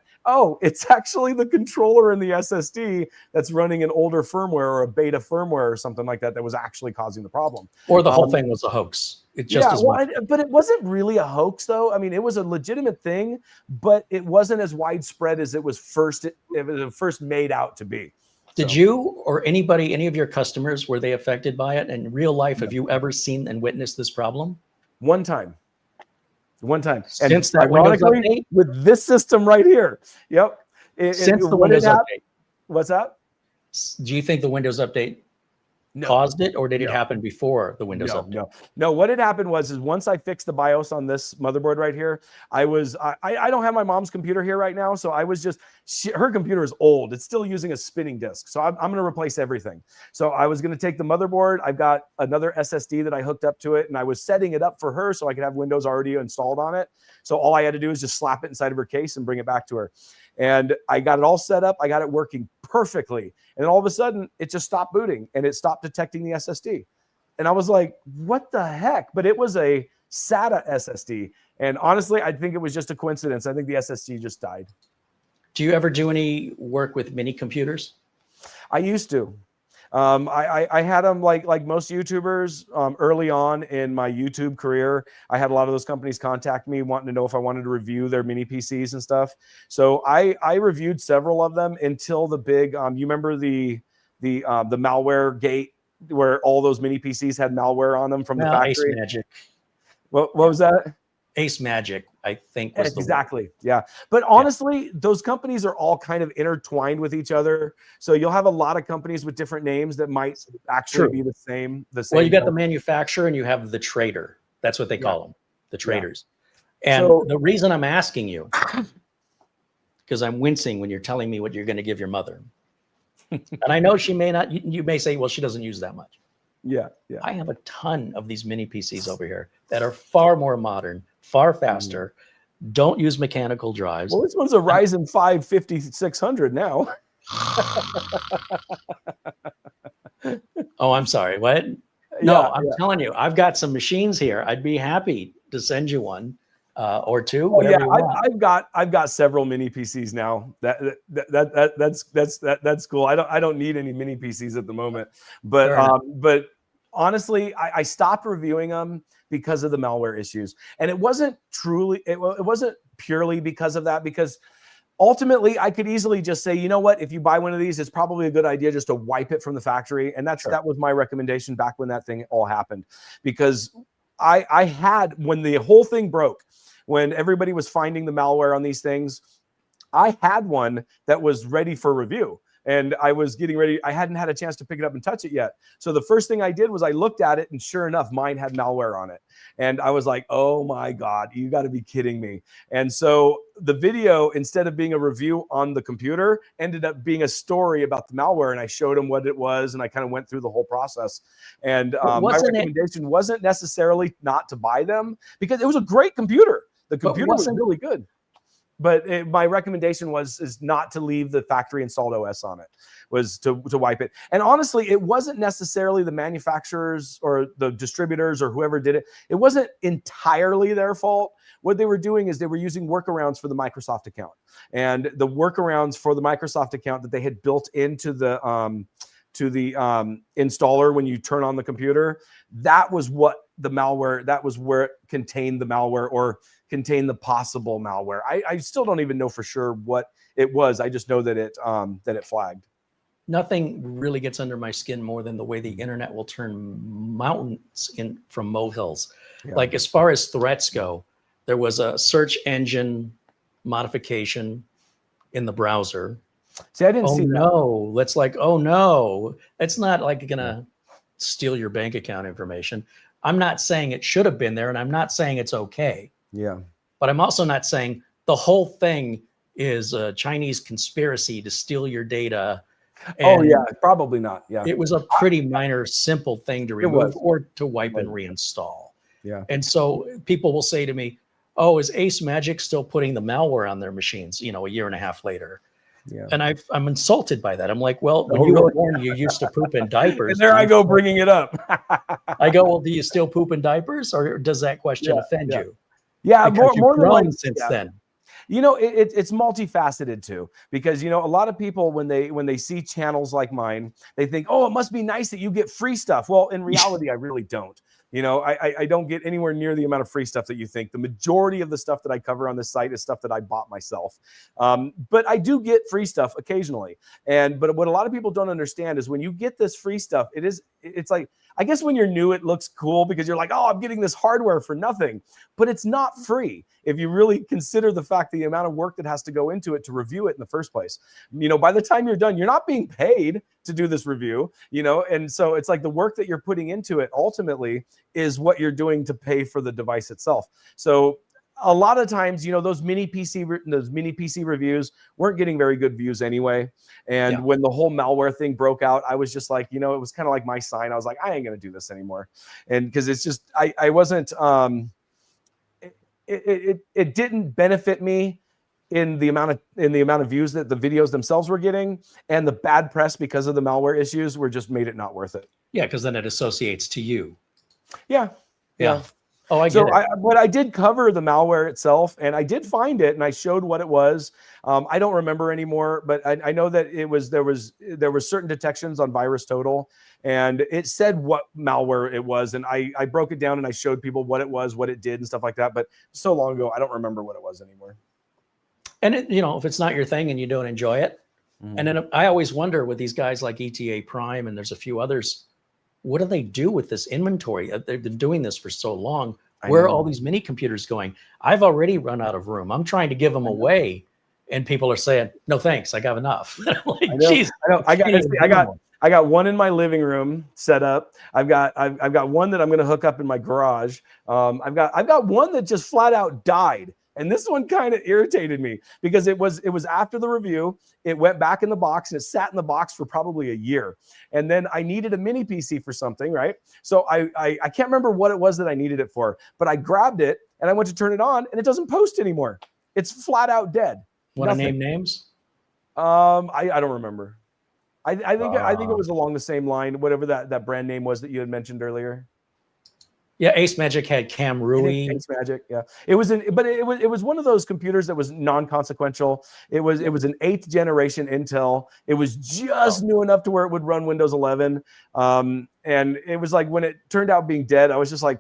it's actually the controller in the SSD that's running an older firmware or a beta firmware or something like that was actually causing the problem, or the whole thing was a hoax. But it wasn't really a hoax, though. I mean, it was a legitimate thing, but it wasn't as widespread as it was first made out to be. Did you or any of your customers, were they affected by it in real life? Have you ever seen and witnessed this problem? One time. Since that Windows update? With this system right here. Yep. Since the Windows update. What's that? Do you think the Windows update caused it, or did it happen before the Windows update? No. What had happened was once I fixed the BIOS on this motherboard right here, I don't have my mom's computer here right now, so I was her computer is old. It's still using a spinning disk, so I'm going to replace everything. So I was going to take the motherboard. I've got another SSD that I hooked up to it, and I was setting it up for her so I could have Windows already installed on it. So all I had to do is just slap it inside of her case and bring it back to her. And I got it all set up. I got it working perfectly. And then all of a sudden, it just stopped booting and it stopped detecting the SSD. And I was like, what the heck? But it was a SATA SSD. And honestly, I think it was just a coincidence. I think the SSD just died. Do you ever do any work with mini computers? I used to. I had them like most YouTubers early on in my YouTube career. I had a lot of those companies contact me wanting to know if I wanted to review their mini PCs and stuff. So I reviewed several of them until the big, you remember the malware gate where all those mini PCs had malware on them from the factory? Magic. What was that? Ace Magic, I think, was exactly. Yeah. But honestly, those companies are all kind of intertwined with each other. So you'll have a lot of companies with different names that might actually be the same. Well, you got the manufacturer and you have the trader. That's what they call them, the traders. And so, the reason I'm asking you, because I'm wincing when you're telling me what you're going to give your mother. And I know she may not, you may say, well, she doesn't use that much. Yeah. I have a ton of these mini PCs over here that are far more modern, far faster, don't use mechanical drives. Well, this one's a Ryzen 5 5600 now. Oh, I'm sorry. What? No, I'm telling you, I've got some machines here. I'd be happy to send you one or two. Whatever you want. I've got several mini PCs now. That's cool. I don't need any mini PCs at the moment, but honestly, I stopped reviewing them because of the malware issues, and it wasn't purely because of that, because ultimately I could easily just say, you know what, if you buy one of these, it's probably a good idea just to wipe it from the factory. And that was my recommendation back when that thing all happened, because I had, when the whole thing broke, when everybody was finding the malware on these things, I had one that was ready for review. And I was getting ready. I hadn't had a chance to pick it up and touch it yet. So the first thing I did was I looked at it, and sure enough, mine had malware on it. And I was like, oh my God, you got to be kidding me. And so the video, instead of being a review on the computer, ended up being a story about the malware. And I showed him what it was, and I kind of went through the whole process. And my recommendation wasn't necessarily not to buy them, because it was a great computer. The computer was really good. But my recommendation is not to leave the factory installed OS on it, was to wipe it. And honestly, it wasn't necessarily the manufacturers or the distributors or whoever did it. It wasn't entirely their fault. What they were doing is they were using workarounds for the Microsoft account. And the workarounds for the Microsoft account that they had built into the installer when you turn on the computer, that was what the malware, that was where it contained the malware, or contained the possible malware. I still don't even know for sure what it was. I just know that it flagged. Nothing really gets under my skin more than the way the internet will turn mountains from molehills. Yeah. Like, as far as threats go, there was a search engine modification in the browser. See, I didn't see that. No, that's like, oh no, it's not like gonna steal your bank account information. I'm not saying it should have been there, and I'm not saying it's okay. Yeah. But I'm also not saying the whole thing is a Chinese conspiracy to steal your data. Oh yeah, probably not. Yeah. It was a pretty minor, simple thing to remove or to wipe and reinstall. Yeah. And so people will say to me, oh, is Ace Magic still putting the malware on their machines, a year and a half later? Yeah. And I'm insulted by that. I'm like, well, when you were born, you used to poop in diapers. And there I go bringing it up. I go, well, do you still poop in diapers, or does that question offend you? Yeah, more than like, since then. It's multifaceted too, because a lot of people, when they see channels like mine, they think, oh, it must be nice that you get free stuff. Well, in reality, I really don't. I don't get anywhere near the amount of free stuff that you think. The majority of the stuff that I cover on this site is stuff that I bought myself. But I do get free stuff occasionally. But what a lot of people don't understand is when you get this free stuff, it's like, I guess when you're new, it looks cool because you're like, oh, I'm getting this hardware for nothing. But it's not free if you really consider the fact, the amount of work that has to go into it to review it in the first place. By the time you're done, you're not being paid to do this review, and so it's like the work that you're putting into it ultimately is what you're doing to pay for the device itself. So a lot of times, those mini PC reviews weren't getting very good views anyway. And when the whole malware thing broke out, I was just like, it was kind of like my sign. I was like, I ain't going to do this anymore. And because it's just, I wasn't, it didn't benefit me in the amount of views that the videos themselves were getting, and the bad press because of the malware issues just made it not worth it. Yeah, because then it associates to you. Yeah. Oh, I get it. But I did cover the malware itself, and I did find it, and I showed what it was. I don't remember anymore, but I know that there was certain detections on VirusTotal, and it said what malware it was, and I broke it down and I showed people what it was, what it did, and stuff like that. But so long ago, I don't remember what it was anymore. And if it's not your thing and you don't enjoy it, and then I always wonder with these guys like ETA Prime, and there's a few others, what do they do with this inventory? They've been doing this for so long. Where are all these mini computers going? I've already run out of room. I'm trying to give them away, and people are saying, "No, thanks, I got enough." I'm like, "Geez, I got one in my living room set up. I've got one that I'm going to hook up in my garage. I've got one that just flat out died. And this one kind of irritated me because it was after the review. It went back in the box and it sat in the box for probably a year. And then I needed a mini PC for something, right? So I can't remember what it was that I needed it for, but I grabbed it and I went to turn it on and it doesn't post anymore. It's flat out dead. Want to name names? I don't remember. I think it was along the same line, whatever that brand name was that you had mentioned earlier. Yeah, Ace Magic had Cam Rui. Ace Magic, yeah. It was one of those computers that was non-consequential. It was an 8th generation Intel. It was just new enough to where it would run Windows 11. And it was like when it turned out being dead, I was just like,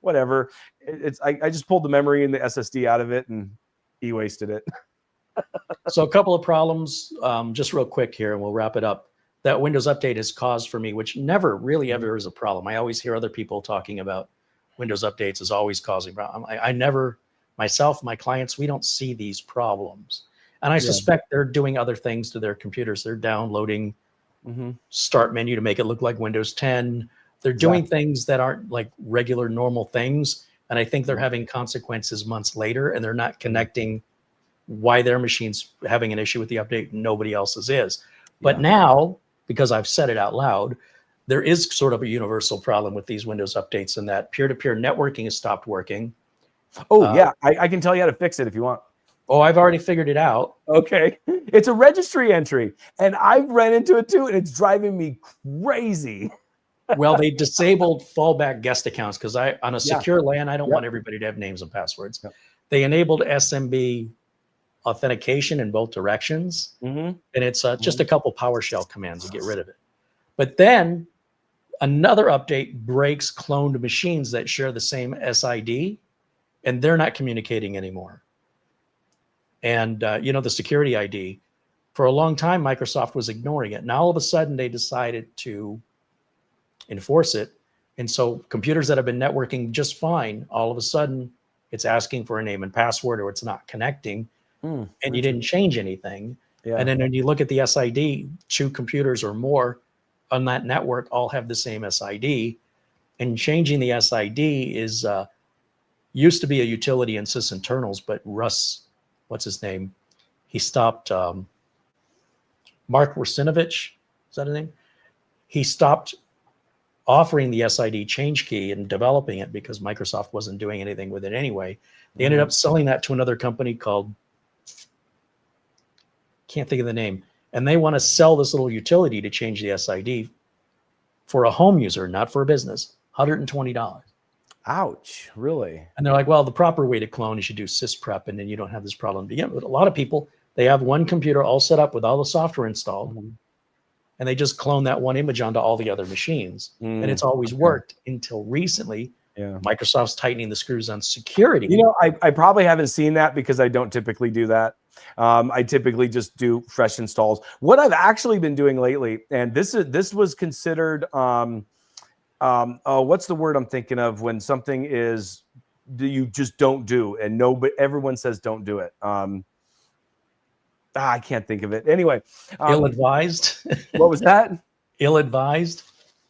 whatever. I just pulled the memory and the SSD out of it and e-wasted it. So a couple of problems, just real quick here, and we'll wrap it up. That Windows update has caused for me, which never really ever is a problem. I always hear other people talking about Windows updates is always causing problems. I never, myself, my clients, we don't see these problems. And I suspect they're doing other things to their computers. They're downloading start menu to make it look like Windows 10. They're doing things that aren't like regular normal things. And I think they're having consequences months later, and they're not connecting why their machine's having an issue with the update and nobody else's is. But now, because I've said it out loud, there is sort of a universal problem with these Windows updates in that peer-to-peer networking has stopped working. Oh, yeah. I can tell you how to fix it if you want. Oh, I've already figured it out. Okay. It's a registry entry, and I've run into it too, and it's driving me crazy. Well, they disabled fallback guest accounts because on a secure LAN, I don't want everybody to have names and passwords. They enabled SMB authentication in both directions. And it's just a couple PowerShell commands to get rid of it. But then another update breaks cloned machines that share the same SID, and they're not communicating anymore. And, the security ID, for a long time, Microsoft was ignoring it. Now, all of a sudden, they decided to enforce it. And so computers that have been networking just fine, all of a sudden, it's asking for a name and password, or it's not connecting. And you didn't change anything. And then when you look at the SID, 2 computers or more on that network all have the same SID. And changing the SID is used to be a utility in sysinternals, but Russ, what's his name? He stopped, Mark Rusinovich, is that his name? He stopped offering the SID change key and developing it because Microsoft wasn't doing anything with it anyway. They ended up selling that to another company called, can't think of the name, and they want to sell this little utility to change the SID for a home user, not for a business, $120. Ouch, really? And they're like, well, the proper way to clone is you do sysprep, and then you don't have this problem to begin with. A lot of people, they have one computer all set up with all the software installed, and they just clone that one image onto all the other machines. And it's always worked until recently. Microsoft's tightening the screws on security. I probably haven't seen that because I don't typically do that. I typically just do fresh installs. What I've actually been doing lately, and this was considered, what's the word I'm thinking of when something is you just don't do, and everyone says don't do it. I can't think of it. Anyway, ill-advised. What was that? Ill-advised.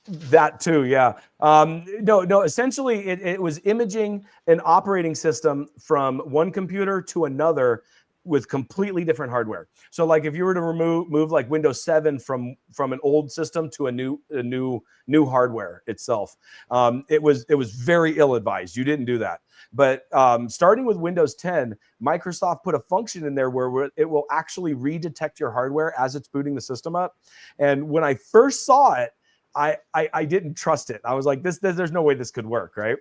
That too, yeah. No. Essentially, it was imaging an operating system from one computer to another with completely different hardware. So, like, if you were to move like Windows 7 from an old system to a new hardware itself, it was very ill-advised. You didn't do that. But starting with Windows 10, Microsoft put a function in there where it will actually redetect your hardware as it's booting the system up. And when I first saw it, I didn't trust it. I was like, there's no way this could work, right?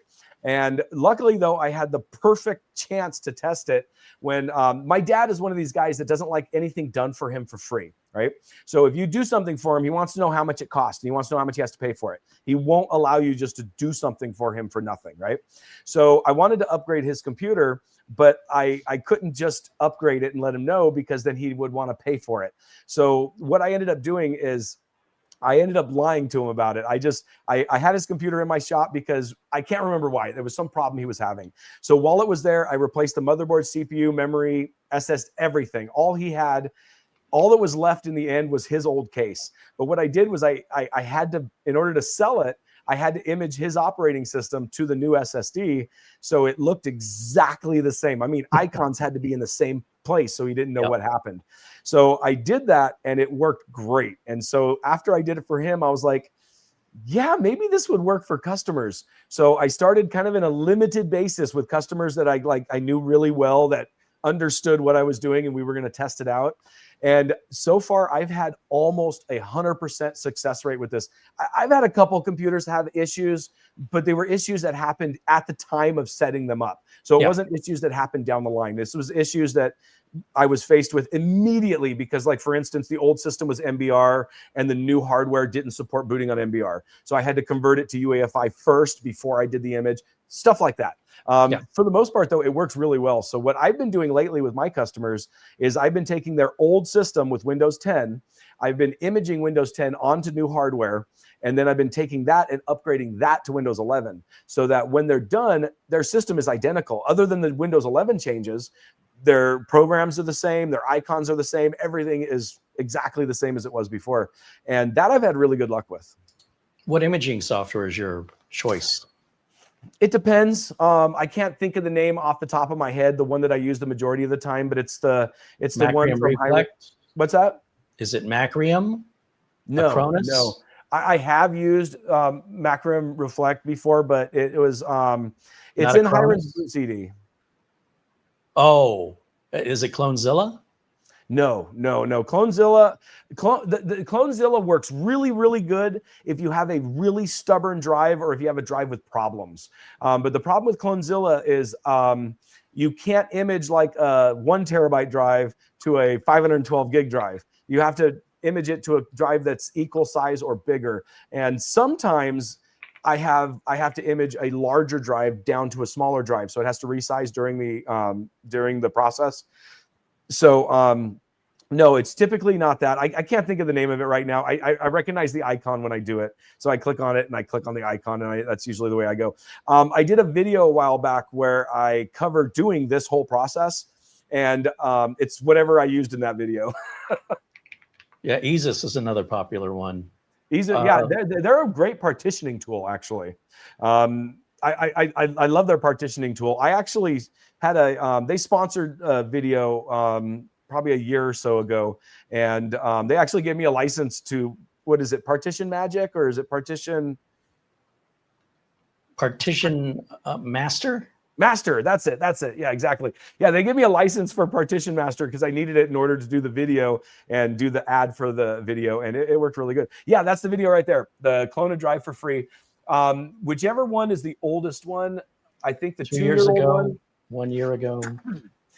And luckily, though, I had the perfect chance to test it when my dad is one of these guys that doesn't like anything done for him for free, right? So if you do something for him, he wants to know how much it costs, and he wants to know how much he has to pay for it. He won't allow you just to do something for him for nothing, right? So I wanted to upgrade his computer, but I couldn't just upgrade it and let him know because then he would want to pay for it. So what I ended up doing is I ended up lying to him about it. I had his computer in my shop because I can't remember why. There was some problem he was having. So while it was there, I replaced the motherboard, CPU, memory, SS, everything. All that was left in the end was his old case. But what I did was I had to, in order to sell it, I had to image his operating system to the new SSD. So it looked exactly the same. I mean, icons had to be in the same place, so he didn't know what happened. So I did that and it worked great. And so after I did it for him, I was like, yeah, maybe this would work for customers. So I started kind of in a limited basis with customers that I knew really well, that understood what I was doing, and we were going to test it out. And so far, I've had almost 100% success rate with this. I've had a couple computers have issues, but they were issues that happened at the time of setting them up. So it wasn't issues that happened down the line. This was issues that I was faced with immediately because, like, for instance, the old system was MBR and the new hardware didn't support booting on MBR. So I had to convert it to UEFI first before I did the image, stuff like that. For the most part, though, it works really well. So what I've been doing lately with my customers is I've been taking their old system with Windows 10. I've been imaging Windows 10 onto new hardware. And then I've been taking that and upgrading that to Windows 11 so that when they're done, their system is identical. Other than the Windows 11 changes, their programs are the same, their icons are the same, everything is exactly the same as it was before. And that I've had really good luck with. What imaging software is your choice? It depends. I can't think of the name off the top of my head, the one that I use the majority of the time, but it's the one from What's that? Is it Macrium? No, Acronis? no. I have used Macrium Reflect before, but it was it's in Hiram's boot CD. Oh, is it Clonezilla? No. Clonezilla, the Clonezilla works really, really good if you have a really stubborn drive or if you have a drive with problems. But the problem with Clonezilla is you can't image like a 1 terabyte drive to a 512 gig drive. You have to image it to a drive that's equal size or bigger. And sometimes I have to image a larger drive down to a smaller drive, so it has to resize during the process. So no, it's typically not that. I can't think of the name of it right now. I recognize the icon when I do it, so I click on it and I click on the icon, and that's usually the way I go. I did a video a while back where I covered doing this whole process, and it's whatever I used in that video. Yeah, Easus is another popular one. They're a great partitioning tool, actually. I love their partitioning tool. I actually had they sponsored a video probably a year or so ago, and they actually gave me a license to, what is it, Partition Magic, or is it Partition Master? Master, that's it. Yeah, exactly. Yeah, they gave me a license for Partition Master because I needed it in order to do the video and do the ad for the video, and it worked really good. Yeah, that's the video right there. The clone a drive for free. Whichever one is the oldest one, I think the 2 years ago one. 1 year ago.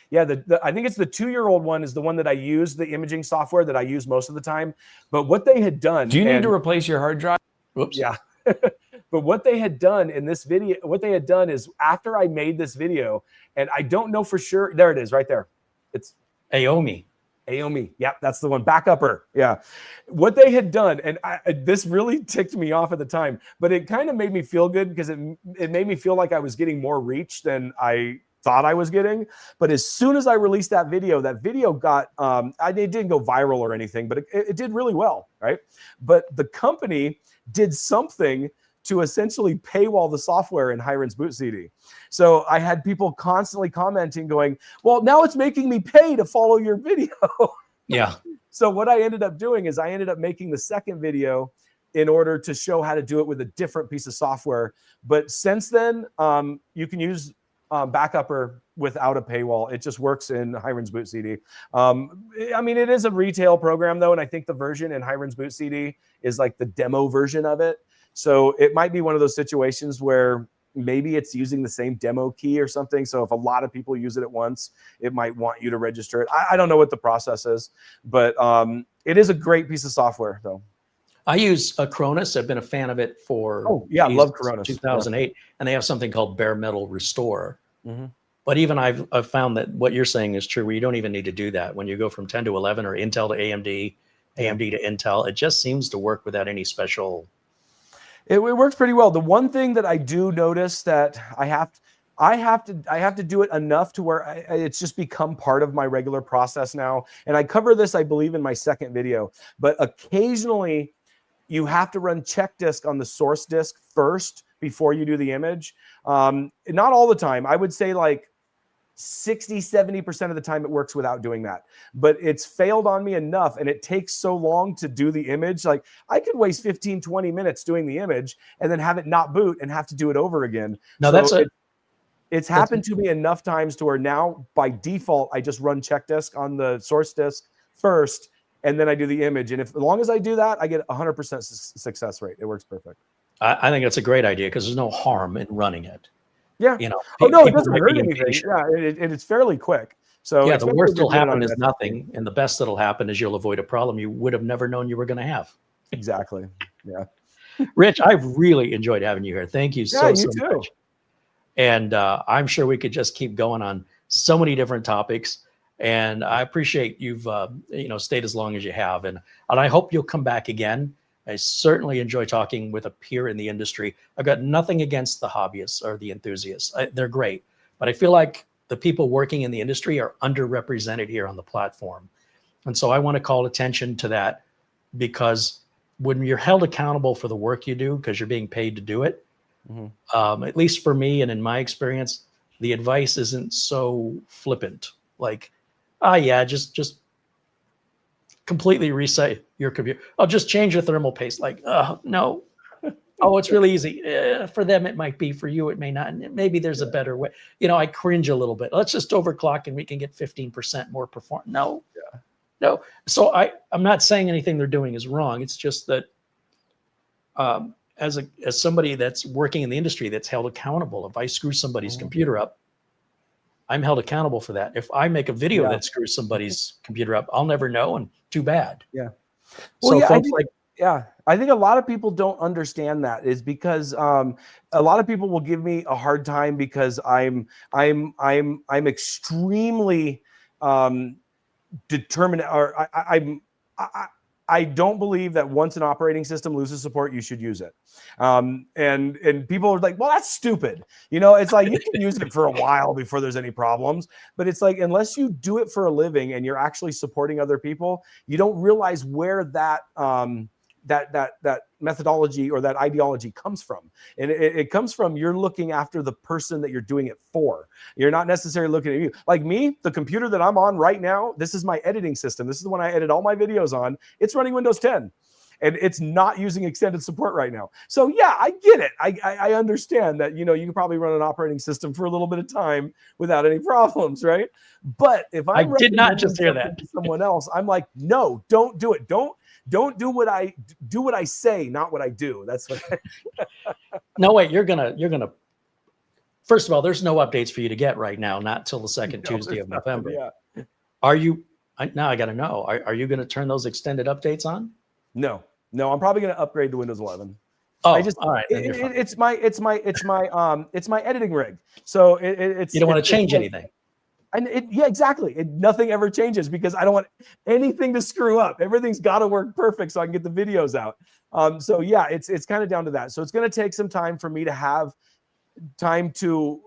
Yeah, I think it's the 2-year-old one is the one that I use, the imaging software that I use most of the time. But what they had done... Do you need to replace your hard drive? Whoops. Yeah. But what they had done in this video, what they had done is after I made this video, and I don't know for sure, there it is right there. It's Aomi. Yep, that's the one. Backupper. Yeah. What they had done, and this really ticked me off at the time, but it kind of made me feel good because it made me feel like I was getting more reach than I thought I was getting. But as soon as I released that video got, it didn't go viral or anything, but it did really well, right? But the company did something to essentially paywall the software in Hiram's boot CD. So I had people constantly commenting going, well, now it's making me pay to follow your video. Yeah. So what I ended up doing is I ended up making the second video in order to show how to do it with a different piece of software. But since then, you can use Backupper without a paywall. It just works in Hiram's boot CD. I mean, it is a retail program though, and I think the version in Hiram's boot CD is like the demo version of it. So it might be one of those situations where maybe it's using the same demo key or something. So if a lot of people use it at once, it might want you to register it. I don't know what the process is, but it is a great piece of software though. I use Acronis. I've been a fan of it for I love Acronis. 2008, and they have something called bare metal restore. Mm-hmm. But even I've found that what you're saying is true, where you don't even need to do that. When you go from 10 to 11 or Intel to AMD, AMD to Intel. It just seems to work without any special. It works pretty well. The one thing that I do notice that I have to do it enough to where it's just become part of my regular process now. And I cover this, I believe, in my second video, but occasionally you have to run check disk on the source disk first before you do the image. Not all the time. I would say like 60-70% of the time it works without doing that, but it's failed on me enough and it takes so long to do the image. Like I could waste 15-20 minutes doing the image and then have it not boot and have to do it over again. No, it's happened to me enough times to where now by default I just run check disk on the source disk first and then I do the image. And as long as I do that, I get 100% success rate. It works perfect. I think that's a great idea because there's no harm in running it. Yeah. You know, oh no, it doesn't hurt anything. Yeah, it's fairly quick. So yeah, the worst that'll happen is nothing, and the best that'll happen is you'll avoid a problem you would have never known you were going to have. Exactly. Yeah. Rich, I've really enjoyed having you here. Thank you so too. much. And I'm sure we could just keep going on so many different topics. And I appreciate you've stayed as long as you have, and I hope you'll come back again. I certainly enjoy talking with a peer in the industry. I've got nothing against the hobbyists or the enthusiasts. They're great, but I feel like the people working in the industry are underrepresented here on the platform. And so I want to call attention to that, because when you're held accountable for the work you do, because you're being paid to do it, at least for me and in my experience, the advice isn't so flippant. Like, just completely reset your computer. I'll just change your thermal paste. Like, no. Oh, it's really easy. For them, it might be. For you, it may not. Maybe there's a better way. I cringe a little bit. Let's just overclock and we can get 15% more performance. No. Yeah. No. So I'm not saying anything they're doing is wrong. It's just that as somebody that's working in the industry that's held accountable, if I screw somebody's computer up, I'm held accountable for that. If I make a video that screws somebody's computer up, I'll never know, and too bad. Yeah. Well, so folks I think a lot of people don't understand that, is because a lot of people will give me a hard time because I'm extremely determined, or I don't believe that once an operating system loses support, you should use it. And people are like, well, that's stupid. It's like you can use it for a while before there's any problems, but it's like, unless you do it for a living and you're actually supporting other people, you don't realize where that methodology or that ideology comes from. And it comes from, you're looking after the person that you're doing it for. You're not necessarily looking at you. Like me, the computer that I'm on right now, this is my editing system. This is the one I edit all my videos on. It's running Windows 10. And it's not using extended support right now. So yeah, I get it. I understand that, you can probably run an operating system for a little bit of time without any problems, right? But if I did not just hear that to someone else, I'm like, no, don't do it. Don't do what I say, not what I do. That's what. No, wait, you're gonna. First of all, there's no updates for you to get right now, not till the second Tuesday of November. Yeah. Are you? Now I got to know. Are you going to turn those extended updates on? No, I'm probably going to upgrade to Windows 11. Oh, all right. It's my editing rig. So it's. You don't want to change anything. And exactly. Nothing ever changes because I don't want anything to screw up. Everything's got to work perfect so I can get the videos out. So yeah, it's kind of down to that. So it's going to take some time for me to have time to,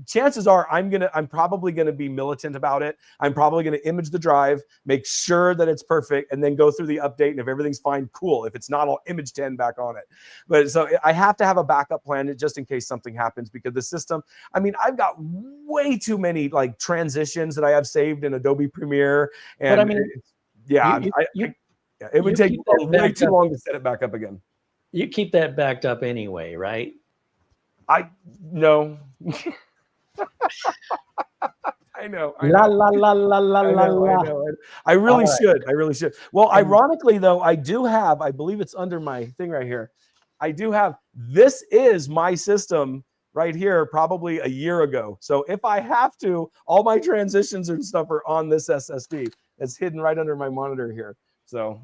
chances are I'm probably going to be militant about it. I'm probably going to image the drive, make sure that it's perfect, and then go through the update. And if everything's fine, cool. If it's not, I'll image 10 back on it. But so I have to have a backup plan just in case something happens, because the system, I've got way too many like transitions that I have saved in Adobe Premiere. And it would take way too long to set it back up again. You keep that backed up anyway, right? No. I know. I really should. Well, ironically though, I do have, I believe it's under my thing right here. This is my system right here, probably a year ago. So if I have to, all my transitions and stuff are on this SSD. It's hidden right under my monitor here. So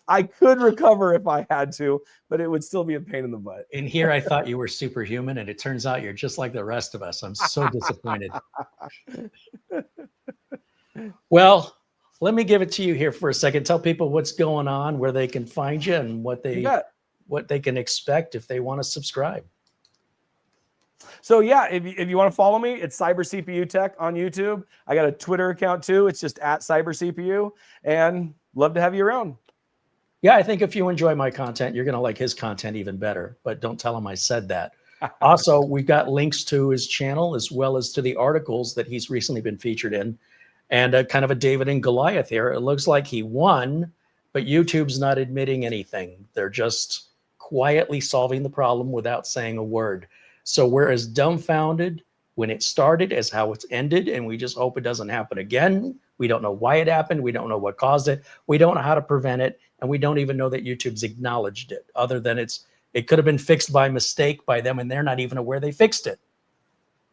I could recover if I had to, but it would still be a pain in the butt. In here, I thought you were superhuman, and it turns out you're just like the rest of us. I'm so disappointed. Well, let me give it to you here for a second. Tell people what's going on, where they can find you, and what they can expect if they want to subscribe. So yeah, if you want to follow me, it's CyberCPU Tech on YouTube. I got a Twitter account too. It's just at CyberCPU, and love to have you around. Yeah, I think if you enjoy my content, you're going to like his content even better, but don't tell him I said that. Also, we've got links to his channel as well as to the articles that he's recently been featured in, and a kind of a David and Goliath here. It looks like he won, but YouTube's not admitting anything. They're just quietly solving the problem without saying a word. So we're as dumbfounded when it started as how it's ended, and we just hope it doesn't happen again. We don't know why it happened. We don't know what caused it. We don't know how to prevent it, and we don't even know that YouTube's acknowledged it, other than it could have been fixed by mistake by them, and they're not even aware they fixed it.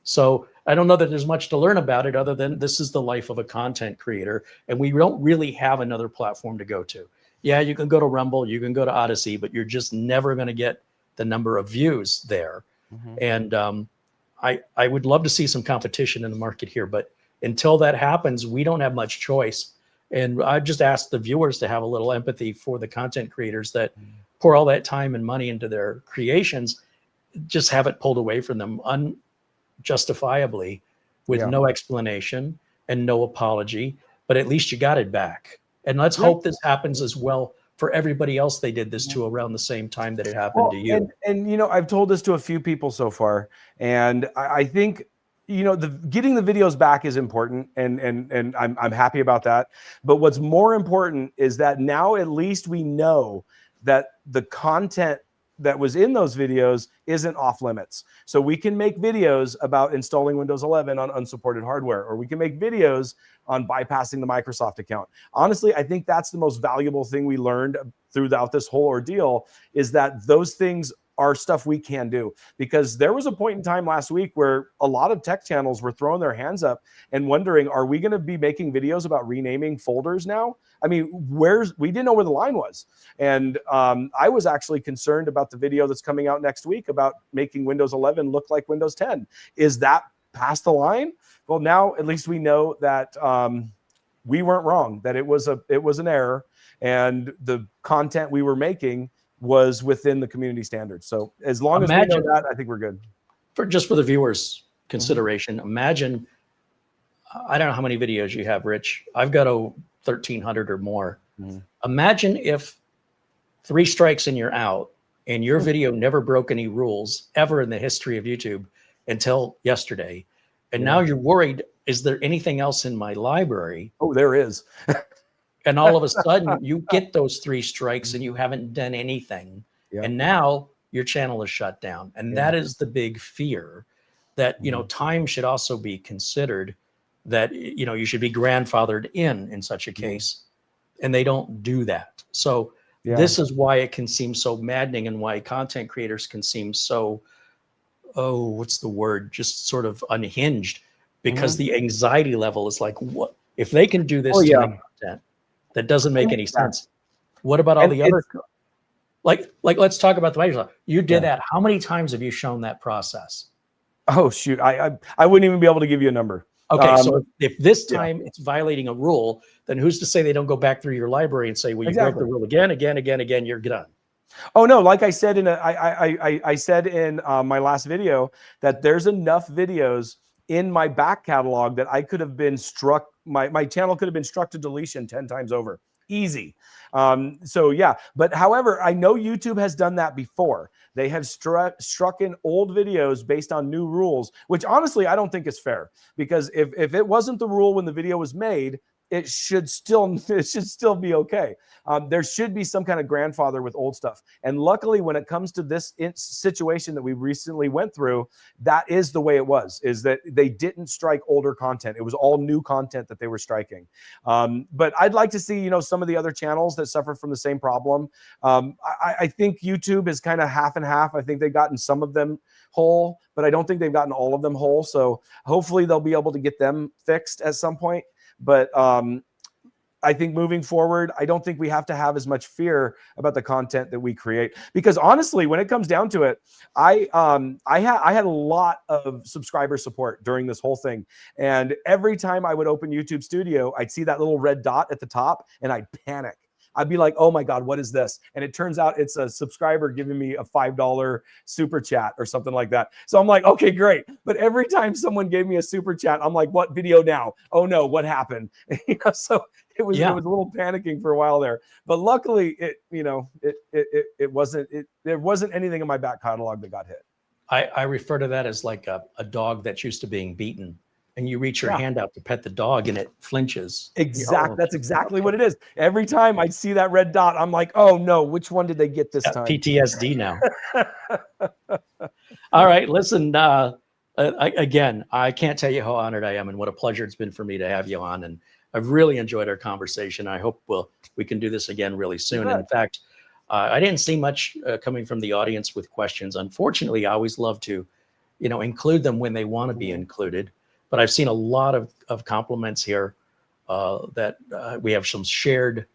So I don't know that there's much to learn about it, other than this is the life of a content creator, and we don't really have another platform to go to. Yeah, you can go to Rumble, you can go to Odyssey, but you're just never going to get the number of views there. And I would love to see some competition in the market here, but until that happens, we don't have much choice. And I just asked the viewers to have a little empathy for the content creators that pour all that time and money into their creations, just have it pulled away from them unjustifiably with no explanation and no apology, but at least you got it back. And let's hope this happens as well for everybody else they did this to around the same time that it happened to you. And you know, I've told this to a few people so far, and I think, you know, getting the videos back is important, and I'm happy about that. But what's more important is that now at least we know that the content that was in those videos isn't off limits. So we can make videos about installing Windows 11 on unsupported hardware, or we can make videos on bypassing the Microsoft account. Honestly, I think that's the most valuable thing we learned throughout this whole ordeal, is that those things are stuff we can do. Because there was a point in time last week where a lot of tech channels were throwing their hands up and wondering, are we going to be making videos about renaming folders now? I mean, we didn't know where the line was. And I was actually concerned about the video that's coming out next week about making Windows 11 look like Windows 10. Is that past the line? Well, now at least we know that we weren't wrong, that it was an error, and the content we were making was within the community standards. So as long as we know that, I think we're good. For the viewers' consideration, imagine, I don't know how many videos you have, Rich. I've got 1,300 or more. Imagine if 3 strikes and you're out, and your video never broke any rules ever in the history of YouTube until yesterday. And now you're worried, is there anything else in my library? Oh, there is. And all of a sudden you get those 3 strikes and you haven't done anything. And now your channel is shut down. And that is the big fear, that, you know, time should also be considered, that, you know, you should be grandfathered in such a case. And they don't do that. So this is why it can seem so maddening, and why content creators can seem so, what's the word? Just sort of unhinged, because the anxiety level is like, what if they can do this to my content? That doesn't make any sense. What about all the other, like let's talk about the Microsoft. You did that. How many times have you shown that process? Oh shoot, I wouldn't even be able to give you a number. Okay, so if this time it's violating a rule, then who's to say they don't go back through your library and say, well, you broke the rule again, you're done. Oh no, like I said I said in my last video, that there's enough videos in my back catalog that I could have been struck, my channel could have been struck to deletion 10 times over. Easy. So yeah, but however, I know YouTube has done that before. They have struck in old videos based on new rules, which honestly, I don't think is fair, because if it wasn't the rule when the video was made, it should still be okay. There should be some kind of grandfather with old stuff. And luckily, when it comes to this situation that we recently went through, that is the way it was, is that they didn't strike older content. It was all new content that they were striking. But I'd like to see, you know, some of the other channels that suffer from the same problem. I think YouTube is kind of half and half. I think they've gotten some of them whole, but I don't think they've gotten all of them whole. So hopefully they'll be able to get them fixed at some point. But I think moving forward, I don't think we have to have as much fear about the content that we create, because honestly, when it comes down to it, I had a lot of subscriber support during this whole thing. And every time I would open YouTube Studio, I'd see that little red dot at the top and I'd panic. I'd be like, oh my God, what is this? And it turns out it's a subscriber giving me a $5 super chat or something like that. So I'm like, okay, great. But every time someone gave me a super chat, I'm like, what video now? Oh no, what happened? So it was a little panicking for a while there. But luckily, there wasn't anything in my back catalog that got hit. I refer to that as like a dog that's used to being beaten. And you reach your hand out to pet the dog and it flinches. That's exactly what it is. Every time I see that red dot, I'm like, oh no, which one did they get this time? PTSD now. All right, listen, again, I can't tell you how honored I am and what a pleasure it's been for me to have you on. And I've really enjoyed our conversation. I hope we can do this again really soon. In fact, I didn't see much coming from the audience with questions. Unfortunately, I always love to, include them when they want to be included. But I've seen a lot of compliments here that we have some shared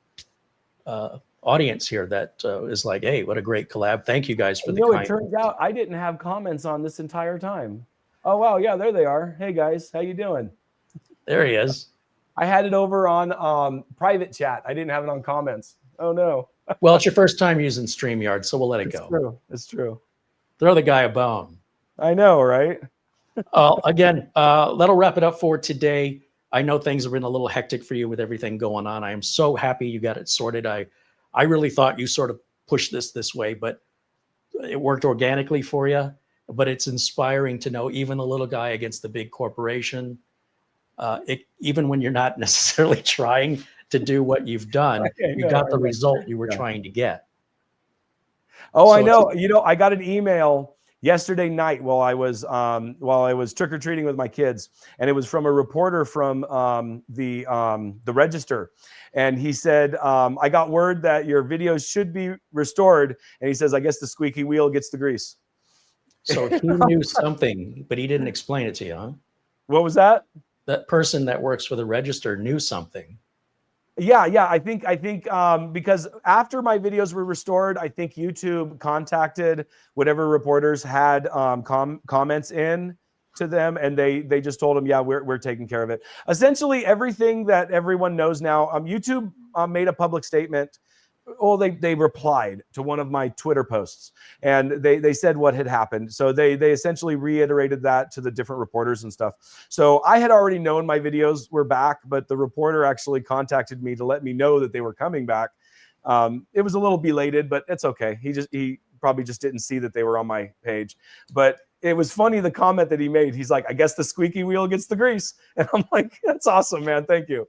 audience here that is like, hey, what a great collab. Thank you guys for the kind. It turns out I didn't have comments on this entire time. Oh, wow. Yeah, there they are. Hey, guys. How you doing? There he is. I had it over on private chat. I didn't have it on comments. Oh, no. Well, it's your first time using StreamYard, so we'll let it go. True. It's true. Throw the guy a bone. I know, right? Again, that'll wrap it up for today. I know things have been a little hectic for you with everything going on. I am so happy you got it sorted. I really thought you sort of pushed this way, but it worked organically for you. But it's inspiring to know even the little guy against the big corporation, even when you're not necessarily trying to do what you've done, you got the result you were trying to get. Oh, so I know. I got an email yesterday night while I was trick-or-treating with my kids, and it was from a reporter from the Register, and he said, I got word that your videos should be restored, and he says, I guess the squeaky wheel gets the grease. So he knew something, but he didn't explain it to you, huh? What was that? That person that works for the Register knew something. Yeah. I think because after my videos were restored, I think YouTube contacted whatever reporters had comments in to them, and they just told them, yeah, we're taking care of it. Essentially, everything that everyone knows now. YouTube made a public statement. Well, they replied to one of my Twitter posts, and they said what had happened. So they essentially reiterated that to the different reporters and stuff. So I had already known my videos were back, but the reporter actually contacted me to let me know that they were coming back. It was a little belated, but it's okay. He probably just didn't see that they were on my page. But it was funny, the comment that he made. He's like, I guess the squeaky wheel gets the grease. And I'm like, that's awesome, man. Thank you.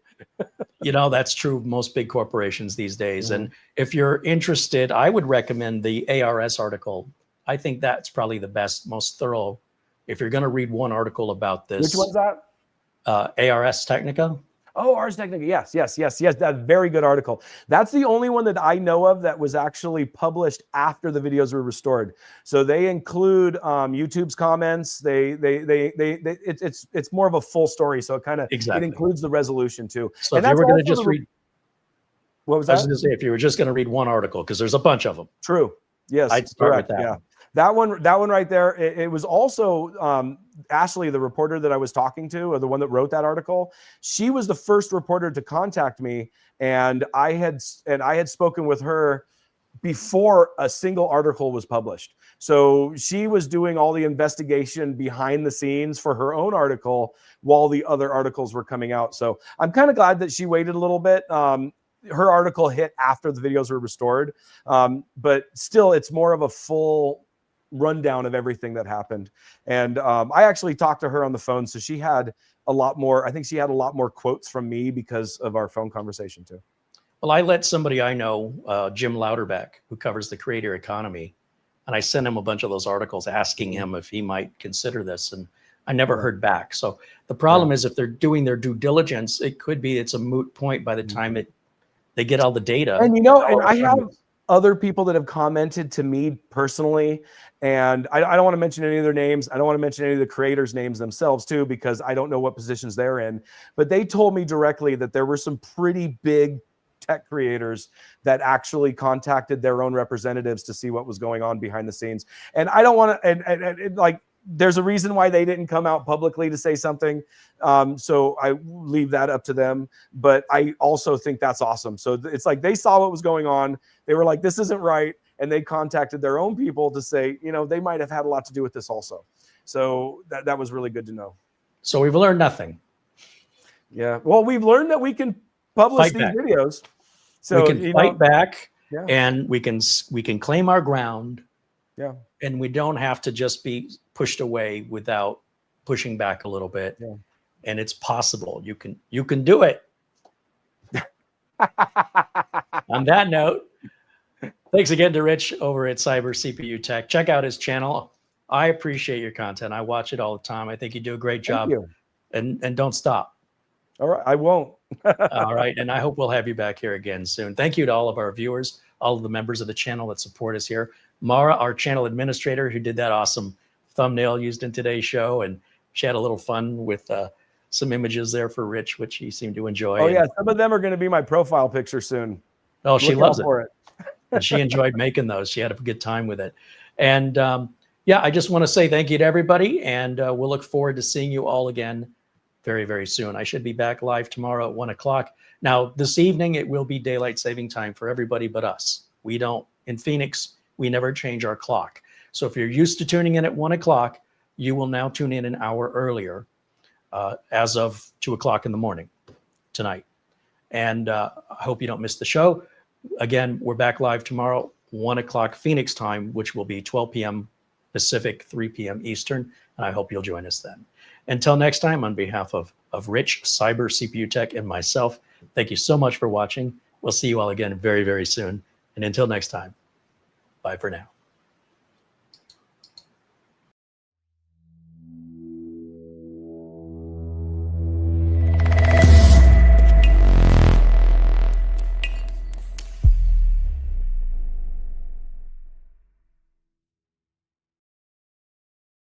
That's true of most big corporations these days. And if you're interested, I would recommend the ARS article. I think that's probably the best, most thorough. If you're going to read one article about this. Which one's that? ARS Technica. Oh, Ars Technica. Yes. That very good article. That's the only one that I know of that was actually published after the videos were restored. So they include YouTube's comments. It's more of a full story. So it kind of it includes the resolution too. So if you were going to just read, what was that? I was going to say, if you were just going to read one article, because there's a bunch of them. True. Yes. I'd start with that. Yeah. That one right there. It was also Ashley, the reporter that I was talking to, or the one that wrote that article. She was the first reporter to contact me, and I had spoken with her before a single article was published. So she was doing all the investigation behind the scenes for her own article while the other articles were coming out. So I'm kind of glad that she waited a little bit. Her article hit after the videos were restored, but still, it's more of a full rundown of everything that happened. And I actually talked to her on the phone, so she had a lot more. I think she had a lot more quotes from me because of our phone conversation too. Well, I let somebody I know, Jim Louderback, who covers the creator economy, and I sent him a bunch of those articles asking him if he might consider this, and I never heard back. So the problem is, if they're doing their due diligence, it could be it's a moot point by the time they get all the data. And and other people that have commented to me personally, and I don't want to mention any of their names. I don't want to mention any of the creators' names themselves too, because I don't know what positions they're in. But they told me directly that there were some pretty big tech creators that actually contacted their own representatives to see what was going on behind the scenes. And I don't want to, and like, there's a reason why they didn't come out publicly to say something. So I leave that up to them. But I also think that's awesome. So it's like they saw what was going on. They were like, this isn't right. And they contacted their own people to say, you know, they might have had a lot to do with this also. So that was really good to know. So we've learned nothing. Yeah. Well, we've learned that we can publish these videos. So we can fight back, yeah. And we can claim our ground. Yeah. And we don't have to just be pushed away without pushing back a little bit. Yeah. And it's possible. You can do it. On that note, thanks again to Rich over at CyberCPU Tech. Check out his channel. I appreciate your content. I watch it all the time. I think you do a great job. Thank you. And don't stop. All right, I won't. All right, and I hope we'll have you back here again soon. Thank you to all of our viewers, all of the members of the channel that support us here. Mara, our channel administrator, who did that awesome thumbnail used in today's show, and she had a little fun with some images there for Rich, which he seemed to enjoy. Oh yeah, some of them are going to be my profile picture soon. Oh, she loves it. For it. And she enjoyed making those. She had a good time with it. And yeah, I just want to say thank you to everybody, and we'll look forward to seeing you all again very, very soon. I should be back live tomorrow at 1 o'clock. Now, this evening, it will be daylight saving time for everybody but us. We don't, in Phoenix, we never change our clock. So if you're used to tuning in at 1 o'clock, you will now tune in an hour earlier as of 2 o'clock in the morning tonight. And I hope you don't miss the show. Again, we're back live tomorrow, 1 o'clock Phoenix time, which will be 12 p.m. Pacific, 3 p.m. Eastern. And I hope you'll join us then. Until next time, on behalf of Rich, CyberCPU Tech, and myself, thank you so much for watching. We'll see you all again very, very soon. And until next time, bye for now.